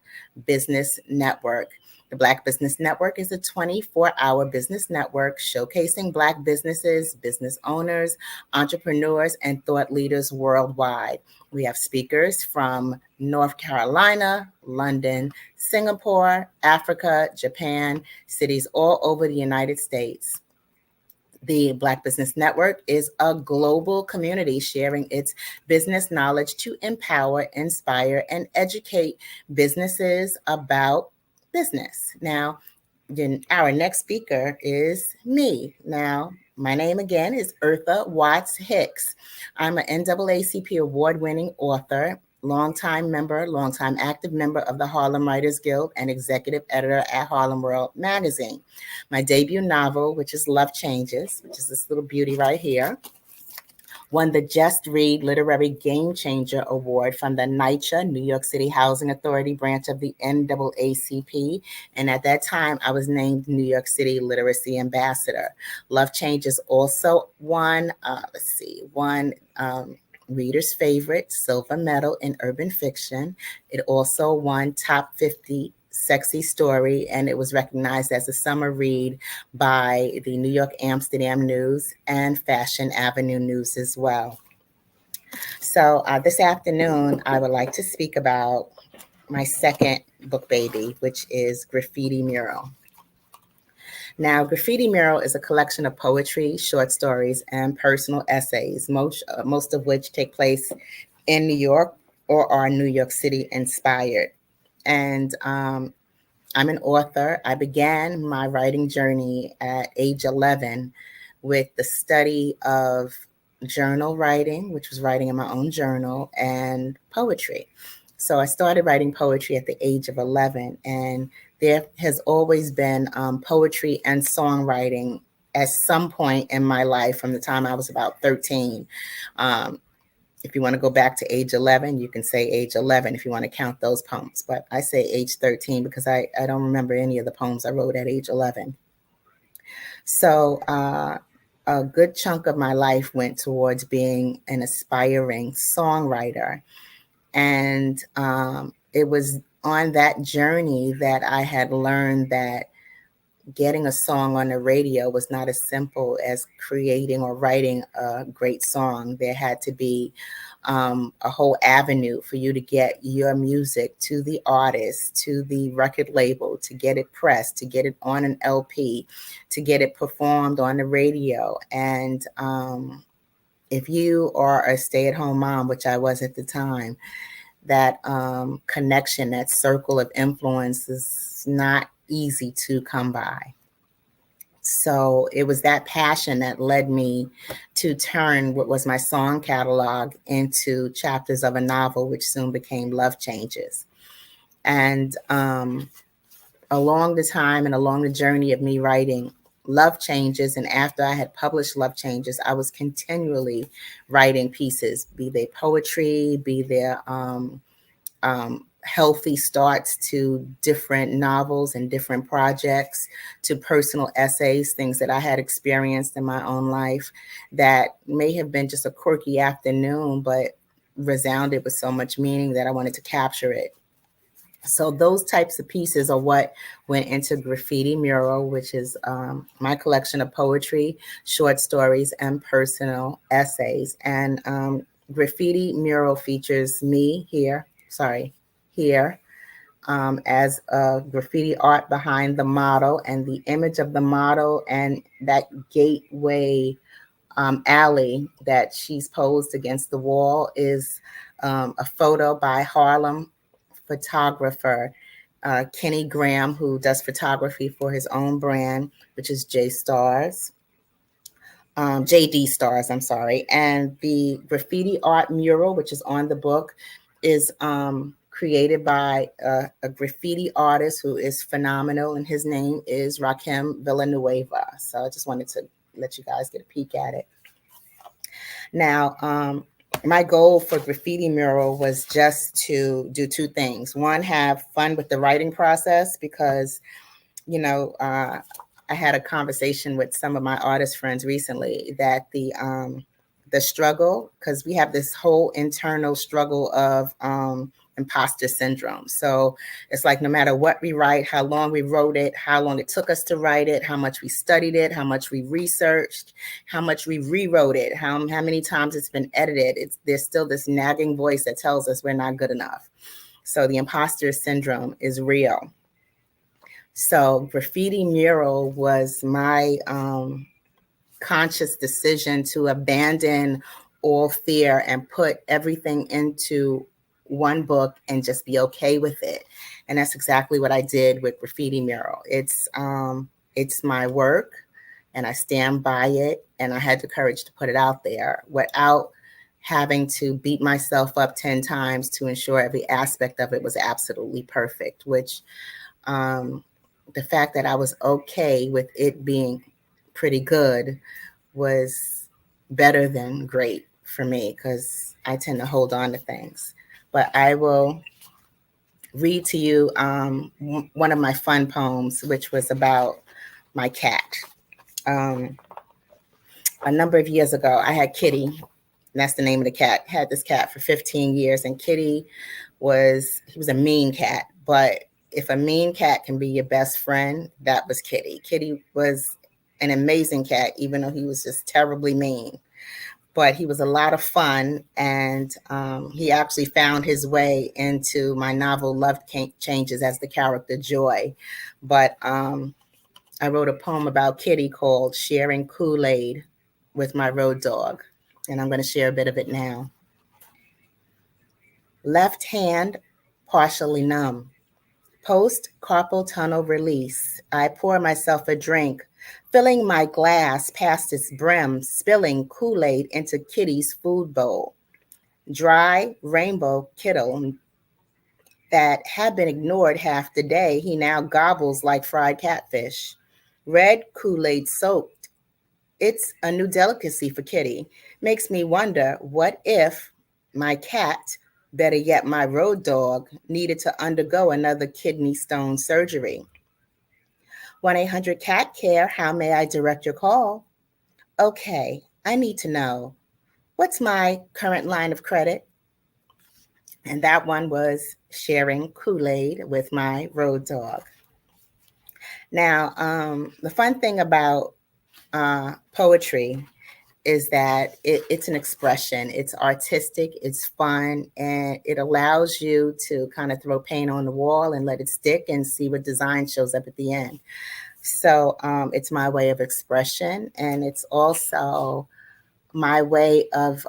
Business Network. The Black Business Network is a 24-hour business network showcasing Black businesses, business owners, entrepreneurs, and thought leaders worldwide. We have speakers from North Carolina, London, Singapore, Africa, Japan, cities all over the United States. The Black Business Network is a global community sharing its business knowledge to empower, inspire, and educate businesses about business. Now, our next speaker is me. Now, my name again is Eartha Watts Hicks. I'm an NAACP award-winning author, longtime active member of the Harlem Writers Guild, and executive editor at Harlem World Magazine. My debut novel, which is Love Changes, which is this little beauty right here, won the Just Read Literary Game Changer Award from the NYCHA, New York City Housing Authority branch of the NAACP. And at that time, I was named New York City Literacy Ambassador. Love Changes also won, Reader's Favorite Silver Medal in Urban Fiction. It also won Top 50 Sexy Story, and it was recognized as a summer read by the New York Amsterdam News and Fashion Avenue News as well. So this afternoon, I would like to speak about my second book baby, which is Graffiti Mural. Now, Graffiti Mural is a collection of poetry, short stories, and personal essays, most of which take place in New York or are New York City inspired. And I'm an author. I began my writing journey at age 11 with the study of journal writing, which was writing in my own journal, and poetry. So I started writing poetry at the age of 11, and there has always been poetry and songwriting at some point in my life from the time I was about 13. If you want to go back to age 11, you can say age 11 if you want to count those poems. But I say age 13 because I don't remember any of the poems I wrote at age 11. So a good chunk of my life went towards being an aspiring songwriter. And it was on that journey that I had learned that getting a song on the radio was not as simple as creating or writing a great song. There had to be a whole avenue for you to get your music to the artist, to the record label, to get it pressed, to get it on an LP, to get it performed on the radio. And if you are a stay-at-home mom, which I was at the time, that connection, that circle of influence is not easy to come by. So it was that passion that led me to turn what was my song catalog into chapters of a novel, which soon became Love Changes. And along the time and along the journey of me writing Love Changes, and after I had published Love Changes, I was continually writing pieces, be they poetry, be they healthy starts to different novels and different projects, to personal essays, things that I had experienced in my own life that may have been just a quirky afternoon, but resounded with so much meaning that I wanted to capture it. So those types of pieces are what went into Graffiti Mural, which is my collection of poetry, short stories, and personal essays. And Graffiti Mural features me here as a graffiti art behind the model, and the image of the model and that gateway alley that she's posed against the wall is a photo by Harlem photographer Kenny Graham, who does photography for his own brand, which is JD Stars, I'm sorry. And the graffiti art mural, which is on the book, is created by a graffiti artist who is phenomenal, and his name is Rakim Villanueva. So I just wanted to let you guys get a peek at it. Now, my goal for Graffiti Mural was just to do two things. One, have fun with the writing process, because, you know, I had a conversation with some of my artist friends recently that the struggle, because we have this whole internal struggle of imposter syndrome. So it's like no matter what we write, how long we wrote it, how long it took us to write it, how much we studied it, how much we researched, how much we rewrote it, how many times it's been edited, there's still this nagging voice that tells us we're not good enough. So the imposter syndrome is real. So Graffiti Mural was my conscious decision to abandon all fear and put everything into one book and just be okay with it. And that's exactly what I did with Graffiti Mural. It's my work, and I stand by it, and I had the courage to put it out there without having to beat myself up 10 times to ensure every aspect of it was absolutely perfect, which the fact that I was okay with it being pretty good was better than great for me because I tend to hold on to things. But I will read to you one of my fun poems, which was about my cat. A number of years ago, I had Kitty. And that's the name of the cat. Had this cat for 15 years, and Kitty was a mean cat. But if a mean cat can be your best friend, that was Kitty. Kitty was an amazing cat, even though he was just terribly mean. But he was a lot of fun, and he actually found his way into my novel Love Changes as the character Joy. But I wrote a poem about Kitty called Sharing Kool-Aid with My Road Dog, and I'm going to share a bit of it now. Left hand partially numb. Post-carpal tunnel release. I pour myself a drink, filling my glass past its brim, spilling Kool-Aid into Kitty's food bowl. Dry rainbow kibble that had been ignored half the day, he now gobbles like fried catfish. Red Kool-Aid soaked. It's a new delicacy for Kitty. Makes me wonder, what if my cat, better yet my road dog, needed to undergo another kidney stone surgery? 1-800-CAT-CARE, how may I direct your call? Okay, I need to know, what's my current line of credit? And that one was sharing Kool-Aid with my road dog. Now, the fun thing about poetry is that it's an expression. It's artistic, it's fun, and it allows you to kind of throw paint on the wall and let it stick and see what design shows up at the end. So it's my way of expression, and it's also my way of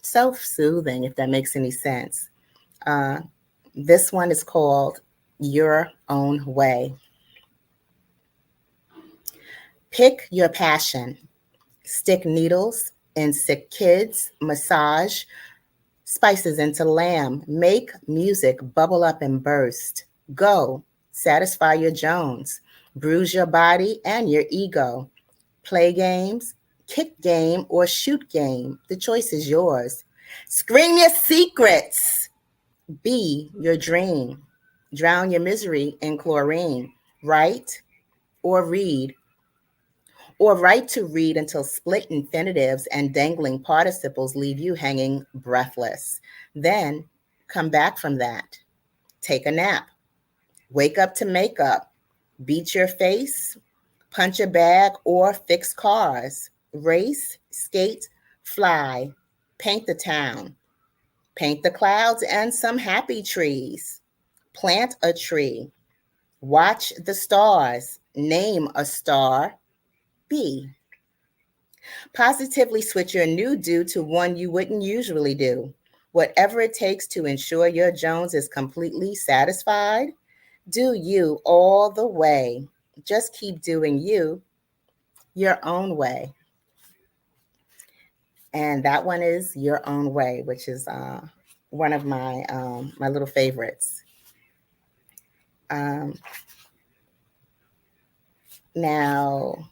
self-soothing, if that makes any sense. This one is called Your Own Way. Pick your passion. Stick needles in sick kids, massage spices into lamb, make music bubble up and burst. Go, satisfy your Jones, bruise your body and your ego. Play games, kick game, or shoot game. The choice is yours. Scream your secrets. Be your dream. Drown your misery in chlorine. Write or read. Or write to read until split infinitives and dangling participles leave you hanging breathless. Then come back from that. Take a nap. Wake up to makeup. Beat your face. Punch a bag or fix cars. Race, skate, fly. Paint the town. Paint the clouds and some happy trees. Plant a tree. Watch the stars. Name a star. Be. Positively switch your new do to one you wouldn't usually do. Whatever it takes to ensure your Jones is completely satisfied, do you all the way. Just keep doing you your own way. And that one is Your Own Way, which is one of my my little favorites. Now,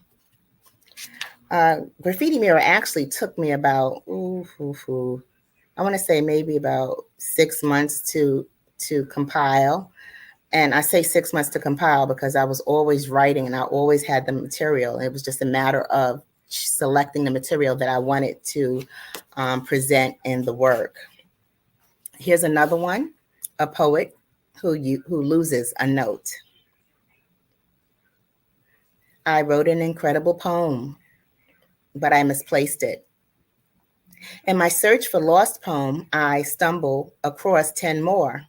Graffiti Mirror actually took me about, I want to say maybe about 6 months to compile. And I say 6 months to compile because I was always writing and I always had the material. It was just a matter of selecting the material that I wanted to present in the work. Here's another one, a poet who loses a note. I wrote an incredible poem, but I misplaced it. In my search for lost poem, I stumble across 10 more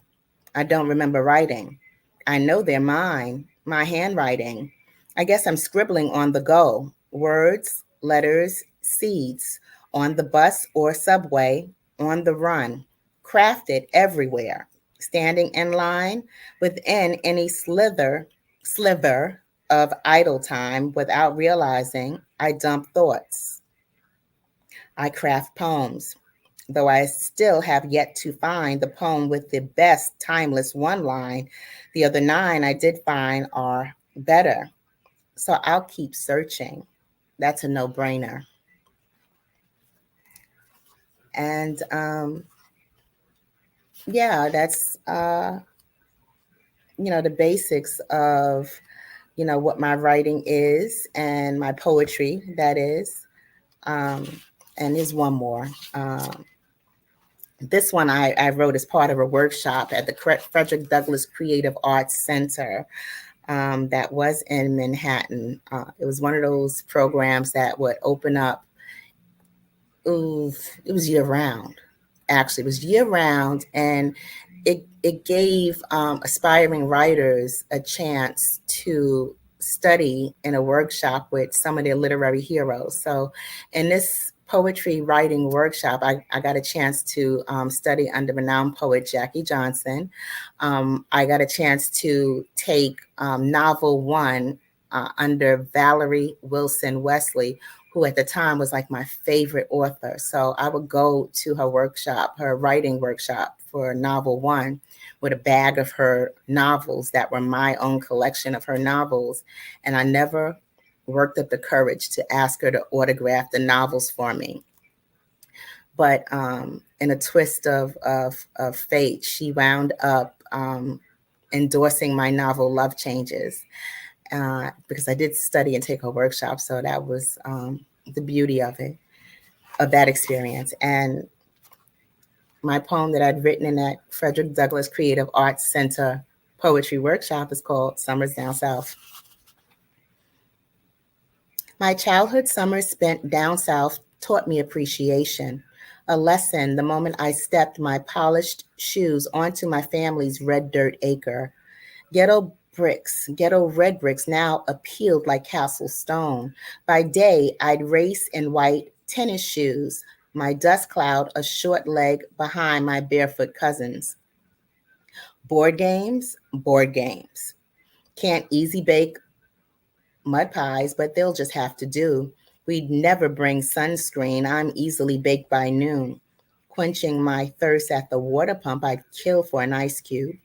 I don't remember writing. I know they're mine, my handwriting. I guess I'm scribbling on the go, words, letters, seeds, on the bus or subway, on the run, crafted everywhere, standing in line within any sliver of idle time without realizing I dump thoughts. I craft poems, though I still have yet to find the poem with the best timeless one line. The other 9 I did find are better. So I'll keep searching. That's a no-brainer. And yeah, that's, the basics of, what my writing is and my poetry, that is. And here's one more. This one I wrote as part of a workshop at the Frederick Douglass Creative Arts Center that was in Manhattan. It was one of those programs that would open up. Ooh, it was year round. Actually, it was year round, and it gave aspiring writers a chance to study in a workshop with some of their literary heroes. So in this poetry writing workshop, I got a chance to study under renowned poet Jackie Johnson. I got a chance to take novel one under Valerie Wilson Wesley, who at the time was like my favorite author. So I would go to her workshop, her writing workshop for novel one, with a bag of her novels that were my own collection of her novels. And I never worked up the courage to ask her to autograph the novels for me. But in a twist of fate, she wound up endorsing my novel Love Changes, because I did study and take her workshop. So that was the beauty of it, of that experience. And my poem that I'd written in that Frederick Douglass Creative Arts Center poetry workshop is called Summers Down South. My childhood summers spent down south taught me appreciation, a lesson the moment I stepped my polished shoes onto my family's red dirt acre. Ghetto red bricks now appealed like castle stone. By day, I'd race in white tennis shoes, my dust cloud a short leg behind my barefoot cousins. Board games. Can't easy bake mud pies, but they'll just have to do. We'd never bring sunscreen. I'm easily baked by noon. Quenching my thirst at the water pump, I'd kill for an ice cube.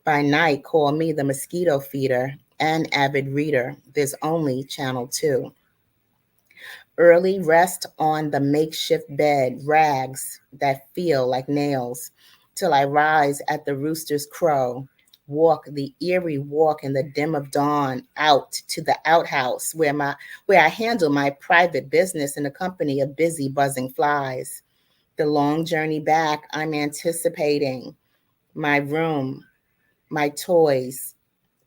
By night, call me the mosquito feeder and avid reader. There's only Channel 2. Early rest on the makeshift bed, rags that feel like nails, till I rise at the rooster's crow, walk the eerie walk in the dim of dawn out to the outhouse where I handle my private business in the company of busy buzzing flies. The long journey back, I'm anticipating my room, my toys,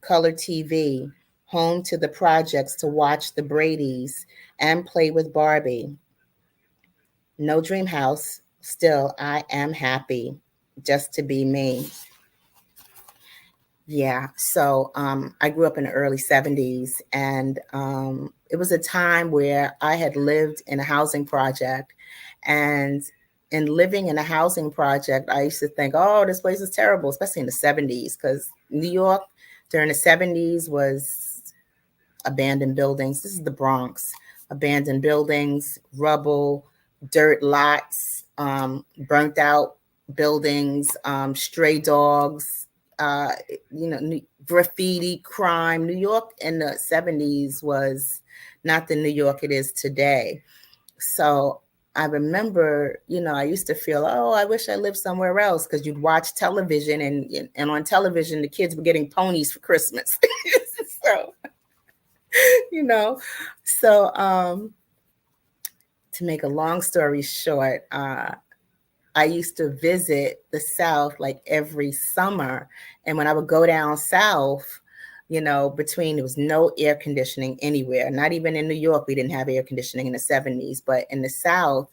color TV, home to the projects to watch the Bradys and play with Barbie. No dream house, still I am happy just to be me. Yeah, so I grew up in the early 70s, and it was a time where I had lived in a housing project, and in living in a housing project, I used to think, oh, this place is terrible, especially in the 70s, because New York during the 70s was abandoned buildings. This is the Bronx. Abandoned buildings, rubble, dirt lots, burnt out buildings, stray dogs, graffiti, crime. New York in the 70s was not the New York it is today. So I remember, I used to feel, oh, I wish I lived somewhere else, because you'd watch television and on television, the kids were getting ponies for Christmas. So, to make a long story short, I used to visit the South like every summer. And when I would go down South, there was no air conditioning anywhere. Not even in New York, we didn't have air conditioning in the 70s. But in the South,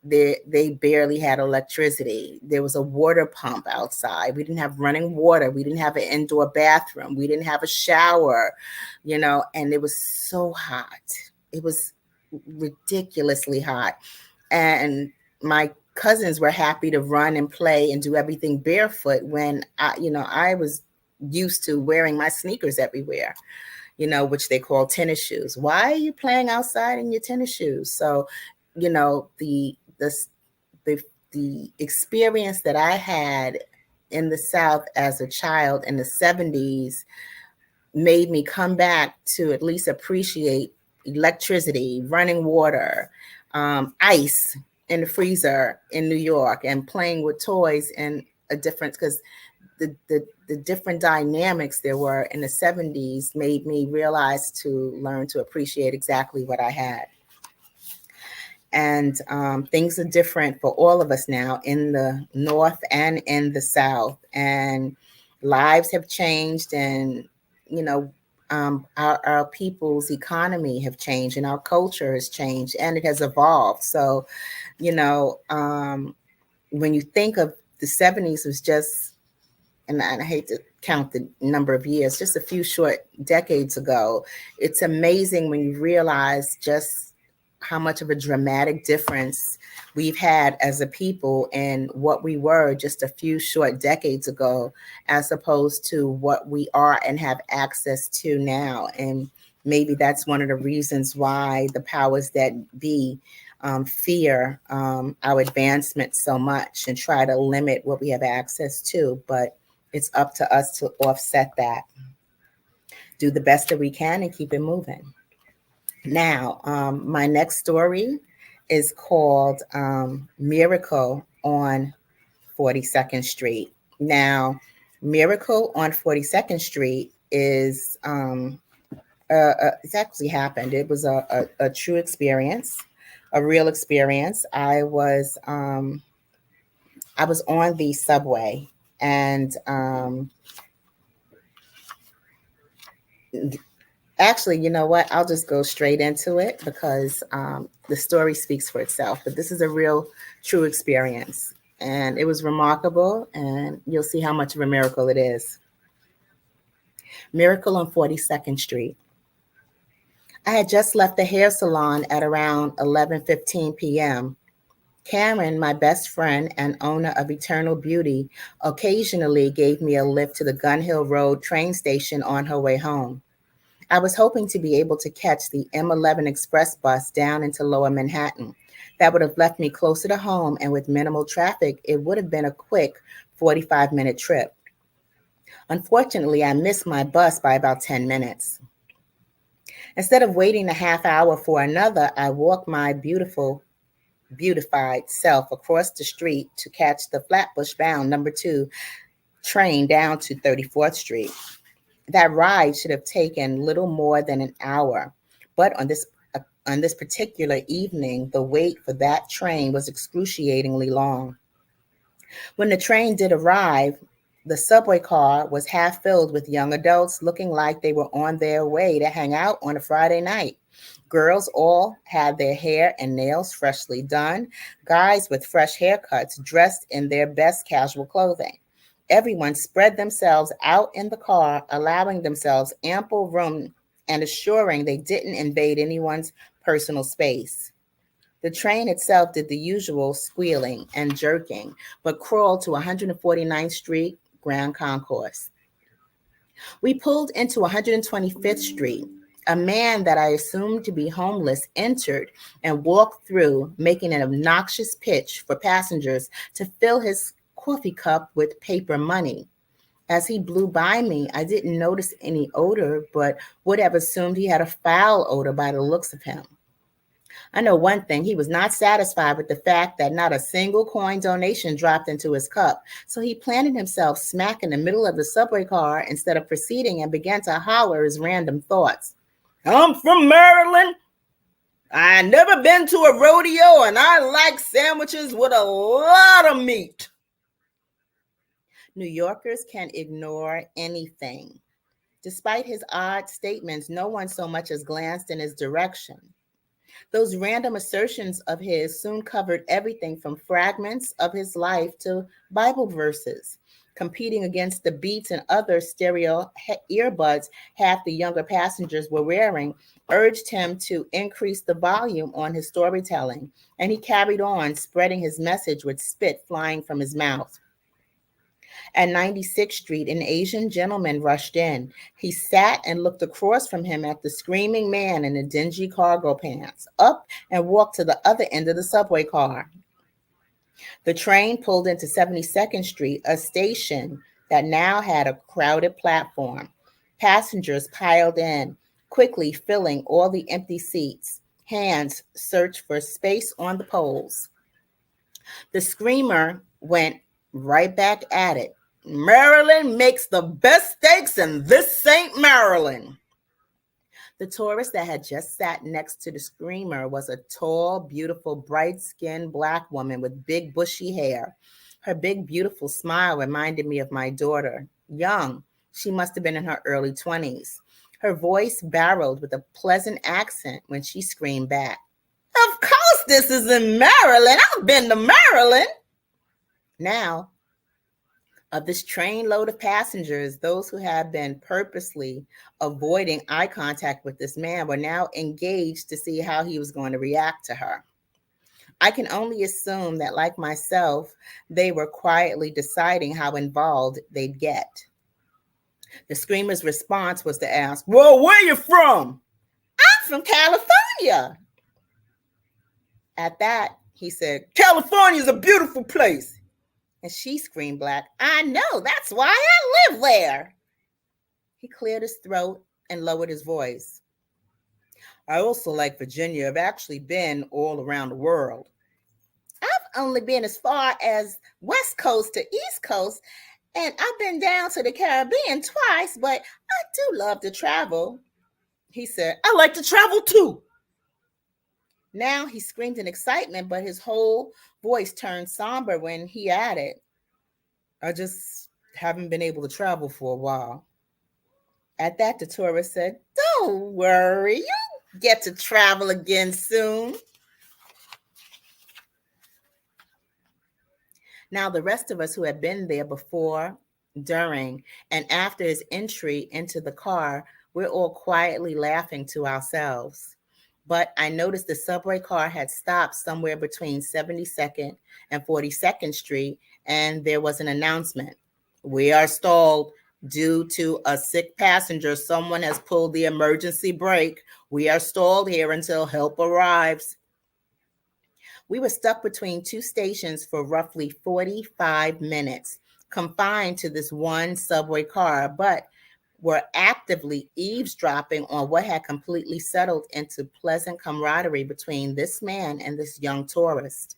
they barely had electricity. There was a water pump outside. We didn't have running water. We didn't have an indoor bathroom. We didn't have a shower, and it was so hot. It was ridiculously hot. And my cousins were happy to run and play and do everything barefoot when I was used to wearing my sneakers everywhere, which they call tennis shoes. Why are you playing outside in your tennis shoes? So, the experience that I had in the South as a child in the 70s made me come back to at least appreciate electricity, running water, ice, in the freezer in New York and playing with toys and a difference, because the different dynamics there were in the 70s made me realize to learn to appreciate exactly what I had. And things are different for all of us now in the North and in the South. And lives have changed, and, you know, our people's economy have changed, and our culture has changed, and it has evolved. So, you know, when you think of the 70s was just, and I hate to count the number of years, just a few short decades ago, it's amazing when you realize just how much of a dramatic difference we've had as a people and what we were just a few short decades ago, as opposed to what we are and have access to now. And maybe that's one of the reasons why the powers that be fear our advancement so much and try to limit what we have access to. But it's up to us to offset that, do the best that we can, and keep it moving. Now, my next story is called Miracle on 42nd Street. Now, Miracle on 42nd Street is, it's actually happened. It was a true experience, a real experience. I was on the subway, and actually, you know what? I'll just go straight into it because the story speaks for itself. But this is a real, true experience. And it was remarkable. And you'll see how much of a miracle it is. Miracle on 42nd Street. I had just left the hair salon at around 11:15 p.m. Karen, my best friend and owner of Eternal Beauty, occasionally gave me a lift to the Gun Hill Road train station on her way home. I was hoping to be able to catch the M11 Express bus down into Lower Manhattan. That would have left me closer to home, and with minimal traffic, it would have been a quick 45-minute trip. Unfortunately, I missed my bus by about 10 minutes. Instead of waiting a half hour for another, I walked my beautified self across the street to catch the Flatbush-bound number 2 train down to 34th Street. That ride should have taken little more than an hour, but on this particular evening, the wait for that train was excruciatingly long. When the train did arrive, the subway car was half filled with young adults looking like they were on their way to hang out on a Friday night. Girls all had their hair and nails freshly done, guys with fresh haircuts dressed in their best casual clothing. Everyone spread themselves out in the car, allowing themselves ample room and assuring they didn't invade anyone's personal space. The train itself did the usual squealing and jerking, but crawled to 149th Street Grand Concourse. We pulled into 125th Street. A man that I assumed to be homeless entered and walked through, making an obnoxious pitch for passengers to fill his coffee cup with paper money. As he blew by me, I didn't notice any odor, but would have assumed he had a foul odor by the looks of him. I know one thing, he was not satisfied with the fact that not a single coin donation dropped into his cup, so he planted himself smack in the middle of the subway car instead of proceeding and began to holler his random thoughts. I'm from Maryland. I never been to a rodeo, and I like sandwiches with a lot of meat. New Yorkers can ignore anything. Despite his odd statements, no one so much as glanced in his direction. Those random assertions of his soon covered everything from fragments of his life to Bible verses. Competing against the Beats and other stereo earbuds half the younger passengers were wearing, urged him to increase the volume on his storytelling, and he carried on, spreading his message with spit flying from his mouth. At 96th Street, an Asian gentleman rushed in. He sat and looked across from him at the screaming man in the dingy cargo pants, up and walked to the other end of the subway car. The train pulled into 72nd Street, a station that now had a crowded platform. Passengers piled in, quickly filling all the empty seats. Hands searched for space on the poles. The screamer went right back at it. Maryland makes the best steaks, and this ain't Maryland. The tourist that had just sat next to the screamer was a tall, beautiful, bright-skinned Black woman with big, bushy hair. Her big, beautiful smile reminded me of my daughter. Young, she must have been in her early 20s. Her voice barreled with a pleasant accent when she screamed back, "Of course this is in Maryland. I've been to Maryland." Now, of this trainload of passengers, those who had been purposely avoiding eye contact with this man were now engaged to see how he was going to react to her. I can only assume that, like myself, they were quietly deciding how involved they'd get. The screamer's response was to ask, "Well, where you from?" "I'm from California." At that, he said, "California's a beautiful place." And she screamed back, "I know, that's why I live there." He cleared his throat and lowered his voice. "I also like Virginia. I've actually been all around the world." "I've only been as far as West Coast to East Coast, and I've been down to the Caribbean twice, but I do love to travel." He said, "I like to travel too." Now he screamed in excitement, but his whole voice turned somber when he added, "I just haven't been able to travel for a while." At that, the tourist said, "Don't worry, you'll get to travel again soon." Now, the rest of us who had been there before, during, and after his entry into the car, we're all quietly laughing to ourselves. But I noticed the subway car had stopped somewhere between 72nd and 42nd Street, and there was an announcement. "We are stalled due to a sick passenger. Someone has pulled the emergency brake. We are stalled here until help arrives." We were stuck between two stations for roughly 45 minutes, confined to this one subway car, but were actively eavesdropping on what had completely settled into pleasant camaraderie between this man and this young tourist.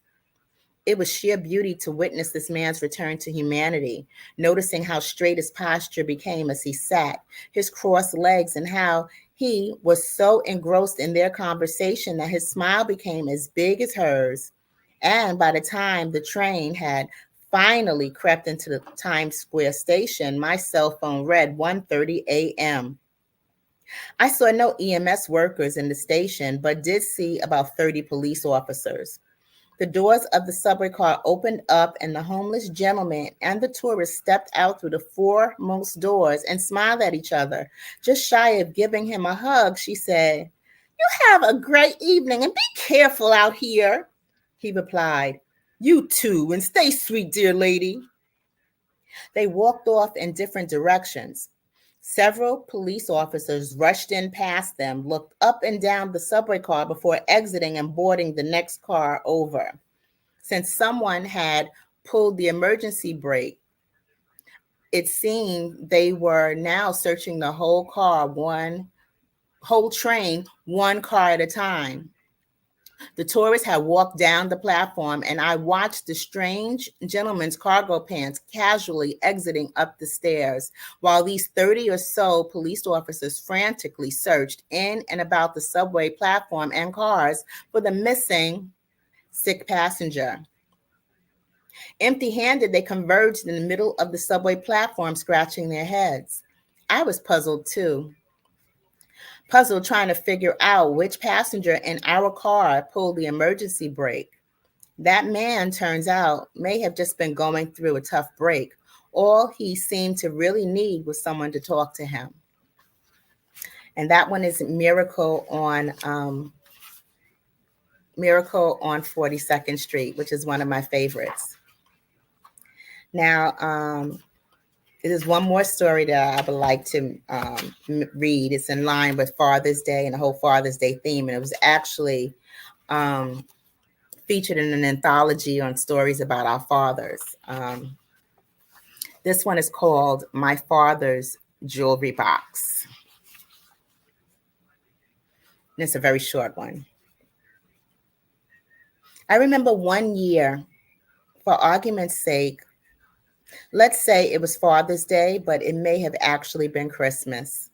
It was sheer beauty to witness this man's return to humanity, noticing how straight his posture became as he sat, his crossed legs, and how he was so engrossed in their conversation that his smile became as big as hers. And by the time the train had finally crept into the Times Square station, my cell phone read 1:30 a.m. I saw no EMS workers in the station, but did see about 30 police officers. The doors of the subway car opened up, and the homeless gentleman and the tourist stepped out through the foremost doors and smiled at each other. Just shy of giving him a hug, she said, "You have a great evening and be careful out here." He replied, "You too, and stay sweet, dear lady." They walked off in different directions. Several police officers rushed in past them, looked up and down the subway car before exiting and boarding the next car over. Since someone had pulled the emergency brake, it seemed they were now searching the whole train, one car at a time. The tourist had walked down the platform, and I watched the strange gentleman's cargo pants casually exiting up the stairs, while these 30 or so police officers frantically searched in and about the subway platform and cars for the missing sick passenger. Empty-handed, they converged in the middle of the subway platform, scratching their heads. I was puzzled too. Puzzled trying to figure out which passenger in our car pulled the emergency brake. That man, turns out, may have just been going through a tough break. All he seemed to really need was someone to talk to him. And that one is Miracle on 42nd Street, which is one of my favorites. Now, there's one more story that I would like to read. It's in line with Father's Day and the whole Father's Day theme. And it was actually featured in an anthology on stories about our fathers. This one is called My Father's Jewelry Box. And it's a very short one. I remember one year For argument's sake, let's say it was Father's Day, but it may have actually been Christmas.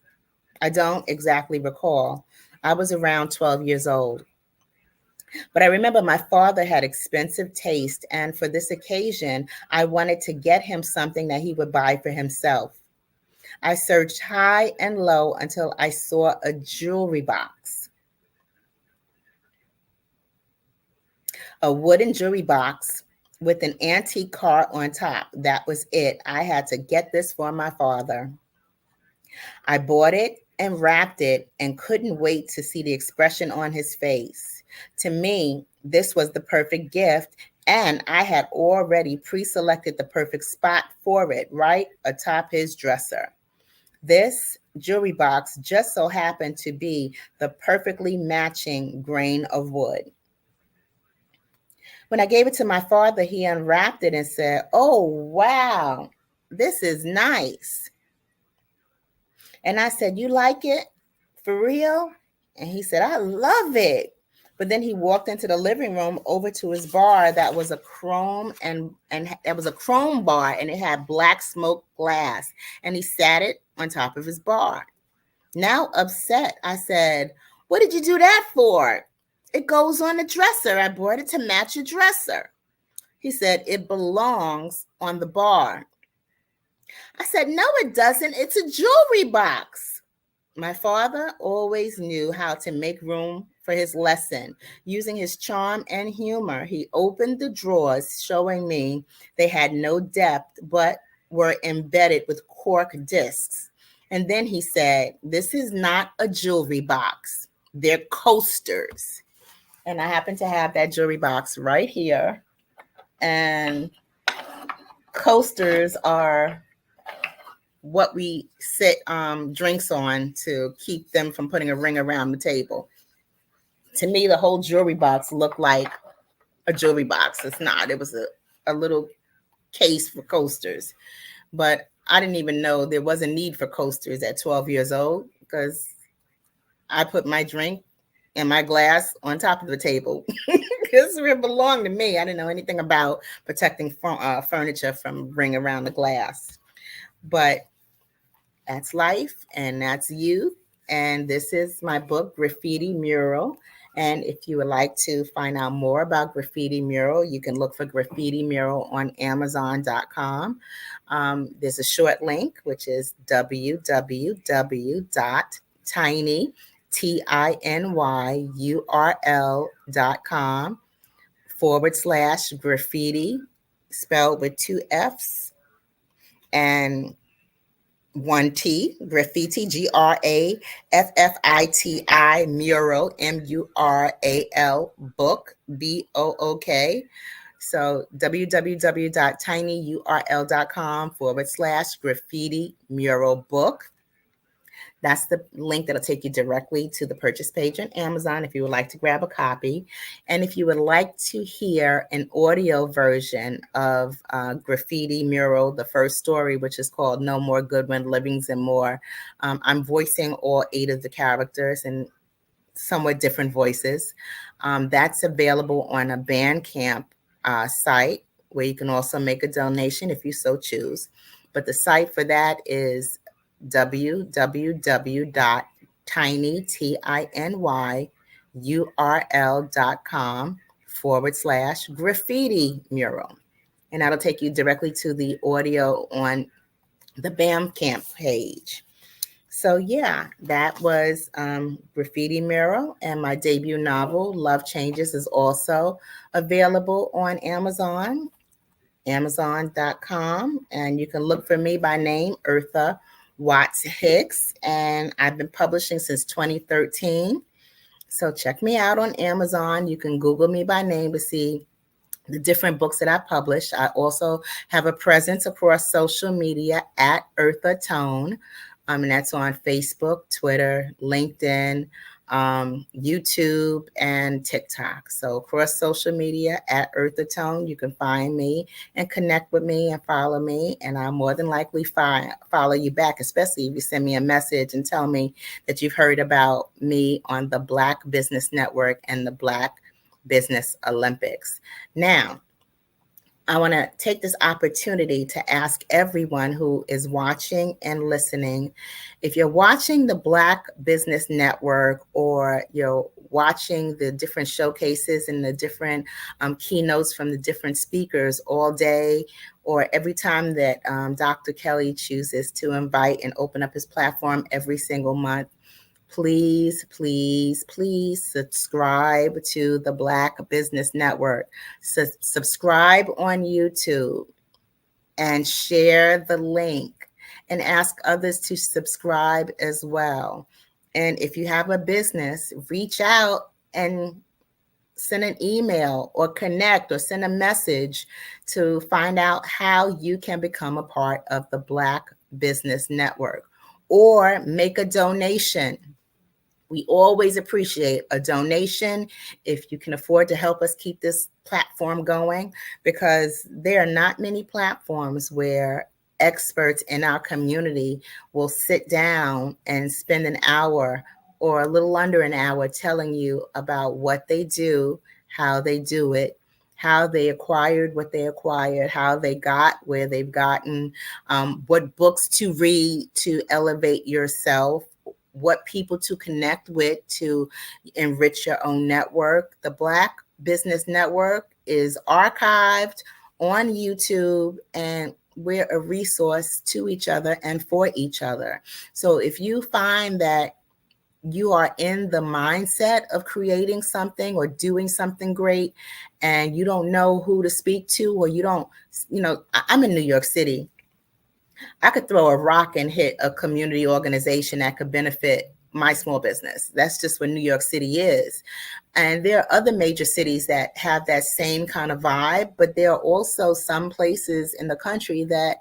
I don't exactly recall. I was around 12 years old. But I remember my father had expensive taste, and for this occasion, I wanted to get him something that he would buy for himself. I searched high and low until I saw a jewelry box. A wooden jewelry box with an antique car on top. That was it. I had to get this for my father. I bought it and wrapped it and couldn't wait to see the expression on his face. To me, this was the perfect gift, and I had already pre-selected the perfect spot for it, right atop his dresser. This jewelry box just so happened to be the perfectly matching grain of wood. When I gave it to my father, he unwrapped it and said, "Oh, wow, this is nice." And I said, "You like it? For real?" And he said, "I love it." But then he walked into the living room over to his bar that was a chrome and it was a chrome bar, and it had black smoked glass, and he sat it on top of his bar. Now upset, I said, "What did you do that for?" "It goes on the dresser. I bought it to match your dresser." He said, "It belongs on the bar." I said, "No, it doesn't. It's a jewelry box." My father always knew how to make room for his lesson. Using his charm and humor, he opened the drawers, showing me they had no depth, but were embedded with cork discs. And then he said, "This is not a jewelry box. They're coasters." And I happen to have that jewelry box right here. And coasters are what we sit drinks on to keep them from putting a ring around the table. To me, the whole jewelry box looked like a jewelry box. It's not. It was a little case for coasters. But I didn't even know there was a need for coasters at 12 years old, because I put my drink and my glass on top of the table because it belonged to me. I didn't know anything about protecting furniture from ring around the glass. But that's life, and that's youth. And this is my book, Graffiti Mural. And if you would like to find out more about Graffiti Mural, you can look for Graffiti Mural on Amazon.com. There's a short link, which is www.tinyurl.com/graffiti, spelled with 2 F's and 1 T, graffiti, GRAFFITI, mural, MURAL, book, BOOK. So www.tinyurl.com/graffiti mural book. That's the link that'll take you directly to the purchase page on Amazon if you would like to grab a copy. And if you would like to hear an audio version of Graffiti Mural, the first story, which is called No More Goodwin, Livings and More, I'm voicing all 8 of the characters in somewhat different voices. That's available on a Bandcamp site, where you can also make a donation if you so choose. But the site for that is www.tinyurl.com/graffiti mural. And that'll take you directly to the audio on the Bandcamp page. So yeah, that was Graffiti Mural, and my debut novel, Love Changes, is also available on Amazon, Amazon.com, and you can look for me by name, Eartha Watts Hicks, and I've been publishing since 2013. So check me out on Amazon. You can Google me by name to see the different books that I publish. I also have a presence across social media at Eartha Tone, and that's on Facebook, Twitter, LinkedIn, YouTube, and TikTok. So across social media at Eartha Tone, you can find me and connect with me and follow me, and I'll more than likely follow you back, especially if you send me a message and tell me that you've heard about me on the Black Business Network and the Black Business Olympics. Now, I want to take this opportunity to ask everyone who is watching and listening, if you're watching the Black Business Network or you're watching the different showcases and the different keynotes from the different speakers all day, or every time that Dr. Kelly chooses to invite and open up his platform every single month, please, please, please subscribe to the Black Business Network. Subscribe on YouTube and share the link and ask others to subscribe as well. And if you have a business, reach out and send an email or connect or send a message to find out how you can become a part of the Black Business Network, or make a donation. We always appreciate a donation if you can afford to help us keep this platform going, because there are not many platforms where experts in our community will sit down and spend an hour or a little under an hour telling you about what they do, how they do it, how they acquired what they acquired, how they got where they've gotten, what books to read to elevate yourself, what people to connect with to enrich your own network. The Black Business Network is archived on YouTube, and we're a resource to each other and for each other. So if you find that you are in the mindset of creating something or doing something great and you don't know who to speak to, or you don't, I'm in New York City. I could throw a rock and hit a community organization that could benefit my small business. That's just what New York City is. And there are other major cities that have that same kind of vibe, but there are also some places in the country that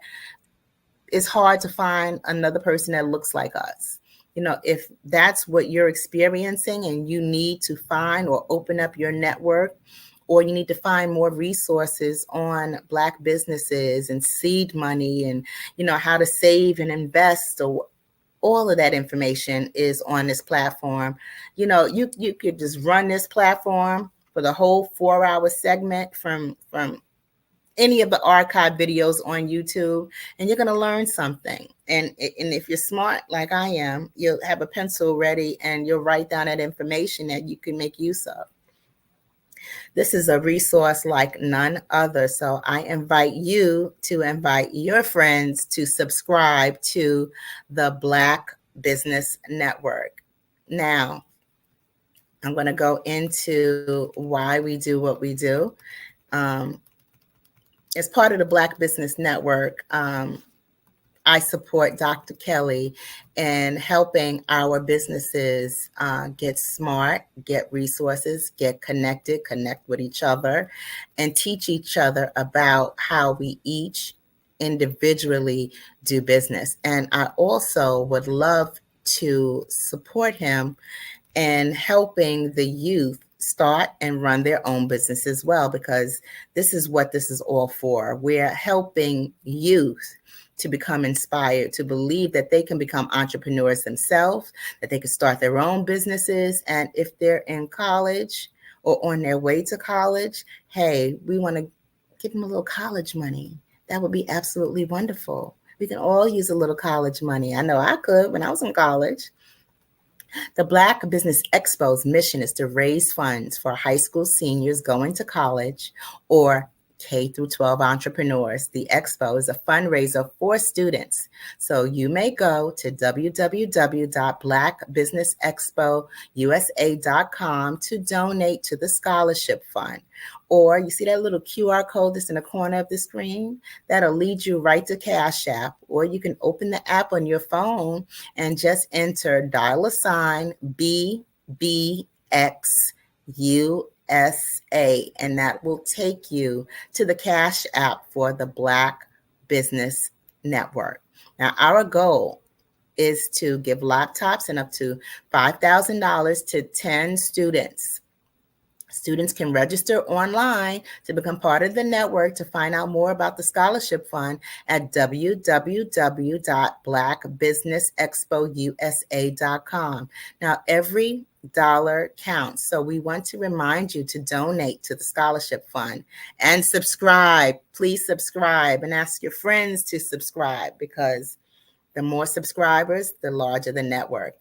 it's hard to find another person that looks like us. If that's what you're experiencing and you need to find or open up your network, or you need to find more resources on Black businesses and seed money and, how to save and invest, or all of that information is on this platform. You could just run this platform for the whole 4-hour segment from any of the archive videos on YouTube, and you're going to learn something. And if you're smart like I am, you'll have a pencil ready and you'll write down that information that you can make use of. This is a resource like none other. So I invite you to invite your friends to subscribe to the Black Business Network. Now, I'm going to go into why we do what we do. As part of the Black Business Network, I support Dr. Kelly in helping our businesses get smart, get resources, get connected, connect with each other, and teach each other about how we each individually do business. And I also would love to support him in helping the youth start and run their own business as well, because this is what this is all for. We're helping youth to become inspired, to believe that they can become entrepreneurs themselves, that they can start their own businesses. And if they're in college or on their way to college, hey, we want to give them a little college money. That would be absolutely wonderful. We can all use a little college money. I know I could when I was in college. The Black Business Expo's mission is to raise funds for high school seniors going to college or K through 12 entrepreneurs. The Expo is a fundraiser for students. So you may go to www.blackbusinessexpousa.com to donate to the scholarship fund. Or you see that little QR code that's in the corner of the screen? That'll lead you right to Cash App. Or you can open the app on your phone and just enter $BBXUSA, and that will take you to the Cash App for the Black Business Network. Now, our goal is to give laptops and up to $5,000 to 10 students. Students can register online to become part of the network. To find out more about the scholarship fund at www.blackbusinessexpousa.com. Now, every dollar counts. So we want to remind you to donate to the scholarship fund and subscribe. Please subscribe and ask your friends to subscribe, because the more subscribers, the larger the network.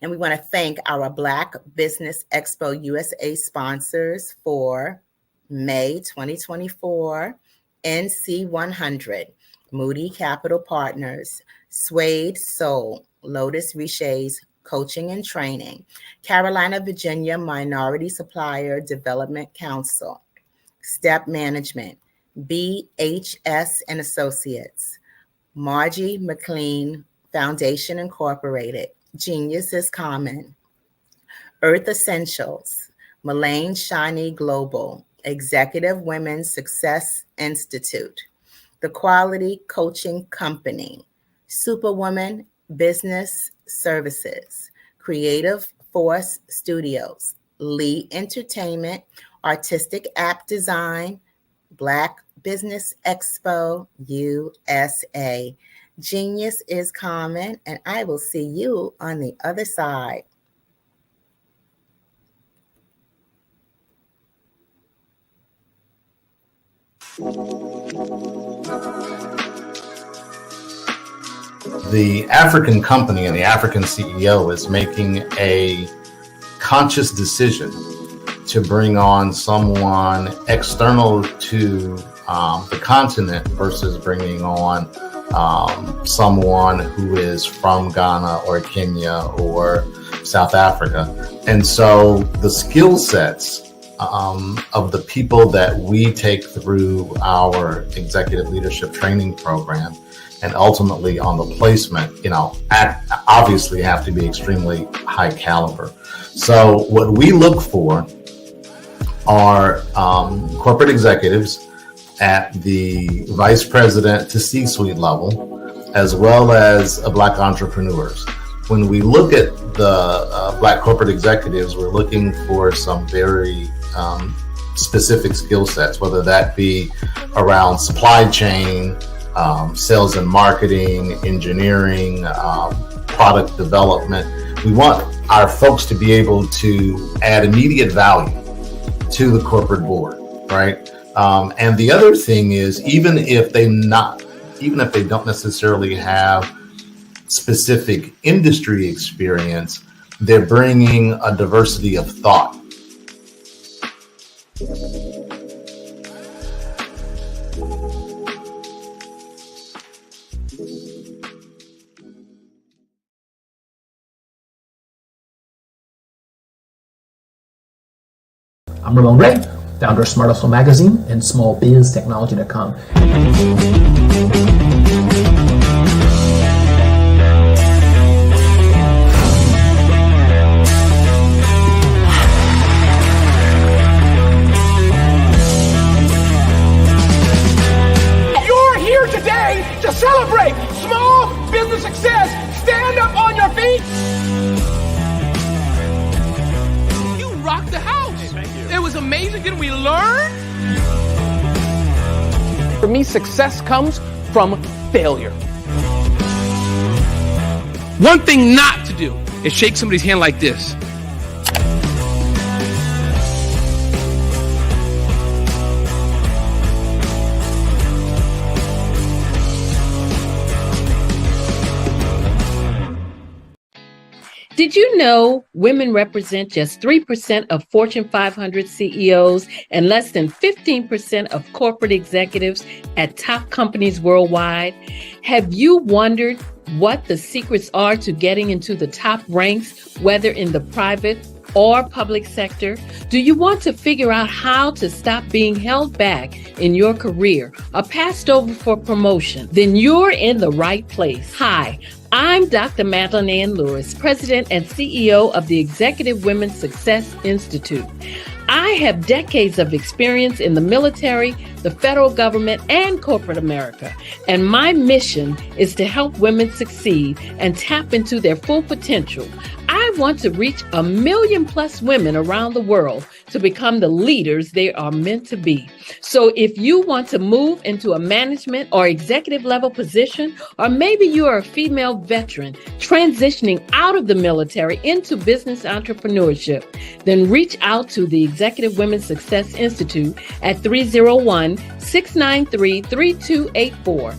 And we want to thank our Black Business Expo USA sponsors for May 2024, NC 100, Moody Capital Partners, Suede Soul, Lotus Riche's Coaching and Training, Carolina, Virginia Minority Supplier Development Council, Step Management, BHS and Associates, Margie McLean Foundation Incorporated, Genius is Common, Earth Essentials, Mullane Shiny Global, Executive Women's Success Institute, The Quality Coaching Company, Superwoman Business Services, Creative Force Studios, Lee Entertainment, Artistic App Design, Black Business Expo USA. Genius is Common, and I will see you on the other side. The African company and the African CEO is making a conscious decision to bring on someone external to the continent versus bringing on someone who is from Ghana or Kenya or South Africa. And so the skill sets of the people that we take through our executive leadership training program and ultimately on the placement, obviously have to be extremely high caliber. So what we look for are corporate executives at the vice president to C-suite level, as well as Black entrepreneurs. When we look at the Black corporate executives, we're looking for some very specific skill sets, whether that be around supply chain, sales and marketing, engineering, product development. We want our folks to be able to add immediate value to the corporate board, right? And the other thing is, even if they don't necessarily have specific industry experience, they're bringing a diversity of thought. I'm Ramon Ray, founder of Smart Hustle Magazine and smallbiztechnology.com. You're here today to celebrate small business success. Stand up on your feet. You rocked the house. It was amazing. Didn't we learn? For me, success comes from failure. One thing not to do is shake somebody's hand like this. Did you know women represent just 3% of Fortune 500 CEOs and less than 15% of corporate executives at top companies worldwide? Have you wondered what the secrets are to getting into the top ranks, whether in the private or public sector? Do you want to figure out how to stop being held back in your career or passed over for promotion? Then you're in the right place. Hi, I'm Dr. Madeline Ann Lewis, President and CEO of the Executive Women's Success Institute. I have decades of experience in the military, the federal government, and corporate America, and my mission is to help women succeed and tap into their full potential. I want to reach 1 million plus women around the world to become the leaders they are meant to be. So if you want to move into a management or executive level position, or maybe you are a female veteran transitioning out of the military into business entrepreneurship, then reach out to the Executive Women's Success Institute at 301-693-3284.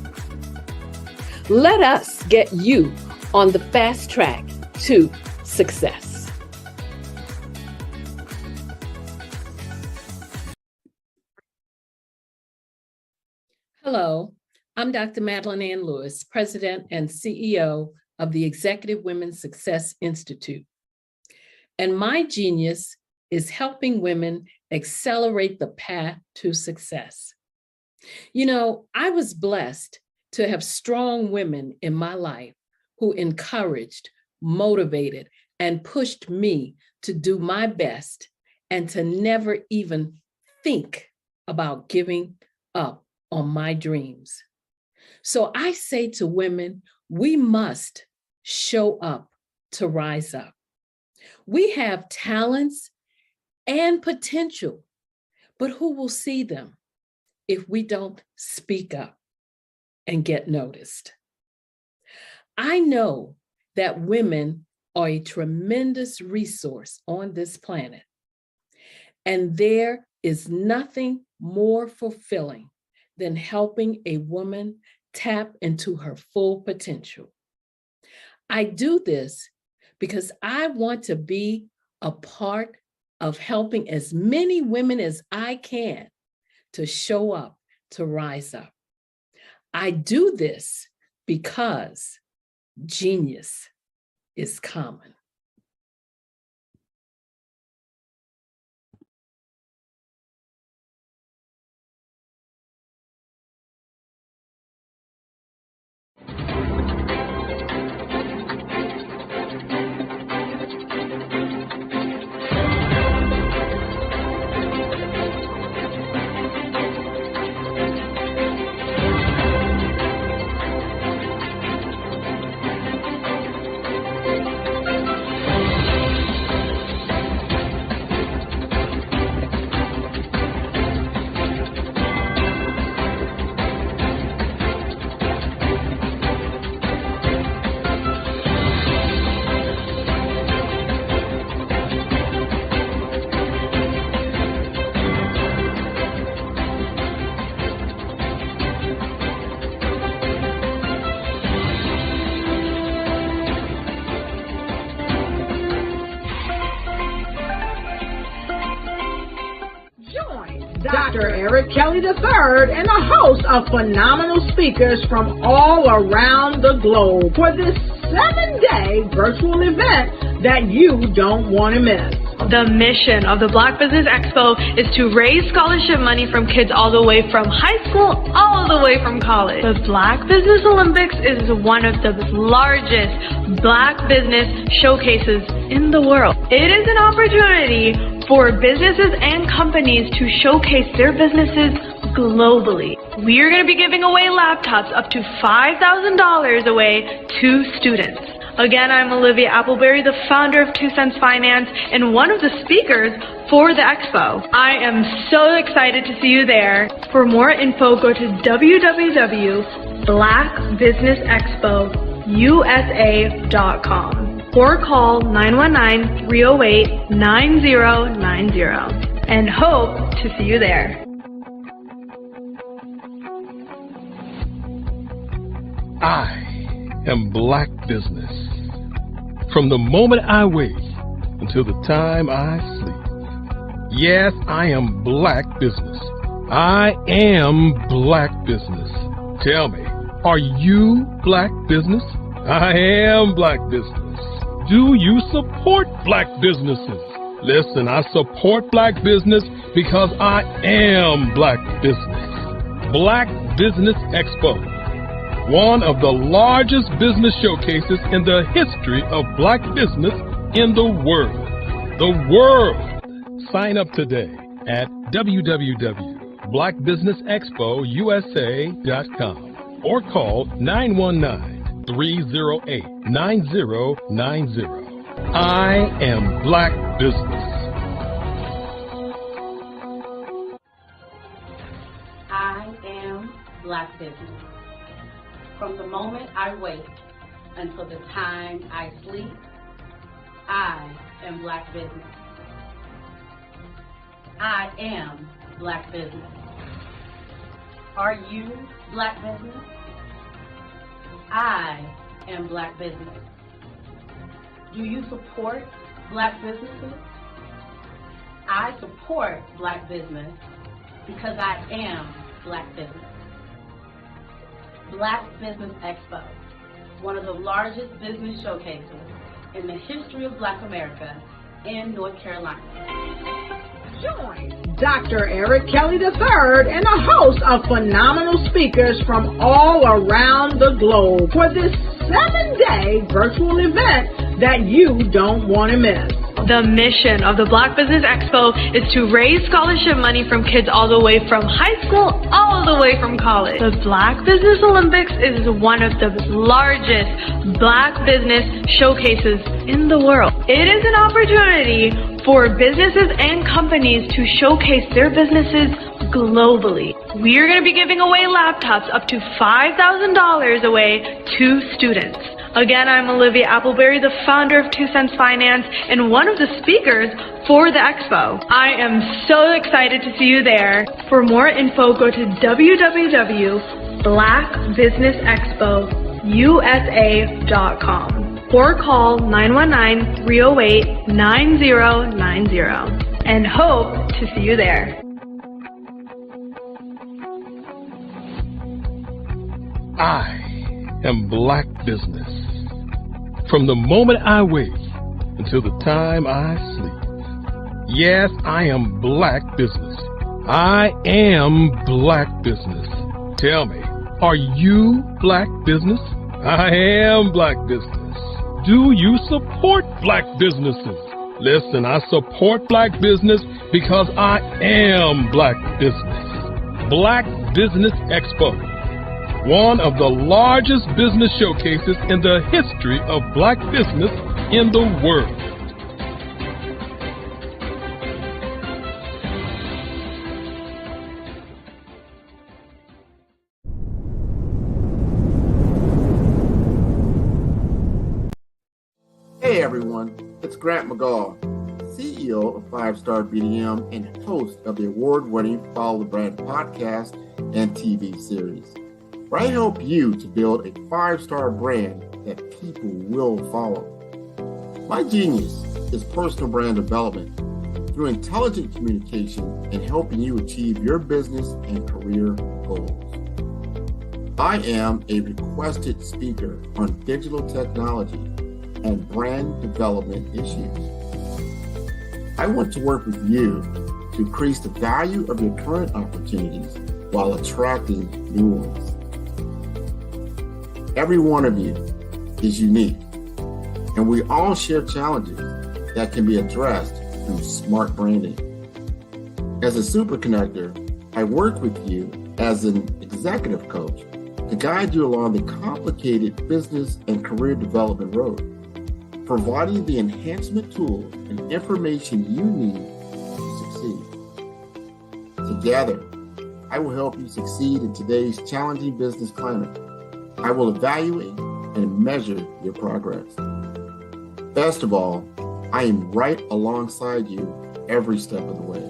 Let us get you on the fast track to success. Hello, I'm Dr. Madeline Ann Lewis, President and CEO of the Executive Women's Success Institute. And my genius is helping women accelerate the path to success. You know, I was blessed to have strong women in my life who encouraged, motivated, and pushed me to do my best and to never even think about giving up on my dreams. So I say to women, we must show up to rise up. We have talents and potential, but who will see them if we don't speak up and get noticed? I know that women are a tremendous resource on this planet, and there is nothing more fulfilling than helping a woman tap into her full potential. I do this because I want to be a part of helping as many women as I can to show up, to rise up. I do this because genius is common. Dr. Eric Kelly III and a host of phenomenal speakers from all around the globe for this 7-day virtual event that you don't want to miss. The mission of the Black Business Expo is to raise scholarship money from kids all the way from high school, all the way from college. The Black Business Olympics is one of the largest Black business showcases in the world. It is an opportunity for businesses and companies to showcase their businesses globally. We are going to be giving away laptops up to $5,000 away to students. Again, I'm Olivia Appleberry, the founder of 2 Cents Finance and one of the speakers for the expo. I am so excited to see you there. For more info, go to www.blackbusinessexpousa.com or call 919-308-9090 and hope to see you there. I am Black Business. From the moment I wake until the time I sleep. Yes, I am Black Business. I am Black Business. Tell me, are you Black Business? I am Black Business. Do you support Black businesses? Listen, I support Black business because I am Black Business. Black Business Expo, one of the largest business showcases in the history of Black business in the world. The world! Sign up today at www.blackbusinessexpousa.com or call 919-308-9090. I am Black Business. I am Black Business. From the moment I wake until the time I sleep, I am Black Business. I am Black Business. Are you Black Business? I am Black Business. Do you support Black businesses? I support Black business because I am Black business. Black Business Expo, one of the largest business showcases in the history of Black America in North Carolina. Join Dr. Eric Kelly III and a host of phenomenal speakers from all around the globe for this 7-day virtual event that you don't want to miss. The mission of the Black Business Expo is to raise scholarship money from kids all the way from high school, all the way from college. The Black Business Olympics is one of the largest Black business showcases in the world. It is an opportunity for businesses and companies to showcase their businesses globally. We are going to be giving away laptops up to $5,000 away to students. Again, I'm Olivia Appleberry, the founder of 2 Cents Finance and one of the speakers for the expo. I am so excited to see you there. For more info, go to www.blackbusinessexpousa.com or call 919-308-9090 and hope to see you there. I am Black Business. From the moment I wake until the time I sleep. Yes, I am Black Business. I am Black Business. Tell me, are you Black Business? I am Black Business. Do you support Black businesses? Listen, I support Black business because I am Black Business. Black Business Expo, one of the largest business showcases in the history of Black business in the world. Hey everyone, it's Grant McGaw, CEO of 5-Star BDM and host of the award-winning Follow the Brand podcast and TV series, where I help you to build a 5-star brand that people will follow. My genius is personal brand development through intelligent communication and helping you achieve your business and career goals. I am a requested speaker on digital technology and brand development issues. I want to work with you to increase the value of your current opportunities while attracting new ones. Every one of you is unique, and we all share challenges that can be addressed through smart branding. As a super connector, I work with you as an executive coach to guide you along the complicated business and career development road, providing the enhancement tools and information you need to succeed. Together, I will help you succeed in today's challenging business climate. I will evaluate and measure your progress. Best of all, I am right alongside you every step of the way.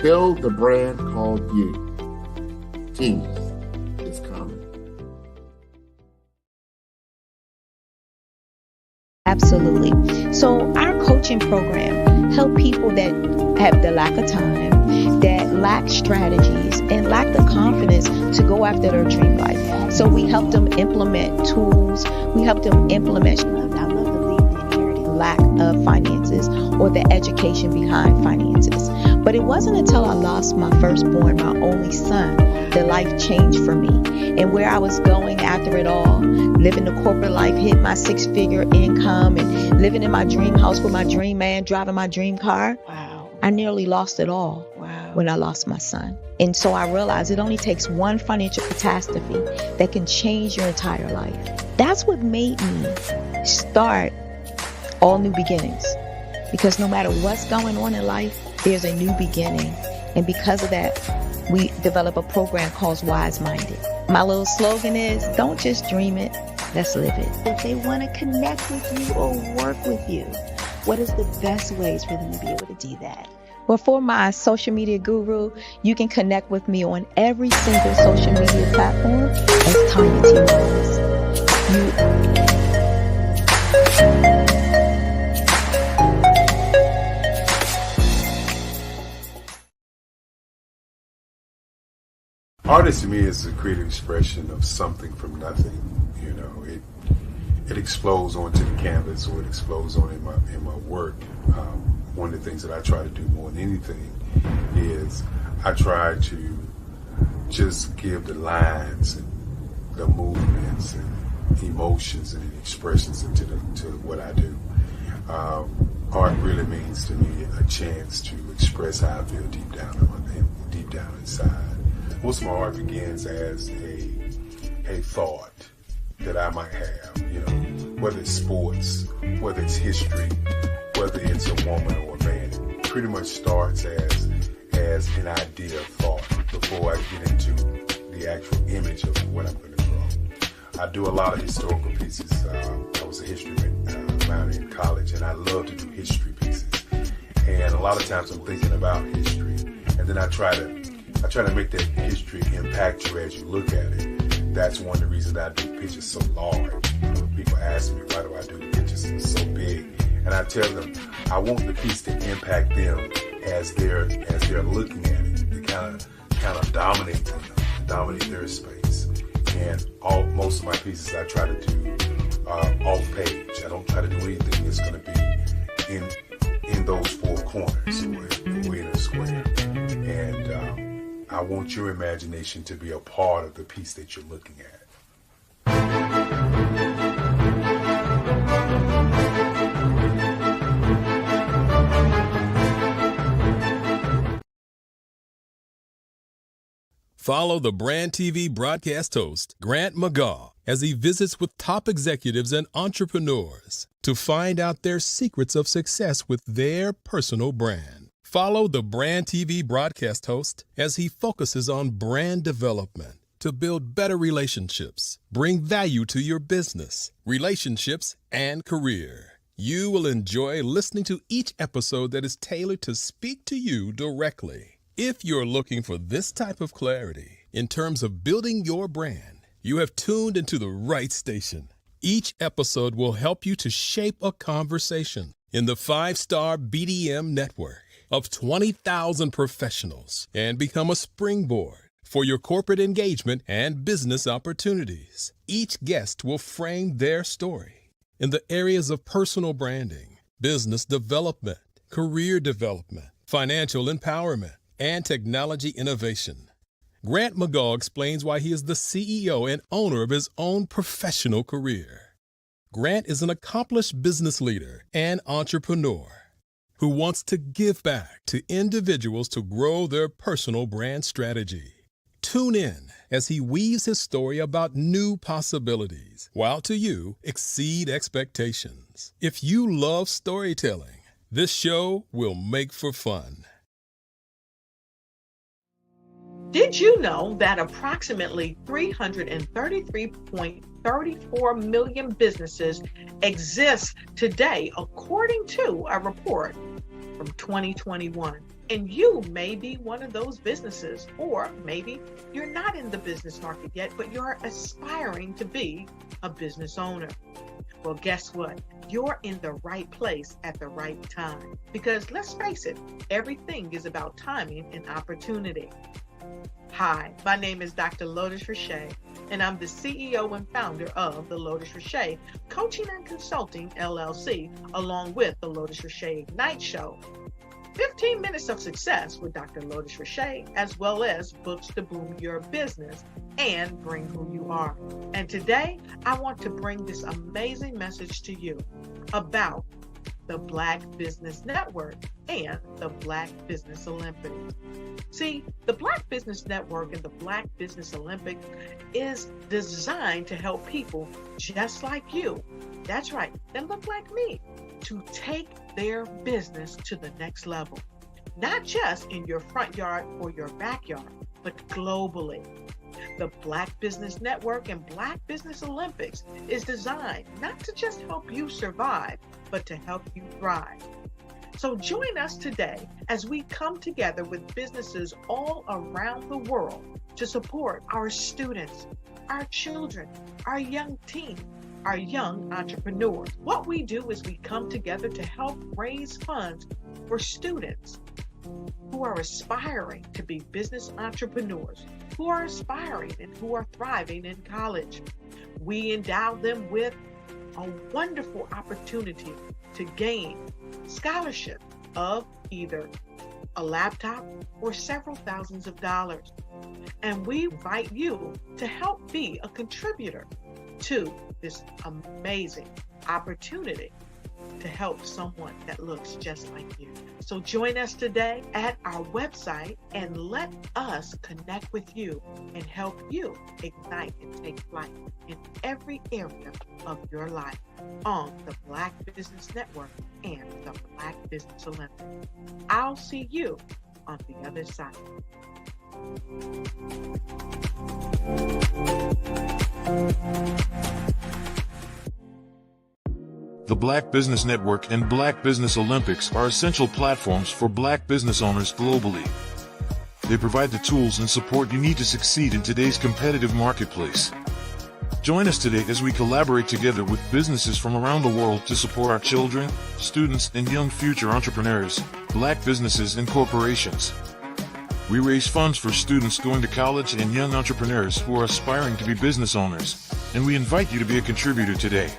Build the brand called you. Genius is coming. Absolutely. So our coaching program help people that have the lack of time, that lack strategies, and lack the confidence to go after their dream life. So we help them implement tools. We help them implement, I love to leave the inherited lack of finances or the education behind finances. But it wasn't until I lost my firstborn, my only son, that life changed for me. And where I was going after it all, living the corporate life, hitting my 6-figure income and living in my dream house with my dream man, driving my dream car. Wow. I nearly lost it all when I lost my son. And so I realized it only takes one financial catastrophe that can change your entire life. That's what made me start all new beginnings. Because no matter what's going on in life, there's a new beginning. And because of that, we develop a program called Wise Minded. My little slogan is, don't just dream it, let's live it. If they want to connect with you or work with you, what is the best ways for them to be able to do that? Well, for my social media guru, you can connect with me on every single social media platform as Tanya T. Rose. Artist to me is a creative expression of something from nothing. You know, it explodes onto the canvas, or it explodes on in my work. One of the things that I try to do more than anything is I try to just give the lines and the movements and emotions and expressions into what I do. Art really means to me a chance to express how I feel deep down inside. Most of my art begins as a thought that I might have, you know, whether it's sports, whether it's history, whether it's a woman or a man. It pretty much starts as an idea of thought before I get into the actual image of what I'm going to draw. I do a lot of historical pieces. I was a history minor in college, and I love to do history pieces. And a lot of times I'm thinking about history, and then I try to make that history impact you as you look at it. That's one of the reasons I do pictures so large. People ask me, why do I do the pictures so big? And I tell them, I want the piece to impact them as they're looking at it, to kind of dominate them, dominate their space. And most of my pieces I try to do off page. I don't try to do anything that's going to be in those four corners or in a square. And I want your imagination to be a part of the piece that you're looking at. Follow the Brand TV broadcast host, Grant McGaugh, as he visits with top executives and entrepreneurs to find out their secrets of success with their personal brand. Follow the Brand TV broadcast host as he focuses on brand development to build better relationships, bring value to your business, relationships, and career. You will enjoy listening to each episode that is tailored to speak to you directly. If you're looking for this type of clarity in terms of building your brand, you have tuned into the right station. Each episode will help you to shape a conversation in the 5-star BDM network of 20,000 professionals and become a springboard for your corporate engagement and business opportunities. Each guest will frame their story in the areas of personal branding, business development, career development, financial empowerment, and technology innovation. Grant McGaugh explains why he is the CEO and owner of his own professional career. Grant is an accomplished business leader and entrepreneur who wants to give back to individuals to grow their personal brand strategy. Tune in as he weaves his story about new possibilities, while to you exceed expectations. If you love storytelling, this show will make for fun. Did you know that approximately 333.34 million businesses exist today, according to a report from 2021? And you may be one of those businesses, or maybe you're not in the business market yet, but you're aspiring to be a business owner. Well, guess what? You're in the right place at the right time. Because let's face it, everything is about timing and opportunity. Hi, my name is Dr. Lotus Richey, and I'm the CEO and founder of the Lotus Richey Coaching and Consulting LLC, along with the Lotus Richey Ignite Show. 15 minutes of success with Dr. Lotus Richey, as well as books to boom your business and bring who you are. And today, I want to bring this amazing message to you about the Black Business Network and the Black Business Olympics. See, the Black Business Network and the Black Business Olympics is designed to help people just like you, that's right, that look like me, to take their business to the next level, not just in your front yard or your backyard, but globally. The Black Business Network and Black Business Olympics is designed not to just help you survive, but to help you thrive. So join us today as we come together with businesses all around the world to support our students, our children, our young teens, our young entrepreneurs. What we do is we come together to help raise funds for students who are aspiring to be business entrepreneurs, who are aspiring and who are thriving in college. We endow them with a wonderful opportunity to gain scholarship of either a laptop or several thousands of dollars. And we invite you to help be a contributor to this amazing opportunity to help someone that looks just like you. So join us today at our website and let us connect with you and help you ignite and take flight in every area of your life on the Black Business Network and the Black Business Olympics. I'll see you on the other side. The Black Business Network and Black Business Olympics are essential platforms for Black business owners globally. They provide the tools and support you need to succeed in today's competitive marketplace. Join us today as we collaborate together with businesses from around the world to support our children, students, and young future entrepreneurs, Black businesses, and corporations. We raise funds for students going to college and young entrepreneurs who are aspiring to be business owners, and we invite you to be a contributor today.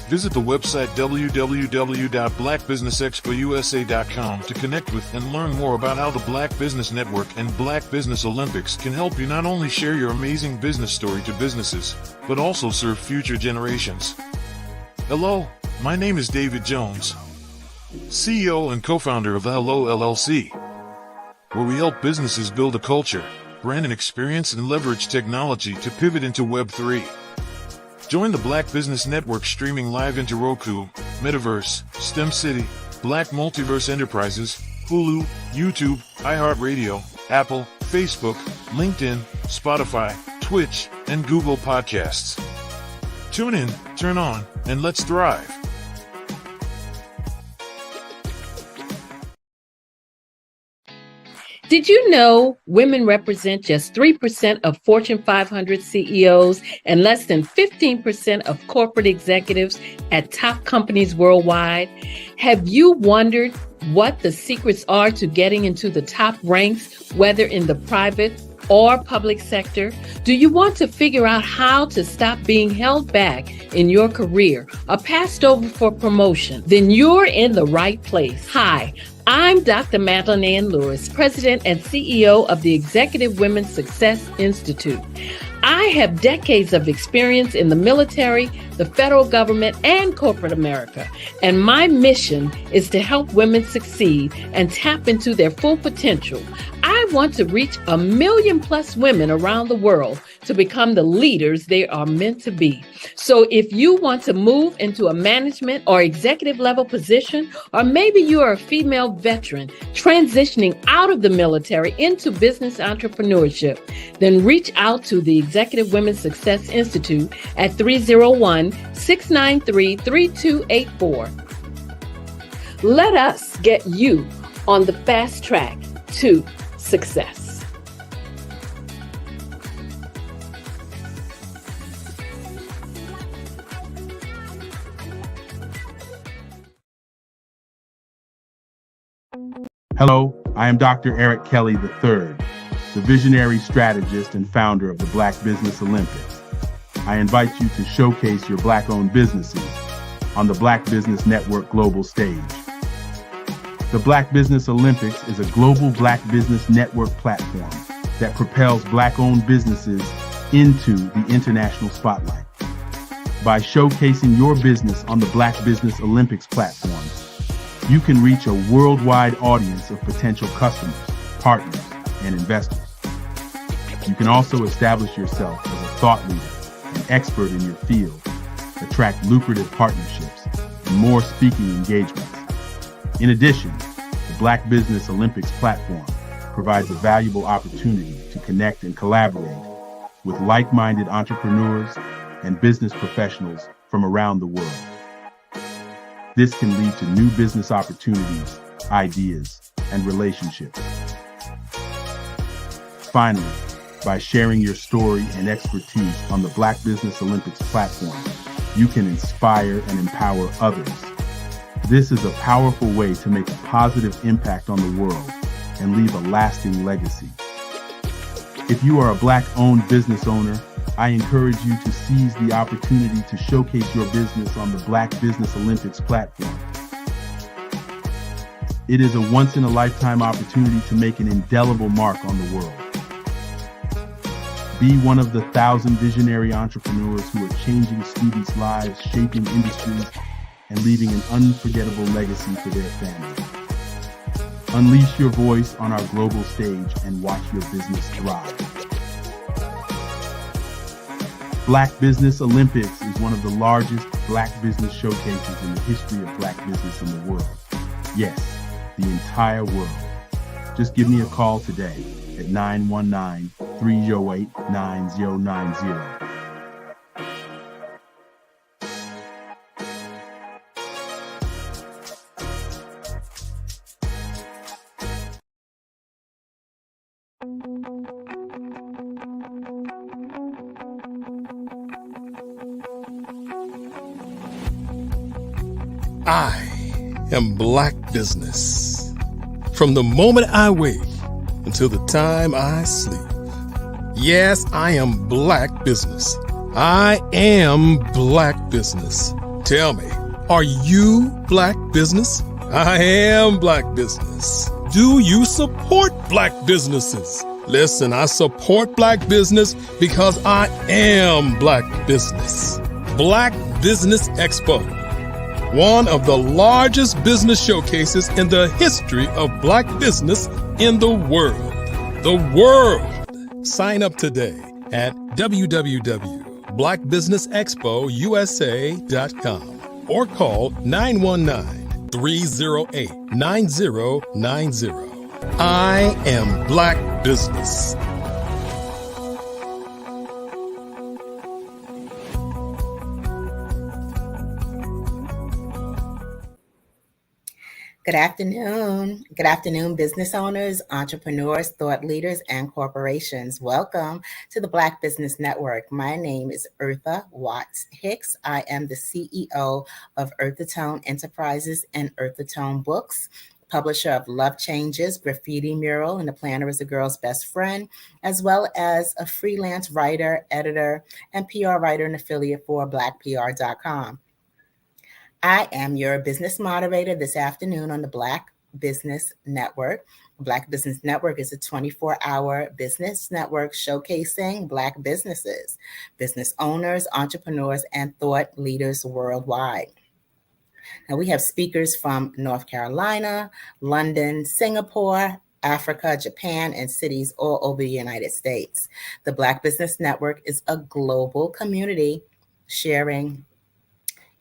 Visit the website www.blackbusinessexpousa.com to connect with and learn more about how the Black Business Network and Black Business Olympics can help you not only share your amazing business story to businesses, but also serve future generations. Hello, my name is David Jones, CEO and co-founder of the Hello LLC, where we help businesses build a culture, brand and experience, and leverage technology to pivot into Web3. Join the Black Business Network streaming live into Roku, Metaverse, STEM City, Black Multiverse Enterprises, Hulu, YouTube, iHeartRadio, Apple, Facebook, LinkedIn, Spotify, Twitch, and Google Podcasts. Tune in, turn on, and let's thrive. Did you know women represent just 3% of Fortune 500 CEOs and less than 15% of corporate executives at top companies worldwide? Have you wondered what the secrets are to getting into the top ranks, whether in the private or public sector? Do you want to figure out how to stop being held back in your career or passed over for promotion? Then you're in the right place. Hi, I'm Dr. Madeline Ann Lewis, President and CEO of the Executive Women's Success Institute. I have decades of experience in the military, the federal government, and corporate America, and my mission is to help women succeed and tap into their full potential. I want to reach 1 million plus women around the world to become the leaders they are meant to be. So if you want to move into a management or executive level position, or maybe you are a female veteran transitioning out of the military into business entrepreneurship, then reach out to the Executive Women's Success Institute at 301-693-3284. Let us get you on the fast track to success. Hello, I am Dr. Eric Kelly III, the visionary strategist and founder of the Black Business Olympics. I invite you to showcase your Black-owned businesses on the Black Business Network global stage. The Black Business Olympics is a global Black Business Network platform that propels Black-owned businesses into the international spotlight. By showcasing your business on the Black Business Olympics platforms, you can reach a worldwide audience of potential customers, partners, and investors. You can also establish yourself as a thought leader and expert in your field, attract lucrative partnerships, and and more speaking engagements. In addition, the Black Business Olympics platform provides a valuable opportunity to connect and collaborate with like-minded entrepreneurs and business professionals from around the world. This can lead to new business opportunities, ideas, and relationships. Finally, by sharing your story and expertise on the Black Business Olympics platform, you can inspire and empower others. This is a powerful way to make a positive impact on the world and leave a lasting legacy. If you are a Black-owned business owner, I encourage you to seize the opportunity to showcase your business on the Black Business Olympics platform. It is a once-in-a-lifetime opportunity to make an indelible mark on the world. Be one of the 1,000 visionary entrepreneurs who are changing students' lives, shaping industries, and leaving an unforgettable legacy for their families. Unleash your voice on our global stage and watch your business thrive. Black Business Olympics is one of the largest Black business showcases in the history of Black business in the world. Yes, the entire world. Just give me a call today at 919-308-9090. I am Black Business. From the moment I wake until the time I sleep. Yes, I am Black Business. I am Black Business. Tell me, are you Black Business? I am Black Business. Do you support Black businesses? Listen, I support Black business because I am Black Business. Black Business Expo, one of the largest business showcases in the history of Black business in the world. The world! Sign up today at www.blackbusinessexpousa.com or call 919-308-9090. I am Black Business. Good afternoon. Good afternoon, business owners, entrepreneurs, thought leaders, and corporations. Welcome to the Black Business Network. My name is Eartha Watts Hicks. I am the CEO of Eartha Tone Enterprises and Eartha Tone Books, publisher of Love Changes, Graffiti Mural, and The Planner is a Girl's Best Friend, as well as a freelance writer, editor, and PR writer and affiliate for blackpr.com. I am your business moderator this afternoon on the Black Business Network. Black Business Network is a 24-hour business network showcasing Black businesses, business owners, entrepreneurs, and thought leaders worldwide. Now, we have speakers from North Carolina, London, Singapore, Africa, Japan, and cities all over the United States. The Black Business Network is a global community sharing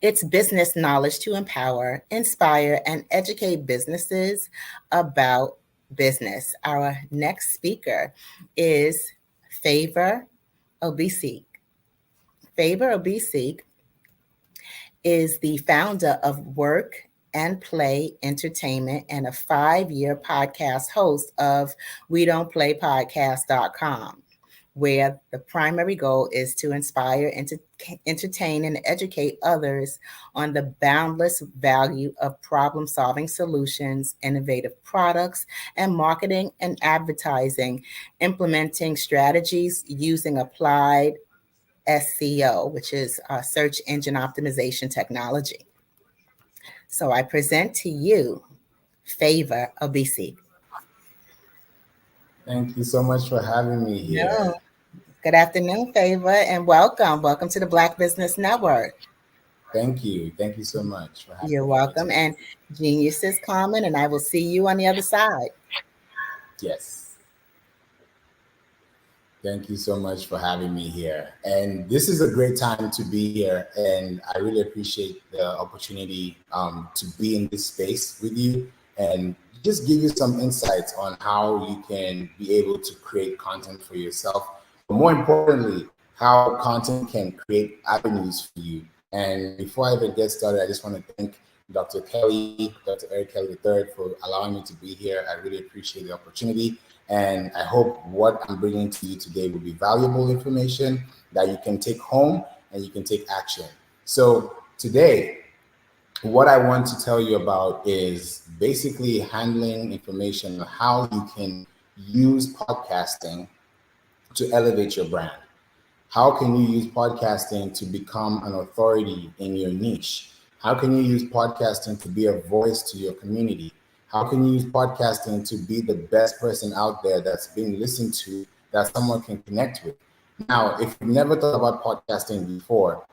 its business knowledge to empower, inspire, and educate businesses about business. Our next speaker is Favor Obisek. Favor Obisek is the founder of Work and Play Entertainment and a 5-year podcast host of WeDon'tPlayPodcast.com, where the primary goal is to inspire, entertain, and educate others on the boundless value of problem-solving solutions, innovative products, and marketing and advertising, implementing strategies using applied SEO, which is search engine optimization technology. So I present to you Favor Obisek. Thank you so much for having me here. No. Good afternoon, Favor, and welcome. Welcome to the Black Business Network. Thank you. Thank you so much for having me. You're welcome. And genius is common, and I will see you on the other side. Yes. Thank you so much for having me here. And this is a great time to be here. And I really appreciate the opportunity to be in this space with you and just give you some insights on how you can be able to create content for yourself. But more importantly, how content can create avenues for you. And before I even get started, I just want to thank Dr. Eric Kelly III, for allowing me to be here. I really appreciate the opportunity. And I hope what I'm bringing to you today will be valuable information that you can take home and you can take action. So today, what I want to tell you about is basically handling information on how you can use podcasting to elevate your brand. How can you use podcasting to become an authority in your niche? How can you use podcasting to be a voice to your community? How can you use podcasting to be the best person out there that's being listened to, that someone can connect with? Now, if you've never thought about podcasting before,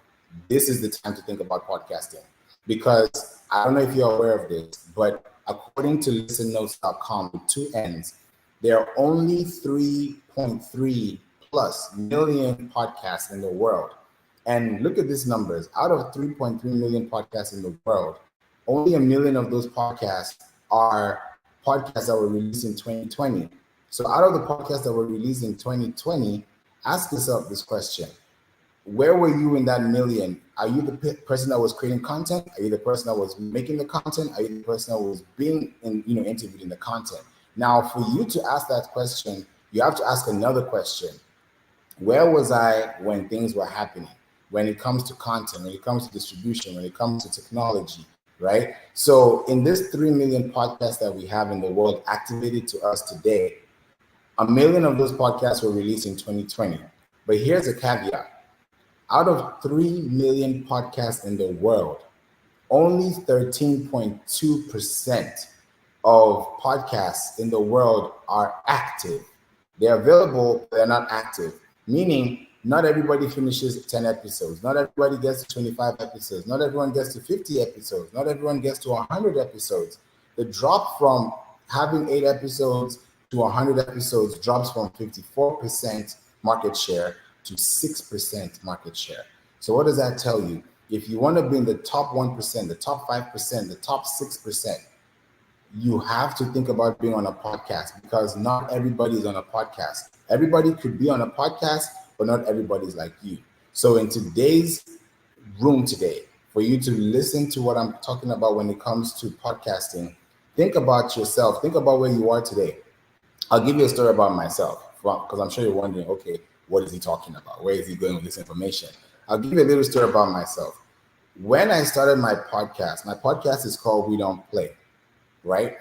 this is the time to think about podcasting. Because I don't know if you're aware of this, but according to listennotes.com, with 2 N's, there are only 3.3 plus million podcasts in the world. And look at these numbers. Out of 3.3 million podcasts in the world, only 1 million of those podcasts are podcasts that were released in 2020. So out of the podcasts that were released in 2020, ask yourself this question. Where were you in that million? Are you the person that was creating content? Are you the person that was making the content? Are you the person that was being interviewed in the content? Now, for you to ask that question, you have to ask another question. Where was I when things were happening? When it comes to content, when it comes to distribution, when it comes to technology, right? So in this 3 million podcasts that we have in the world activated to us today, 1 million of those podcasts were released in 2020. But here's a caveat. Out of 3 million podcasts in the world, only 13.2% of podcasts in the world are active. They're available, but they're not active. Meaning, not everybody finishes 10 episodes. Not everybody gets to 25 episodes. Not everyone gets to 50 episodes. Not everyone gets to 100 episodes. The drop from having 8 episodes to 100 episodes drops from 54% market share to 6% market share. So what does that tell you? If you want to be in the top 1%, the top 5%, the top 6%, you have to think about being on a podcast, because not everybody is on a podcast. Everybody could be on a podcast, but not everybody's like you. So in today's room today, for you to listen to what I'm talking about when it comes to podcasting, think about yourself. Think about where you are today. I'll give you a story about myself, because I'm sure you're wondering, okay, what is he talking about? Where is he going with this information? I'll give you a little story about myself. When I started my podcast is called We Don't Play, right?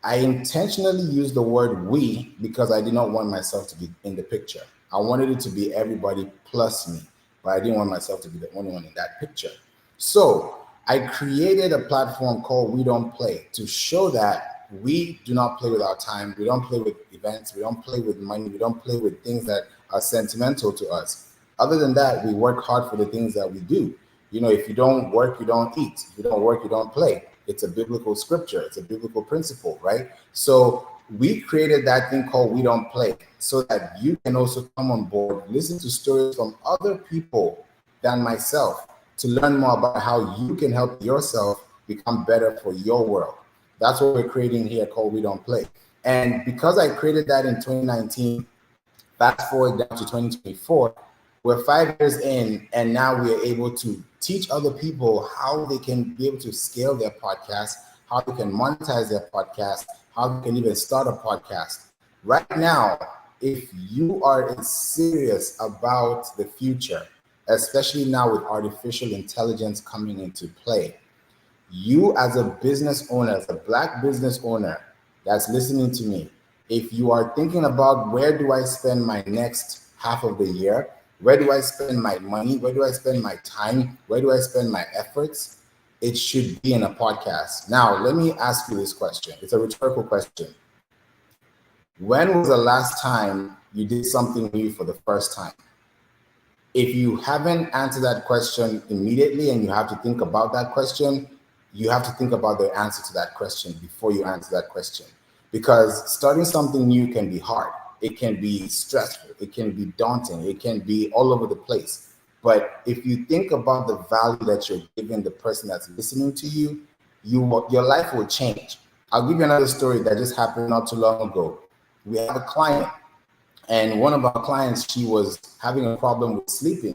I intentionally used the word we because I did not want myself to be in the picture. I wanted it to be everybody plus me, but I didn't want myself to be the only one in that picture. So I created a platform called We Don't Play to show that we do not play with our time. We don't play with events. We don't play with money. We don't play with things that are sentimental to us. Other than that, we work hard for the things that we do. You know, if you don't work, you don't eat. If you don't work, you don't play. It's a biblical scripture. It's a biblical principle, right? So we created that thing called We Don't Play so that you can also come on board, listen to stories from other people than myself to learn more about how you can help yourself become better for your world. That's what we're creating here called We Don't Play. And because I created that in 2019, fast forward down to 2024, we're 5 years in, and now we are able to teach other people how they can be able to scale their podcast, how they can monetize their podcast, how they can even start a podcast. Right now, if you are serious about the future, especially now with artificial intelligence coming into play, you as a business owner, as a Black business owner that's listening to me, if you are thinking about where do I spend my next half of the year, where do I spend my money? Where do I spend my time? Where do I spend my efforts? It should be in a podcast. Now, let me ask you this question. It's a rhetorical question. When was the last time you did something new for the first time? If you haven't answered that question immediately and you have to think about that question, you have to think about the answer to that question before you answer that question. Because starting something new can be hard. it can be stressful, it can be daunting, it can be all over the place. But if you think about the value that you're giving the person that's listening to you, your life will change. I'll give you another story that just happened not too long ago. We have a client, and one of our clients, she was having a problem with sleeping.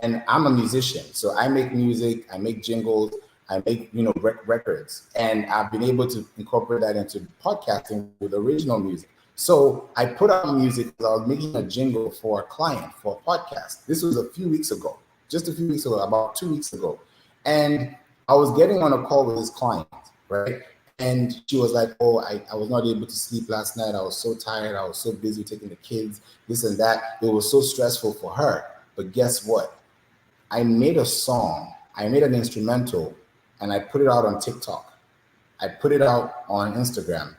And I'm a musician, so I make music, I make jingles, I make records, and I've been able to incorporate that into podcasting with original music. So I put out music because I was making a jingle for a client for a podcast. This was a few weeks ago, just a few weeks ago, about 2 weeks ago, and I was getting on a call with this client, right? And she was like, "Oh, I was not able to sleep last night. I was so tired. I was so busy taking the kids, this and that. It was so stressful for her." But guess what? I made a song, I made an instrumental, and I put it out on TikTok. I put it out on Instagram.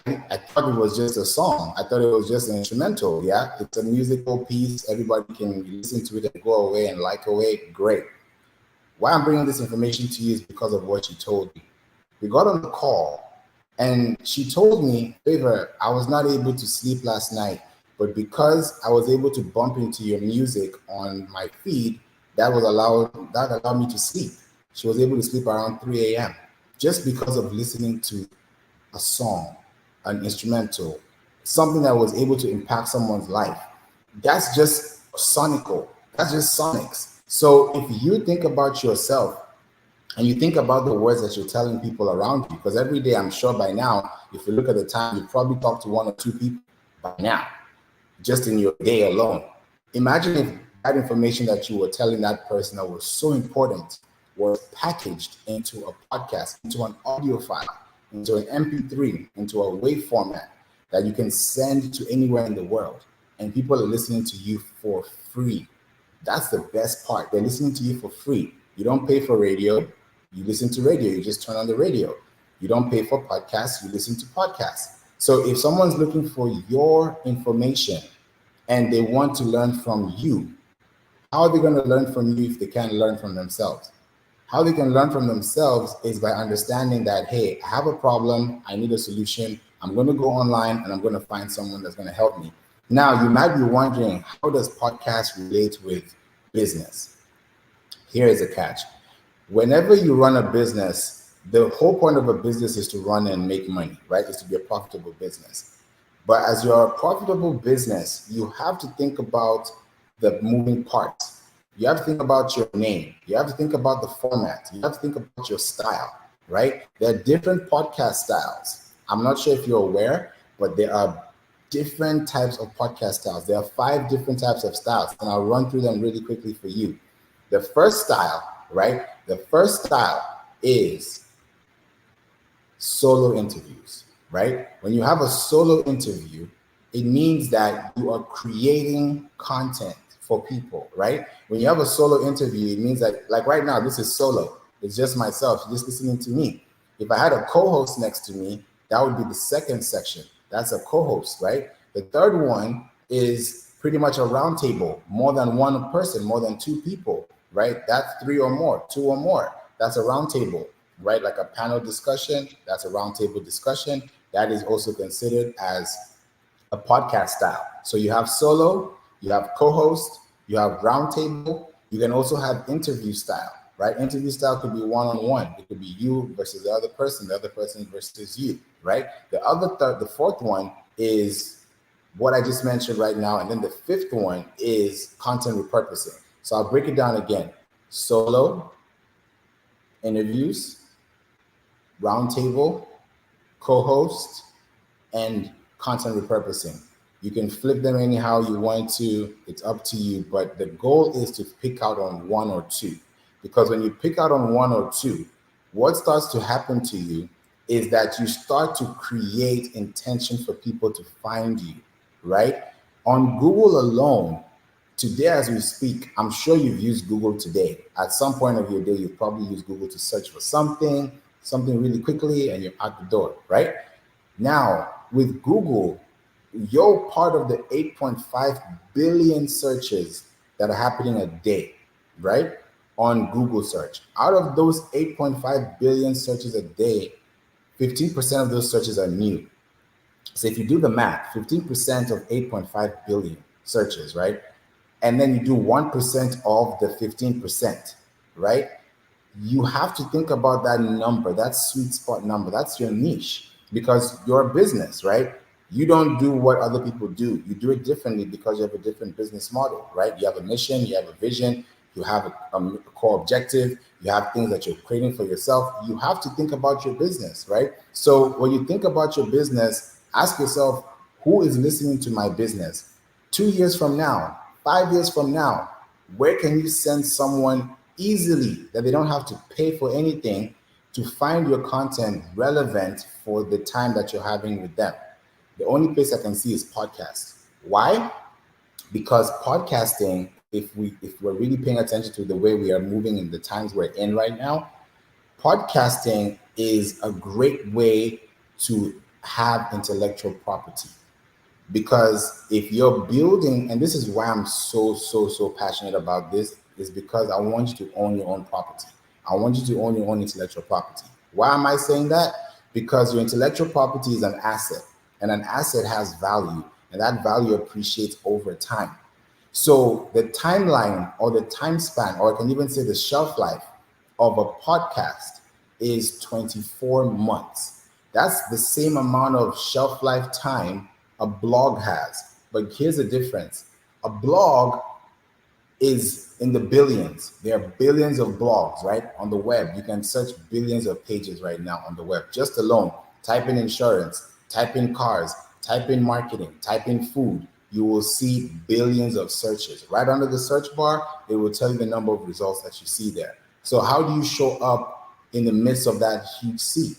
I thought it was just a song. I thought it was just an instrumental. Yeah, it's a musical piece. Everybody can listen to it and go away and like away. Great. Why I'm bringing this information to you is because of what she told me. We got on the call, and she told me, "Favor, I was not able to sleep last night, but because I was able to bump into your music on my feed, that allowed me to sleep." She was able to sleep around 3 a.m. just because of listening to a song, an instrumental, something that was able to impact someone's life. That's just sonical. That's just sonics. So if you think about yourself and you think about the words that you're telling people around you, because every day, I'm sure by now, if you look at the time, you probably talk to 1 or 2 people by now, just in your day alone. Imagine if that information that you were telling that person that was so important was packaged into a podcast, into an audio file, into an MP3, into a WAV format that you can send to anywhere in the world, and people are listening to you for free. That's the best part. They're listening to you for free. You don't pay for radio. You listen to radio. You just turn on the radio. You don't pay for podcasts. You listen to podcasts. So if someone's looking for your information and they want to learn from you, how are they going to learn from you if they can't learn from themselves? How they can learn from themselves is by understanding that, hey, I have a problem. I need a solution. I'm going to go online and I'm going to find someone that's going to help me. Now, you might be wondering, how does podcast relate with business? Here is a catch. Whenever you run a business, the whole point of a business is to run and make money, right? It's to be a profitable business. But as you're a profitable business, you have to think about the moving parts. You have to think about your name. You have to think about the format. You have to think about your style, right? There are different podcast styles. I'm not sure if you're aware, but there are different types of podcast styles. There are 5 different types of styles, and I'll run through them really quickly for you. The first style, right? The first style is solo interviews, right? When you have a solo interview, it means that you are creating content for people, right? When you have a solo interview, it means that, like right now, this is solo. It's just myself, just listening to me. If I had a co-host next to me, that would be the second section. That's a co-host, right? The third one is pretty much a round table, more than one person, more than 2 people, right? That's 3 or more, 2 or more. That's a round table, right? Like a panel discussion, that's a round table discussion. That is also considered as a podcast style. So you have solo, you have co-host, you have round table. You can also have interview style, right? Interview style could be one-on-one. It could be you versus the other person versus you, right? The fourth one is what I just mentioned right now. And then the 5th one is content repurposing. So I'll break it down again. Solo, interviews, roundtable, co-host, and content repurposing. You can flip them anyhow you want to. It's up to you. But the goal is to pick out on 1 or 2. Because when you pick out on 1 or 2, what starts to happen to you is that you start to create intention for people to find you, right? On Google alone, today as we speak, I'm sure you've used Google today. At some point of your day, you've probably used Google to search for something really quickly, and you're out the door, right? Now, with Google, you're part of the 8.5 billion searches that are happening a day, right? On Google search. Out of those 8.5 billion searches a day, 15% of those searches are new. So if you do the math, 15% of 8.5 billion searches, right? And then you do 1% of the 15%, right? You have to think about that number, that sweet spot number. That's your niche, because you're a business, right? You don't do what other people do. You do it differently because you have a different business model, right? You have a mission, you have a vision, you have a core objective, you have things that you're creating for yourself. You have to think about your business, right? So when you think about your business, ask yourself, who is listening to my business? 2 years from now, 5 years from now, where can you send someone easily that they don't have to pay for anything to find your content relevant for the time that you're having with them? The only place I can see is podcasts. Why? Because podcasting, if we're really paying attention to the way we are moving in the times we're in right now, podcasting is a great way to have intellectual property. Because if you're building, and this is why I'm so passionate about this, is because I want you to own your own property. I want you to own your own intellectual property. Why am I saying that? Because your intellectual property is an asset, and an asset has value, and that value appreciates over time. So the timeline or the time span, or I can even say the shelf life of a podcast is 24 months. That's the same amount of shelf life time a blog has. But here's the difference. A blog is in the billions. There are billions of blogs, right? On the web. You can search billions of pages right now on the web. Just alone, type in insurance, type in cars, type in marketing, type in food. You will see billions of searches. Right under the search bar, it will tell you the number of results that you see there. So how do you show up in the midst of that huge sea?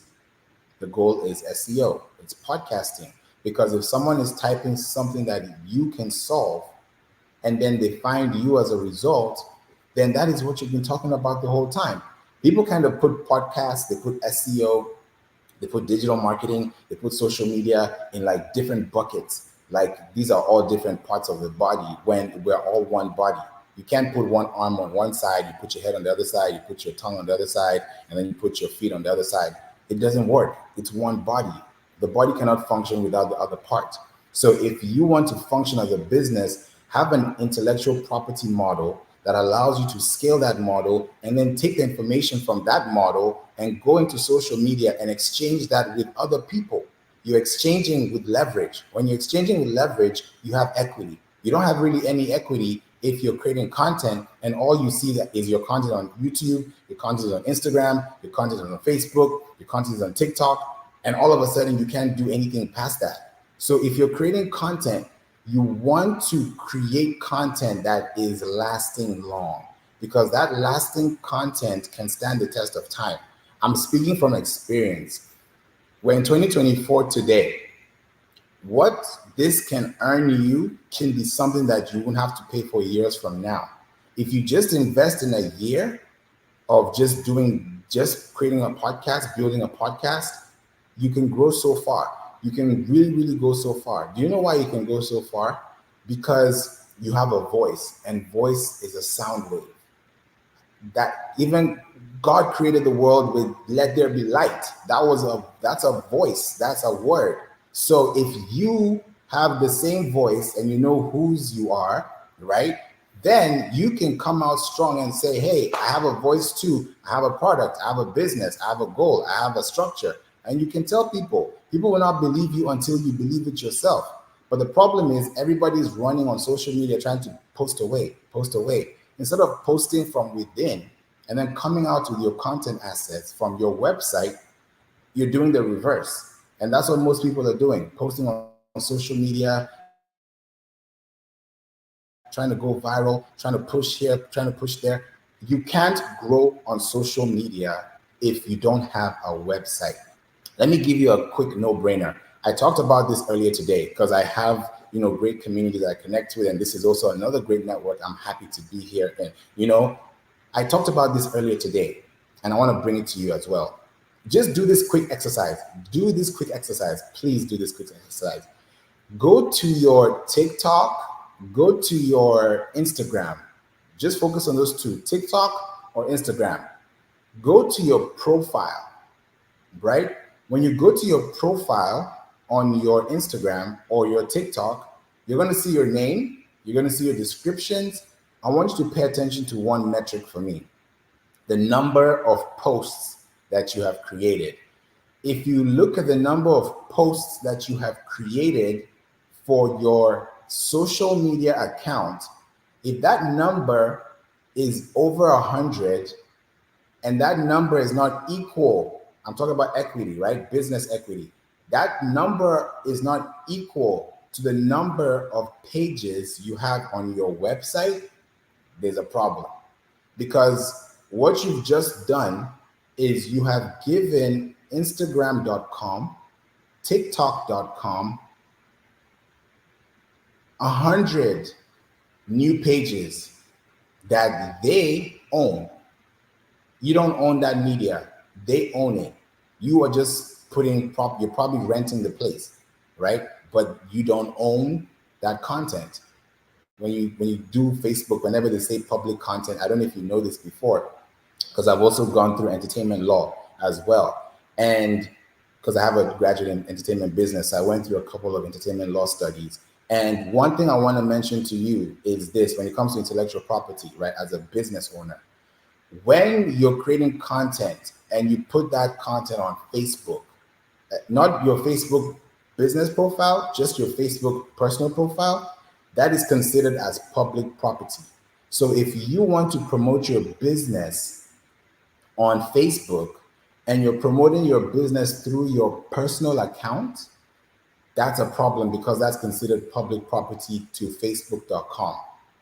The goal is SEO. It's podcasting. Because if someone is typing something that you can solve, and then they find you as a result, then that is what you've been talking about the whole time. People kind of put podcasts, they put SEO, they put digital marketing, they put social media in like different buckets. Like these are all different parts of the body when we're all one body. You can't put one arm on one side, you put your head on the other side, you put your tongue on the other side, and then you put your feet on the other side. It doesn't work. It's one body. The body cannot function without the other part. So if you want to function as a business, have an intellectual property model that allows you to scale that model and then take the information from that model and go into social media and exchange that with other people. You're exchanging with leverage. When you're exchanging with leverage, you have equity. You don't have really any equity if you're creating content and all you see that is your content on YouTube, your content is on Instagram, your content is on Facebook, your content is on TikTok, and all of a sudden you can't do anything past that. So if you're creating content, you want to create content that is lasting long, because that lasting content can stand the test of time. I'm speaking from experience. We're in 2024 today. What this can earn you can be something that you won't have to pay for years from now. If you just invest in a year of just creating a podcast, building a podcast, you can grow so far. You can really go so far. Do you know why you can go so far? Because you have a voice, and voice is a sound wave. That even God created the world with "let there be light." That's a voice. That's a word. So if you have the same voice and you know whose you are, right? Then you can come out strong and say, "Hey, I have a voice too. I have a product. I have a business. I have a goal. I have a structure." And you can tell people. People will not believe you until you believe it yourself. But the problem is everybody's running on social media trying to post away. Instead of posting from within and then coming out with your content assets from your website, you're doing the reverse. And that's what most people are doing, posting on social media, trying to go viral, trying to push here, trying to push there. You can't grow on social media if you don't have a website. Let me give you a quick no-brainer. I talked about this earlier today because I have, great community that I connect with, and this is also another great network. I'm happy to be here. And, I talked about this earlier today, and I want to bring it to you as well. Just do this quick exercise. Please do this quick exercise. Go to your TikTok, go to your Instagram. Just focus on those two, TikTok or Instagram. Go to your profile, right? When you go to your profile on your Instagram or your TikTok, you're going to see your name, you're going to see your descriptions. I want you to pay attention to one metric for me: the number of posts that you have created. If you look at the number of posts that you have created for your social media account, if that number is over 100 and that number is not equal, I'm talking about equity, right? Business equity. That number is not equal to the number of pages you have on your website, there's a problem. Because what you've just done is you have given Instagram.com, TikTok.com 100 new pages that they own. You don't own that media, they own it. You are just you're probably renting the place, right? But you don't own that content. When you do Facebook, whenever they say public content, I don't know if you know this before, because I've also gone through entertainment law as well. And because I have a graduate in entertainment business, I went through a couple of entertainment law studies. And one thing I want to mention to you is this: when it comes to intellectual property, right, as a business owner, when you're creating content and you put that content on Facebook, not your Facebook business profile, just your Facebook personal profile, that is considered as public property. So if you want to promote your business on Facebook and you're promoting your business through your personal account, that's a problem, because that's considered public property to Facebook.com,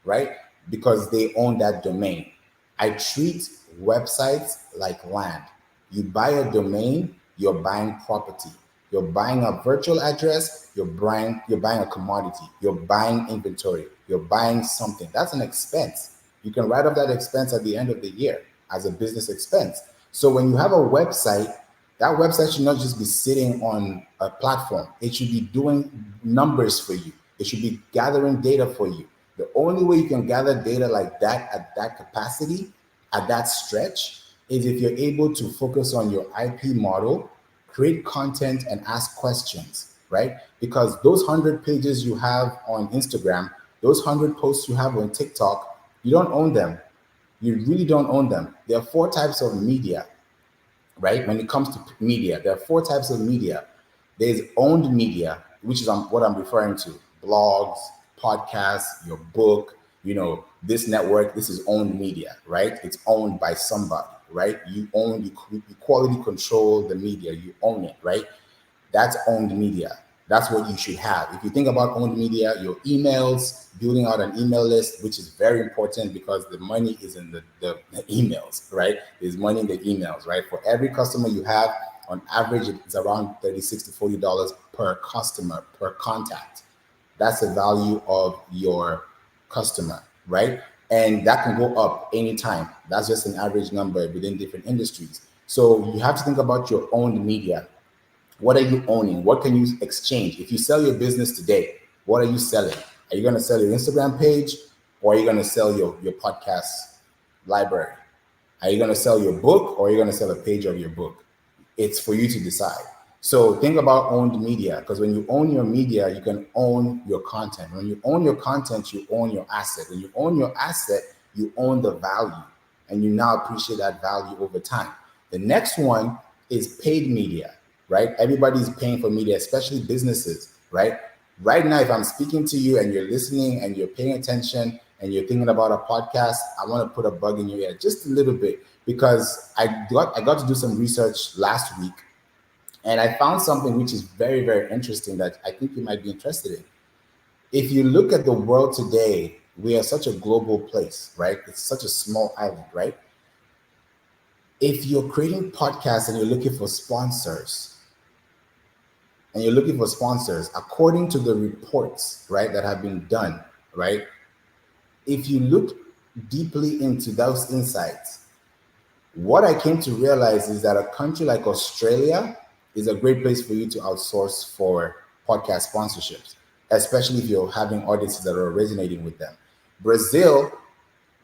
right? Because they own that domain. I treat websites like land. You buy a domain, you're buying property. You're buying a virtual address, you're buying a commodity, you're buying inventory, you're buying something. That's an expense. You can write off that expense at the end of the year as a business expense. So when you have a website, that website should not just be sitting on a platform. It should be doing numbers for you. It should be gathering data for you. The only way you can gather data like that at that capacity, at that stretch, is if you're able to focus on your IP model, create content, and ask questions, right? Because those 100 pages you have on Instagram, those 100 posts you have on TikTok, you don't own them. You really don't own them. There are 4 types of media, right? When it comes to media, there are 4 types of media. There's owned media, which is what I'm referring to: blogs, podcasts, your book, this network. This is owned media, right? It's owned by somebody, right? You quality control the media, you own it, right? That's owned media. That's what you should have. If you think about owned media, your emails, building out an email list, which is very important because the money is in the emails, right? There's money in the emails, right? For every customer you have, on average, it's around $36 to $40 per customer, per contact. That's the value of your customer, right? And that can go up anytime. That's just an average number within different industries. So you have to think about your owned media. What are you owning? What can you exchange? If you sell your business today, what are you selling? Are you going to sell your Instagram page, or are you going to sell your podcast library? Are you going to sell your book, or are you going to sell a page of your book? It's for you to decide. So think about owned media, because when you own your media, you can own your content. When you own your content, you own your asset. When you own your asset, you own the value, and you now appreciate that value over time. The next one is paid media, right? Everybody's paying for media, especially businesses, right? Right now, if I'm speaking to you and you're listening and you're paying attention and you're thinking about a podcast, I want to put a bug in your ear just a little bit, because I got to do some research last week, and I found something which is very, very interesting that I think you might be interested in. If you look at the world today, we are such a global place, right? It's such a small island, right? If you're creating podcasts and you're looking for sponsors, according to the reports, right, that have been done, right? If you look deeply into those insights, what I came to realize is that a country like Australia is a great place for you to outsource for podcast sponsorships, especially if you're having audiences that are resonating with them. Brazil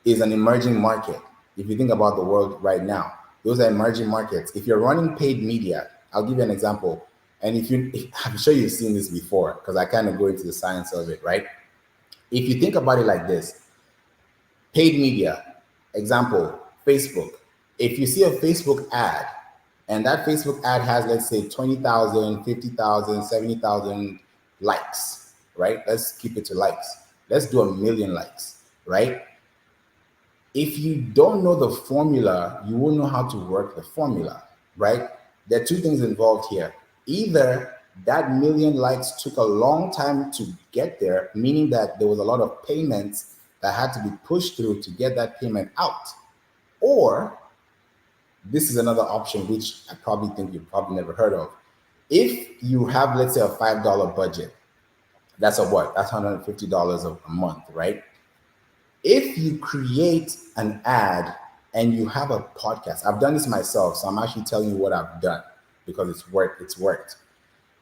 is an emerging market. If you think about the world right now, those are emerging markets. If you're running paid media, I'll give you an example. And I'm sure you've seen this before, because I kind of go into the science of it, right? If you think about it like this, paid media, example, Facebook. If you see a Facebook ad, and that Facebook ad has, let's say, 20,000, 50,000, 70,000 likes, right? Let's keep it to likes. Let's do 1 million likes, right? If you don't know the formula, you won't know how to work the formula, right? There are two things involved here. Either that 1 million likes took a long time to get there, meaning that there was a lot of payments that had to be pushed through to get that payment out. Or this is another option, which I probably think you've probably never heard of. If you have, let's say, a $5 budget, that's a what? That's $150 a month, right? If you create an ad and you have a podcast, I've done this myself, so I'm actually telling you what I've done because it's worked.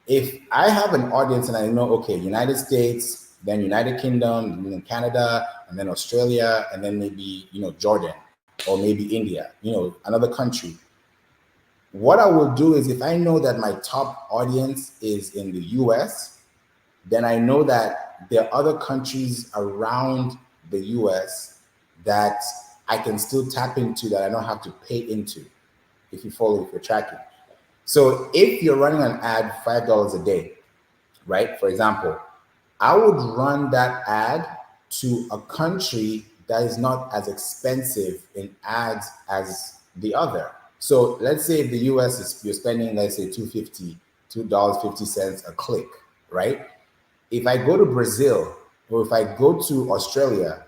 If I have an audience and I know, okay, United States, then United Kingdom, then Canada, and then Australia, and then maybe, Jordan, or maybe India, another country. What I will do is, if I know that my top audience is in the US, then I know that there are other countries around the US that I can still tap into, that I don't have to pay into, if you're tracking. So if you're running an ad $5 a day, right? For example, I would run that ad to a country that is not as expensive in ads as the other. So let's say the US you're spending, let's say $2.50 a click, right? If I go to Brazil, or if I go to Australia,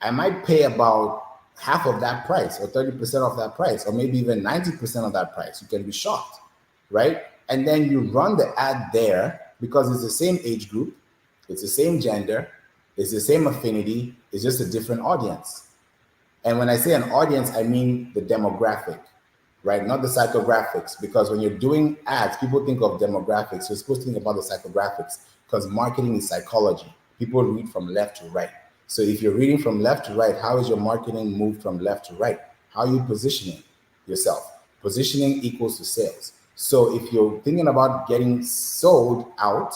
I might pay about half of that price, or 30% of that price, or maybe even 90% of that price. You can be shocked, right? And then you run the ad there because it's the same age group, it's the same gender, it's the same affinity, it's just a different audience. And when I say an audience, I mean the demographic, right? Not the psychographics, because when you're doing ads, people think of demographics. You're supposed to think about the psychographics, because marketing is psychology. People read from left to right. So if you're reading from left to right, how is your marketing moved from left to right? How are you positioning yourself? Positioning equals to sales. So if you're thinking about getting sold out,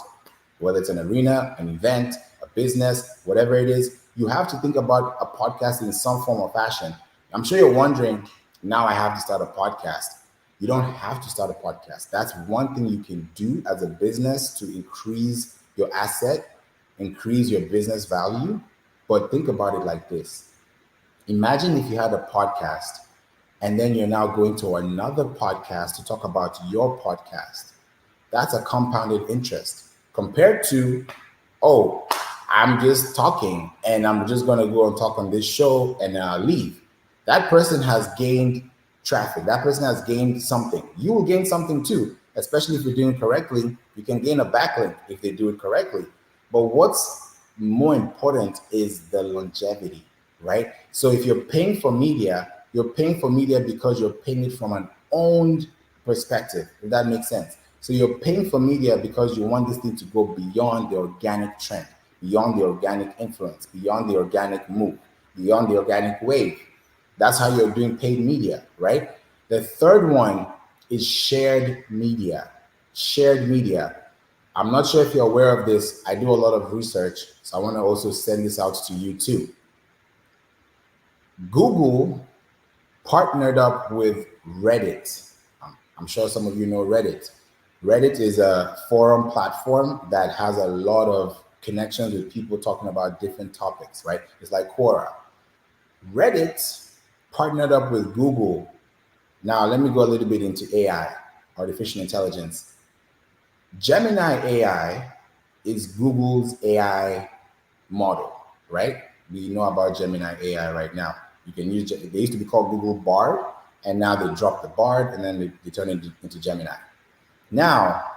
whether it's an arena, an event, a business, whatever it is, you have to think about a podcast in some form or fashion. I'm sure you're wondering, now I have to start a podcast. You don't have to start a podcast. That's one thing you can do as a business to increase your asset, increase your business value. But think about it like this. Imagine if you had a podcast and then you're now going to another podcast to talk about your podcast. That's a compounded interest compared to, oh, I'm just talking and I'm just going to go and talk on this show and then I'll leave. That person has gained traffic. That person has gained something. You will gain something too, especially if you're doing it correctly. You can gain a backlink if they do it correctly. But what's more important is the longevity, right? So if you're paying for media, you're paying for media because you're paying it from an owned perspective, if that makes sense. So you're paying for media because you want this thing to go beyond the organic trend, beyond the organic influence, beyond the organic move, beyond the organic wave. That's how you're doing paid media, right? The third one is shared media. Shared media. I'm not sure if you're aware of this. I do a lot of research, so I want to also send this out to you too. Google partnered up with Reddit. I'm sure some of you know Reddit. Reddit is a forum platform that has a lot of connections with people talking about different topics, right? It's like Quora. Reddit partnered up with Google. Now, let me go a little bit into AI, artificial intelligence. Gemini AI is Google's AI model, right? We know about Gemini AI right now. You can use, they used to be called Google Bard, and now they dropped the Bard and then they turn it into Gemini. Now,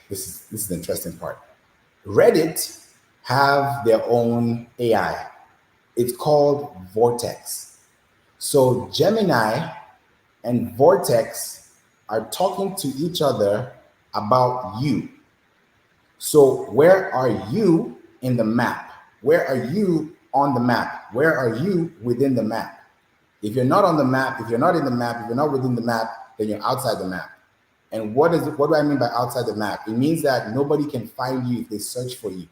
this is the interesting part. Reddit have their own AI. It's called Vortex. So Gemini and Vortex are talking to each other about you. So where are you in the map? Where are you on the map? Where are you within the map? If you're not on the map, if you're not in the map, if you're not within the map, then you're outside the map. And what do I mean by outside the map? It means that nobody can find you if they search for you.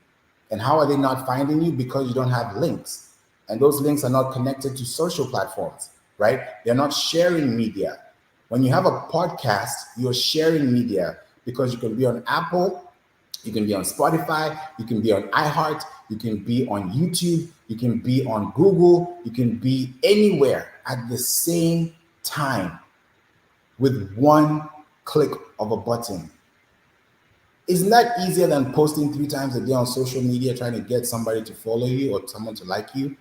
And how are they not finding you? Because you don't have links. And those links are not connected to social platforms, right? They're not sharing media. When you have a podcast, you're sharing media because you can be on Apple, you can be on Spotify, you can be on iHeart, you can be on YouTube, you can be on Google, you can be anywhere at the same time with one click of a button. Isn't that easier than posting 3 times a day on social media trying to get somebody to follow you or someone to like you?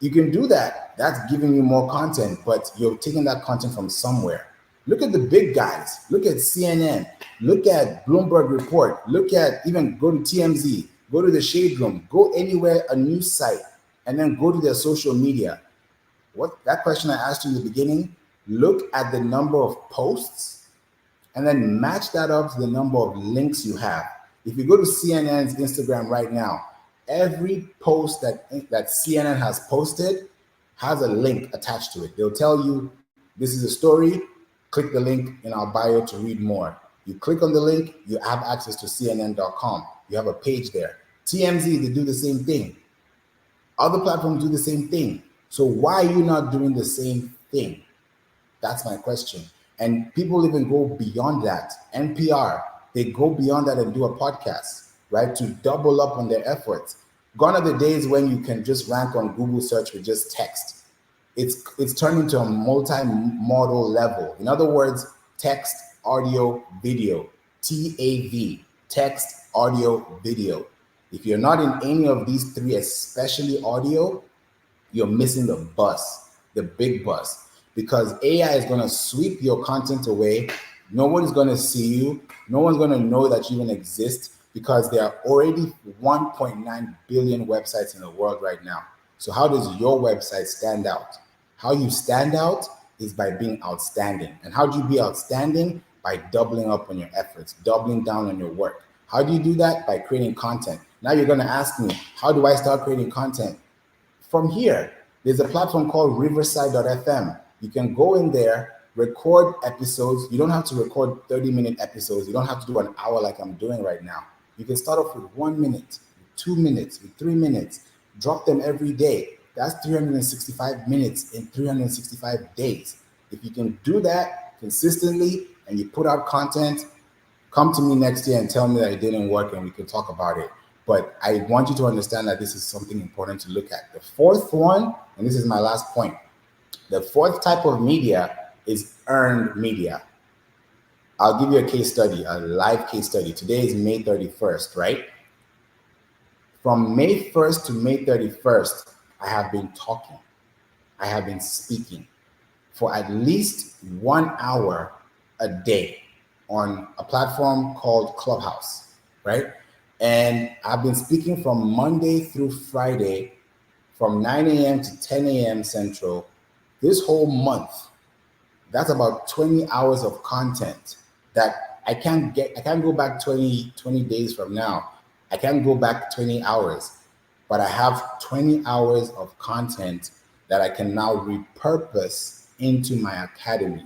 You can do that. That's giving you more content, but you're taking that content from somewhere. Look at the big guys. Look at CNN. Look at Bloomberg Report. Look at even go to TMZ. Go to the Shade Room. Go anywhere, a news site, and then go to their social media. What that question I asked you in the beginning, look at the number of posts and then match that up to the number of links you have. If you go to CNN's Instagram right now, every post that CNN has posted has a link attached to it. They'll tell you, this is a story, click the link in our bio to read more. You click on the link, you have access to CNN.com. You have a page there. TMZ, they do the same thing. Other platforms do the same thing. So why are you not doing the same thing? That's my question. And people even go beyond that. NPR, they go beyond that and do a podcast, right? To double up on their efforts. Gone are the days when you can just rank on Google search with just text. It's turned into a multi-modal level. In other words, text, audio, video, TAV, text, audio, video. If you're not in any of these 3, especially audio, you're missing the bus, the big bus. Because AI is going to sweep your content away. No one's going to see you. No one's going to know that you even exist because there are already 1.9 billion websites in the world right now. So how does your website stand out? How you stand out is by being outstanding. And how do you be outstanding? By doubling up on your efforts, doubling down on your work. How do you do that? By creating content. Now you're going to ask me, how do I start creating content? From here, there's a platform called riverside.fm. You can go in there, record episodes. You don't have to record 30-minute episodes. You don't have to do an hour like I'm doing right now. You can start off with 1 minute, 2 minutes, with 3 minutes. Drop them every day. That's 365 minutes in 365 days. If you can do that consistently and you put out content, come to me next year and tell me that it didn't work and we can talk about it. But I want you to understand that this is something important to look at. The fourth one, and this is my last point, the fourth type of media is earned media. I'll give you a case study, a live case study. Today is May 31st, right? From May 1st to May 31st, I have been talking. I have been speaking for at least 1 hour a day on a platform called Clubhouse, right? And I've been speaking from Monday through Friday from 9 a.m. to 10 a.m. Central this whole month. That's about 20 hours of content that I can't go back 20 days from now. I can't go back 20 hours, but I have 20 hours of content that I can now repurpose into my academy.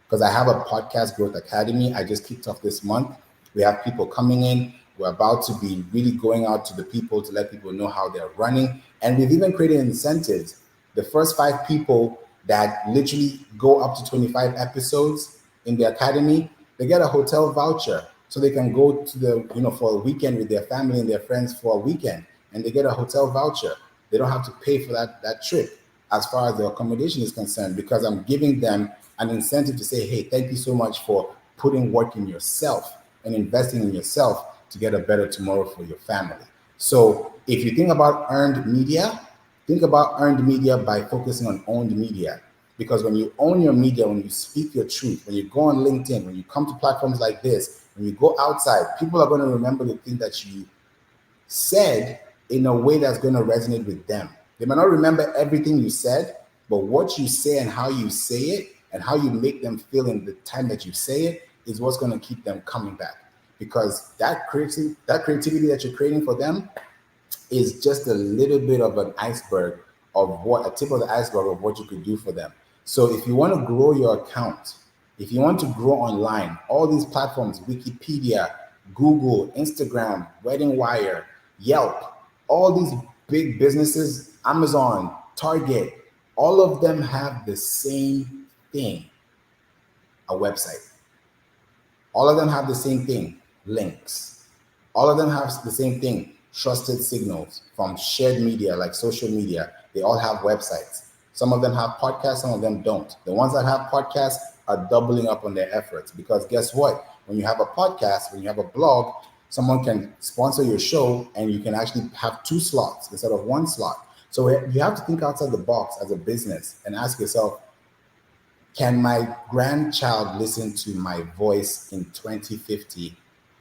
Because I have a podcast growth academy. I just kicked off this month. We have people coming in. We're about to be really going out to the people to let people know how they're running. And we've even created incentives. The first 5 people that literally go up to 25 episodes in the academy, they get a hotel voucher so they can go to for a weekend with their family and their friends for a weekend, and they get a hotel voucher. They don't have to pay for that trip as far as the accommodation is concerned, because I'm giving them an incentive to say, hey, thank you so much for putting work in yourself and investing in yourself to get a better tomorrow for your family. So if you think about earned media, think about earned media by focusing on owned media. Because when you own your media, when you speak your truth, when you go on LinkedIn, when you come to platforms like this, when you go outside, people are going to remember the thing that you said in a way that's going to resonate with them. They might not remember everything you said, but what you say and how you say it and how you make them feel in the time that you say it is what's going to keep them coming back. Because that creativity that you're creating for them is just a little bit of an iceberg of a tip of the iceberg of what you could do for them. So if you want to grow your account, If you want to grow online, all these platforms, Wikipedia, Google, Instagram, Wedding Wire, Yelp, all these big businesses, Amazon, Target, all of them have the same thing, a website. All of them have the same thing, links. All of them have the same thing, trusted signals from shared media like social media. They all have websites. Some of them have podcasts, some of them don't. The ones that have podcasts are doubling up on their efforts, because guess what? When you have a podcast, when you have a blog, someone can sponsor your show and you can actually have 2 slots instead of 1 slot. So you have to think outside the box as a business and ask yourself, can my grandchild listen to my voice in 2050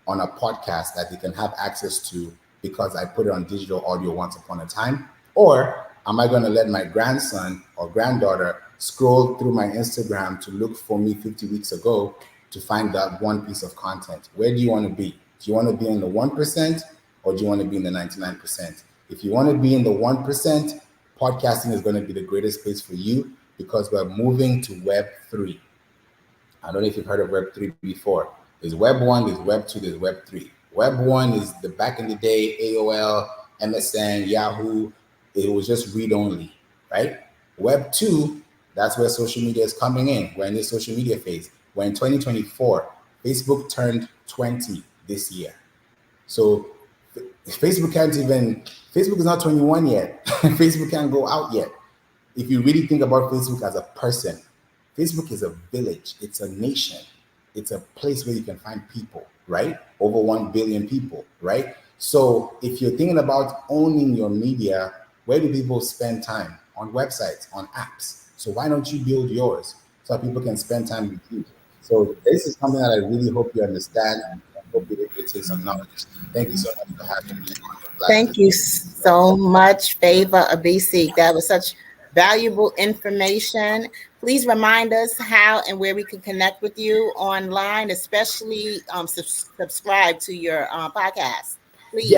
on a podcast that they can have access to because I put it on digital audio once upon a time? Or am I going to let my grandson or granddaughter scroll through my Instagram to look for me 50 weeks ago to find that one piece of content? Where do you want to be? Do you want to be in the 1% or do you want to be in the 99%? If you want to be in the 1%, podcasting is going to be the greatest place for you, because we're moving to Web 3. I don't know if you've heard of Web 3 before. There's Web 1, there's Web 2, there's Web 3. Web 1 is the back in the day, AOL, MSN, Yahoo. It was just read only, right? Web 2, that's where social media is coming in. We're in this social media phase. We're in 2024. Facebook turned 20 this year. So Facebook is not 21 yet. Facebook can't go out yet. If you really think about Facebook as a person, Facebook is a village, it's a nation, it's a place where you can find people, right? Over 1 billion people, right? So if you're thinking about owning your media, where do people spend time? On websites, on apps. So why don't you build yours so that people can spend time with you? So this is something that I really hope you understand, and I hope you're able to take some knowledge. Thank you so much for having me. Thank you so much, Favor Abisi. That was such valuable information. Please remind us how and where we can connect with you online, especially subscribe to your podcast. Please.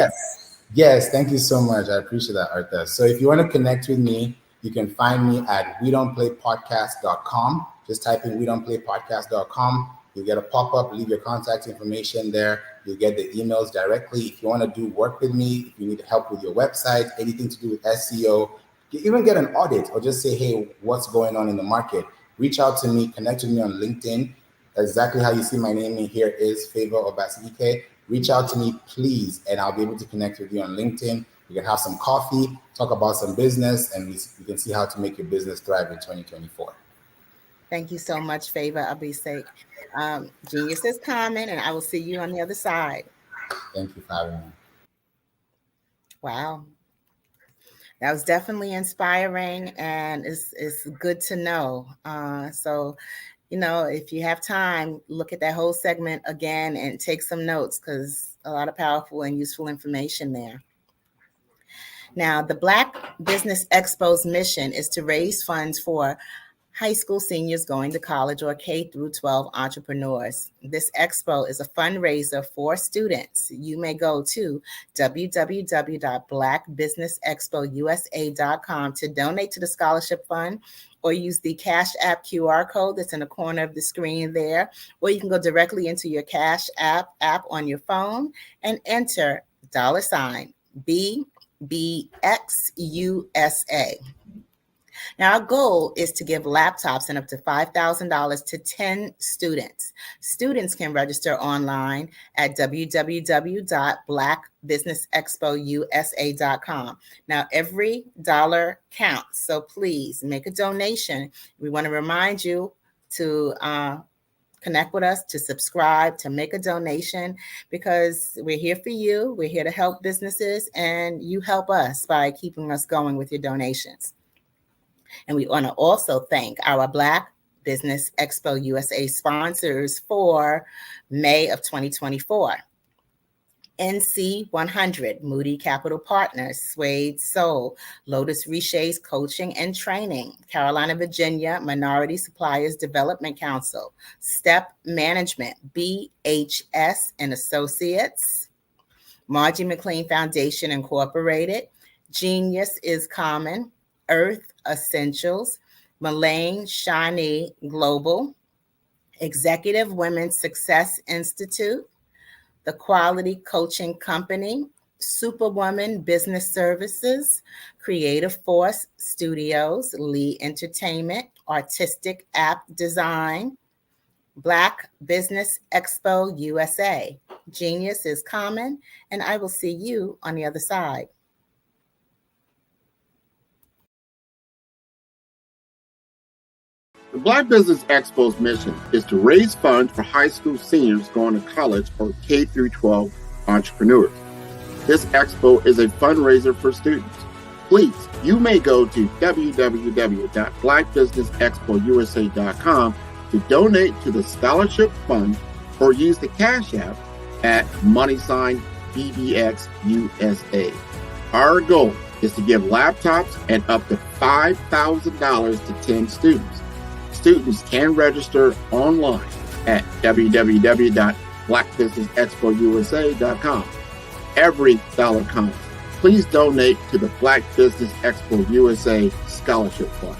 Yes, thank you so much. I appreciate that, Artha. So if you want to connect with me, you can find me at wedon'tplaypodcast.com. Just type in wedon'tplaypodcast.com. You'll get a pop-up, leave your contact information there. You'll get the emails directly. If you want to do work with me, if you need help with your website, anything to do with SEO, you even get an audit, or just say, hey, what's going on in the market? Reach out to me, connect with me on LinkedIn. Exactly how you see my name in here is Favor Obasike. Reach out to me, please, and I'll be able to connect with you on LinkedIn. We can have some coffee, talk about some business, and we can see how to make your business thrive in 2024. Thank you so much, Favor Abisek. Genius is coming, and I will see you on the other side. Thank you for having me. Wow. That was definitely inspiring, and it's good to know. So, if you have time, look at that whole segment again and take some notes, because a lot of powerful and useful information there. Now, the Black Business Expo's mission is to raise funds for high school seniors going to college or K through 12 entrepreneurs. This expo is a fundraiser for students. You may go to www.blackbusinessexpousa.com to donate to the scholarship fund, or use the Cash App QR code that's in the corner of the screen there, or you can go directly into your Cash App on your phone and enter $BBXUSA. Now, our goal is to give laptops and up to $5,000 to 10 students. Students can register online at www.blackbusinessexpousa.com. Now, every dollar counts, so please make a donation. We want to remind you to connect with us, to subscribe, to make a donation, because we're here for you. We're here to help businesses, and you help us by keeping us going with your donations. And we want to also thank our Black Business Expo USA sponsors for May of 2024. NC 100, Moody Capital Partners, Suede Soul, Lotus Riche's Coaching and Training, Carolina, Virginia, Minority Suppliers Development Council, Step Management, BHS and Associates, Margie McLean Foundation Incorporated, Genius is Common, Earth Essentials, Mullane Shani Global, Executive Women's Success Institute, The Quality Coaching Company, Superwoman Business Services, Creative Force Studios, Lee Entertainment, Artistic App Design, Black Business Expo USA. Genius is common, and I will see you on the other side. The Black Business Expo's mission is to raise funds for high school seniors going to college or K-12 entrepreneurs. This expo is a fundraiser for students. Please, you may go to www.blackbusinessexpousa.com to donate to the scholarship fund or use the Cash App at $BBXUSA. Our goal is to give laptops and up to $5,000 to 10 students. Students can register online at www.blackbusinessexpousa.com. Every dollar counts. Please donate to the Black Business Expo USA Scholarship Fund.